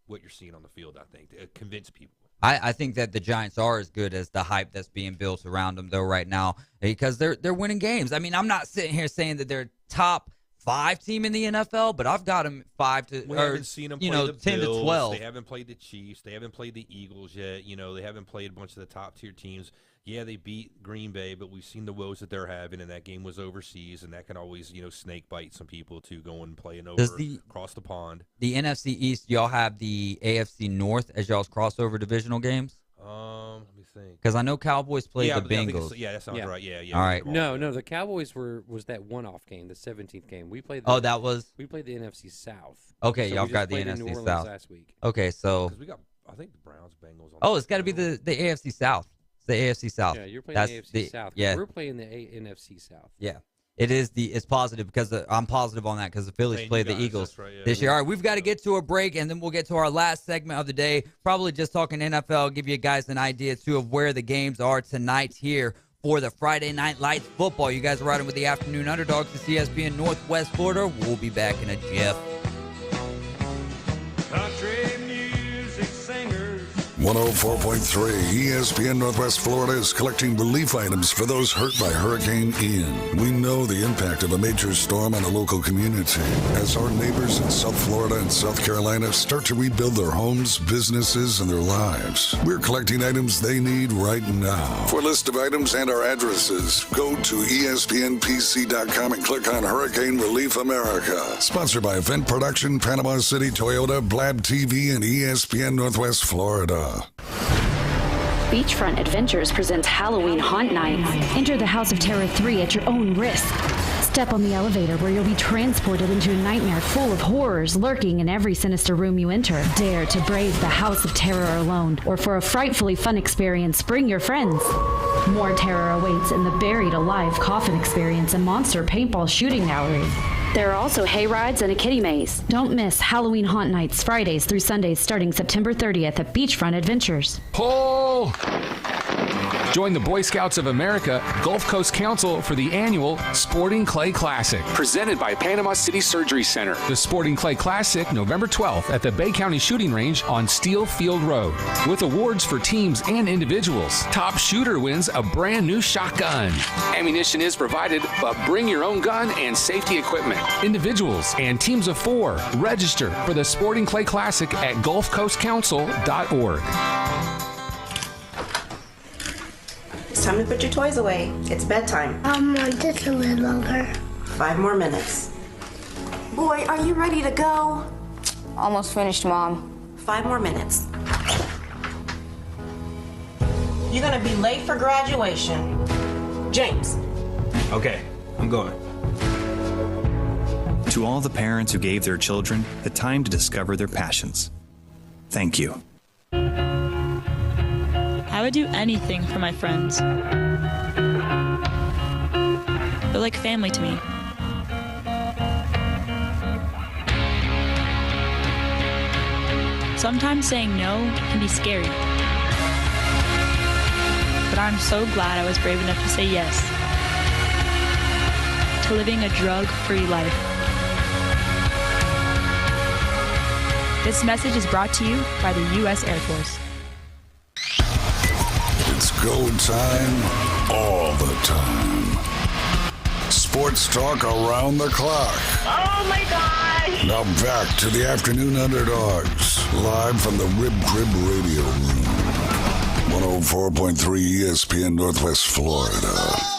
what you're seeing on the field, I think, to convince people. I think that the Giants are as good as the hype that's being built around them, though, right now, because they're winning games. I mean, I'm not sitting here saying that they're top 5 team in the NFL, but I've got them 5 to we haven't seen them play the 10 Bills. to 12. They haven't played the Chiefs. They haven't played the Eagles yet. They haven't played a bunch of the top tier teams. Yeah, they beat Green Bay, but we've seen the woes that they're having, and that game was overseas, and that can always, snake bite some people to go and playing over across the pond. The NFC East, y'all have the AFC North as y'all's crossover divisional games? Let me think. Because I know Cowboys played the Bengals. That sounds right. Yeah. All right. No, the Cowboys was that one-off game, the 17th game. We played. We played the NFC South. Okay, so y'all got the NFC South last week. Okay, so. Because we got, I think, the Browns, Bengals. It's got to be the AFC South. The AFC South. Yeah, you're playing the AFC South. Yeah, we're playing the NFC South. Yeah, it's positive because I'm positive on that because the Phillies played the Eagles this year. All right, we've got to get to a break and then we'll get to our last segment of the day. Probably just talking NFL, give you guys an idea too of where the games are tonight here for the Friday Night Lights football. You guys are riding with the Afternoon Underdogs to ESPN Northwest Florida. We'll be back in a jiff. Country music singers. 104.3 ESPN Northwest Florida is collecting relief items for those hurt by Hurricane Ian. We know the impact of a major storm on a local community as our neighbors in South Florida and South Carolina start to rebuild their homes, businesses, and their lives. We're collecting items they need right now. For a list of items and our addresses, go to ESPNPC.com and click on Hurricane Relief America. Sponsored by Event Production, Panama City, Toyota, Blab TV, and ESPN Northwest Florida. Beachfront Adventures presents Halloween Haunt Night. Enter the House of Terror 3 at your own risk. Step on the elevator where you'll be transported into a nightmare full of horrors lurking in every sinister room you enter. Dare to brave the House of Terror alone, or for a frightfully fun experience, bring your friends. More terror awaits in the Buried Alive Coffin Experience and Monster Paintball Shooting Gallery. There are also hay rides and a kiddie maze. Don't miss Halloween Haunt Nights Fridays through Sundays starting September 30th at Beachfront Adventures. Pull! Join the Boy Scouts of America Gulf Coast Council for the annual Sporting Clay Classic, presented by Panama City Surgery Center. The Sporting Clay Classic, November 12th at the Bay County Shooting Range on Steel Field Road, with awards for teams and individuals. Top shooter wins a brand new shotgun. Ammunition is provided, but bring your own gun and safety equipment. Individuals and teams of 4 register for the Sporting Clay Classic at gulfcoastcouncil.org. It's time to put your toys away. It's bedtime. Just a little longer. 5 more minutes. Boy, are you ready to go? Almost finished, Mom. 5 more minutes. You're gonna be late for graduation. James. Okay, I'm going. To all the parents who gave their children the time to discover their passions, thank you. I would do anything for my friends. They're like family to me. Sometimes saying no can be scary. But I'm so glad I was brave enough to say yes to living a drug-free life. This message is brought to you by the U.S. Air Force. It's go time all the time. Sports talk around the clock. Oh my gosh! Now back to the Afternoon Underdogs, live from the Rib Crib Radio Room. 104.3 ESPN Northwest Florida.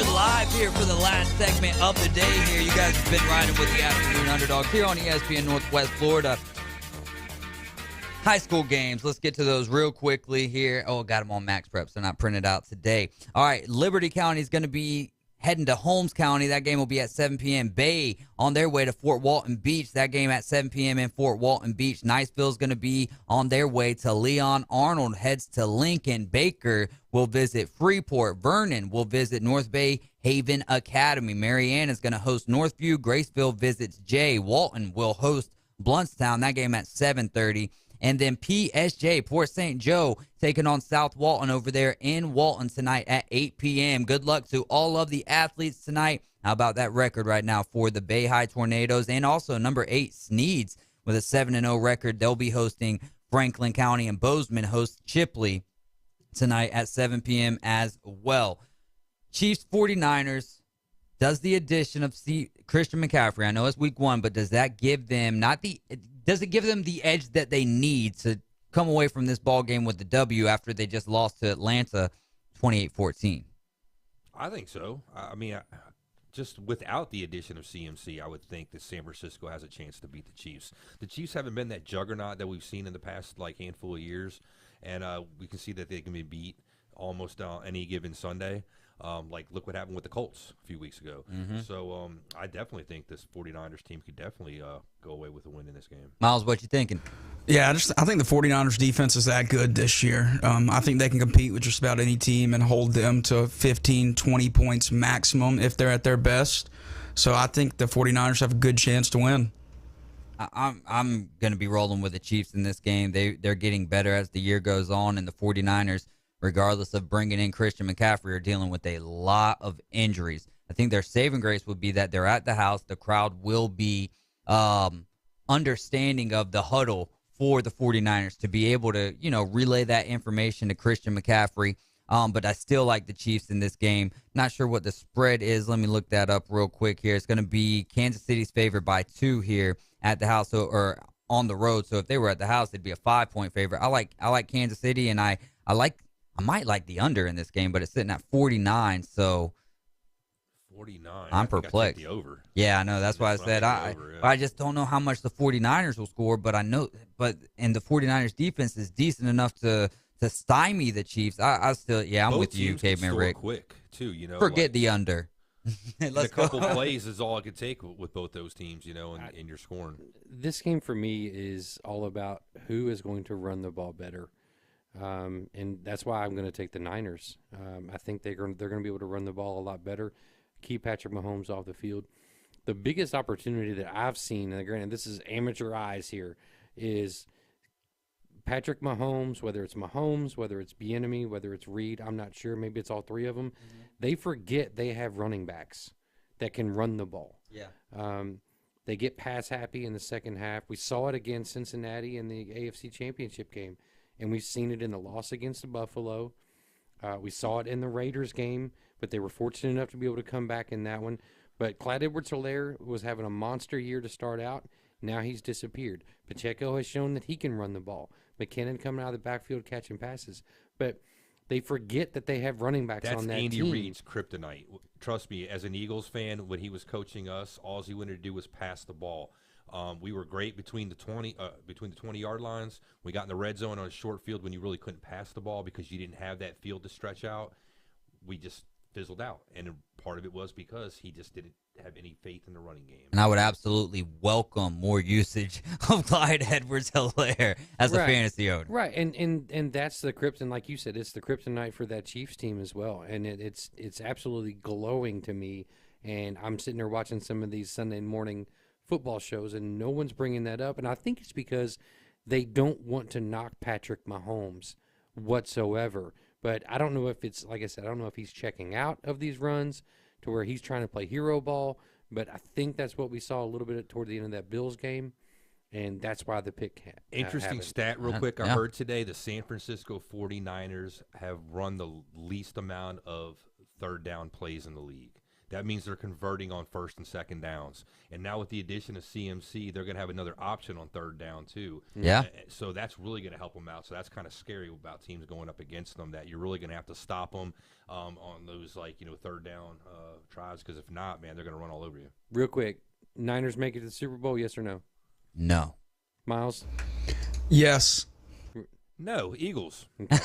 We're live here for the last segment of the day here. You guys have been riding with the Afternoon Underdogs here on ESPN Northwest Florida. High school games. Let's get to those real quickly here. Oh, got them on Max Prep, so not printed out today. All right, Liberty County is going to be heading to Holmes County. That game will be at 7 p.m. Bay on their way to Fort Walton Beach. That game at 7 p.m. in Fort Walton Beach. Niceville is going to be on their way to Leon. Arnold heads to Lincoln. Baker will visit Freeport. Vernon will visit North Bay Haven Academy. Marianne is going to host Northview. Graceville visits Jay. Walton will host Bluntstown. That game at 7:30. And then PSG, Port St. Joe, taking on South Walton over there in Walton tonight at 8 p.m. Good luck to all of the athletes tonight. How about that record right now for the Bay High Tornadoes? And also number 8, Sneeds, with a 7-0 record. They'll be hosting Franklin County, and Bozeman hosts Chipley tonight at 7 p.m. as well. Chiefs 49ers. Does the addition of Christian McCaffrey, I know it's week 1, but does that give them does it give them the edge that they need to come away from this ball game with the W after they just lost to Atlanta 28-14? I think so. I mean, just without the addition of CMC, I would think that San Francisco has a chance to beat the Chiefs. The Chiefs haven't been that juggernaut that we've seen in the past handful of years, and we can see that they can be beat almost any given Sunday. Look what happened with the Colts a few weeks ago. Mm-hmm. So I definitely think this 49ers team could definitely go away with a win in this game. Miles, what you thinking? Yeah, I think the 49ers defense is that good this year. I think they can compete with just about any team and hold them to 15, 20 points maximum if they're at their best. So I think the 49ers have a good chance to win. I'm going to be rolling with the Chiefs in this game. They're getting better as the year goes on, and the 49ers, regardless of bringing in Christian McCaffrey, are dealing with a lot of injuries. I think their saving grace would be that they're at the house. The crowd will be understanding of the huddle for the 49ers to be able to, relay that information to Christian McCaffrey. But I still like the Chiefs in this game. Not sure what the spread is. Let me look that up real quick here. It's going to be Kansas City's favored by 2 here at the house or on the road. So if they were at the house, it'd be a 5-point favorite. I like Kansas City, and I might like the under in this game, but it's sitting at 49. So 49. I'm perplexed. The over. Yeah, I know. That's why I said I just don't know how much the 49ers will score, but I know. And the 49ers defense is decent enough to stymie the Chiefs. I'm Both with you, Caveman Rick. Quick too, Forget the under. Let's a couple plays is all it could take with both those teams, and you're scoring. This game for me is all about who is going to run the ball better. And that's why I'm going to take the Niners. I think they're going to be able to run the ball a lot better, keep Patrick Mahomes off the field. The biggest opportunity that I've seen, and granted this is amateur eyes here, is Patrick Mahomes, whether it's Bieniemy, whether it's Reed, I'm not sure. Maybe it's all 3 of them. Mm-hmm. They forget they have running backs that can run the ball. Yeah. They get pass happy in the second half. We saw it against Cincinnati in the AFC Championship game. And we've seen it in the loss against the Buffalo. We saw it in the Raiders game, but they were fortunate enough to be able to come back in that one. But Clyde Edwards-Helaire was having a monster year to start out. Now he's disappeared. Pacheco has shown that he can run the ball. McKinnon coming out of the backfield catching passes. But they forget that they have running backs on that team. That's Andy Reid's kryptonite. Trust me, as an Eagles fan, when he was coaching us, all he wanted to do was pass the ball. We were great between the 20-yard lines. We got in the red zone on a short field when you really couldn't pass the ball because you didn't have that field to stretch out. We just fizzled out, and part of it was because he just didn't have any faith in the running game. And I would absolutely welcome more usage of Clyde Edwards-Helaire as a fantasy owner. Right, and that's the kryptonite, like you said, it's the kryptonite for that Chiefs team as well, and it's absolutely glowing to me. And I'm sitting there watching some of these Sunday morning football shows, and no one's bringing that up. And I think it's because they don't want to knock Patrick Mahomes whatsoever. But I don't know if it's, like I said, I don't know if he's checking out of these runs to where he's trying to play hero ball. But I think that's what we saw a little bit toward the end of that Bills game, and that's why the pick Interesting happened. stat real quick. I heard today the San Francisco 49ers have run the least amount of third down plays in the league. That means they're converting on first and second downs. And now with the addition of CMC, they're going to have another option on third down too. Yeah. So that's really going to help them out. So that's kind of scary about teams going up against them, that you're really going to have to stop them on those, third down tries, because if not, man, they're going to run all over you. Real quick, Niners make it to the Super Bowl, yes or no? No. Miles? Yes. No, Eagles. Okay.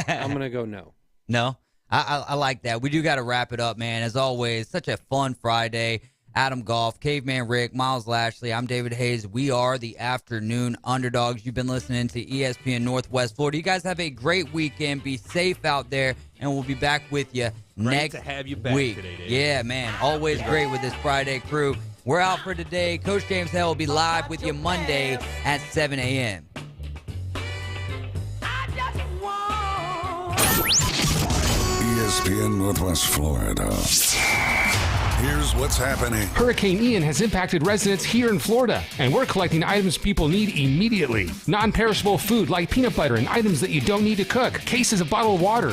I'm going to go no. No? I like that. We do got to wrap it up, man. As always, such a fun Friday. Adam Goff, Caveman Rick, Miles Lashley. I'm David Hayes. We are the Afternoon Underdogs. You've been listening to ESPN Northwest Florida. You guys have a great weekend. Be safe out there, and we'll be back with you next to have you back week. Today, Dave. Yeah, man. Always great with this Friday crew. We're out for today. Coach James Hale will be live with you Monday at 7 a.m. ESPN Northwest Florida. Here's what's happening. Hurricane Ian has impacted residents here in Florida, and we're collecting items people need immediately. Non-perishable food like peanut butter and items that you don't need to cook, cases of bottled water,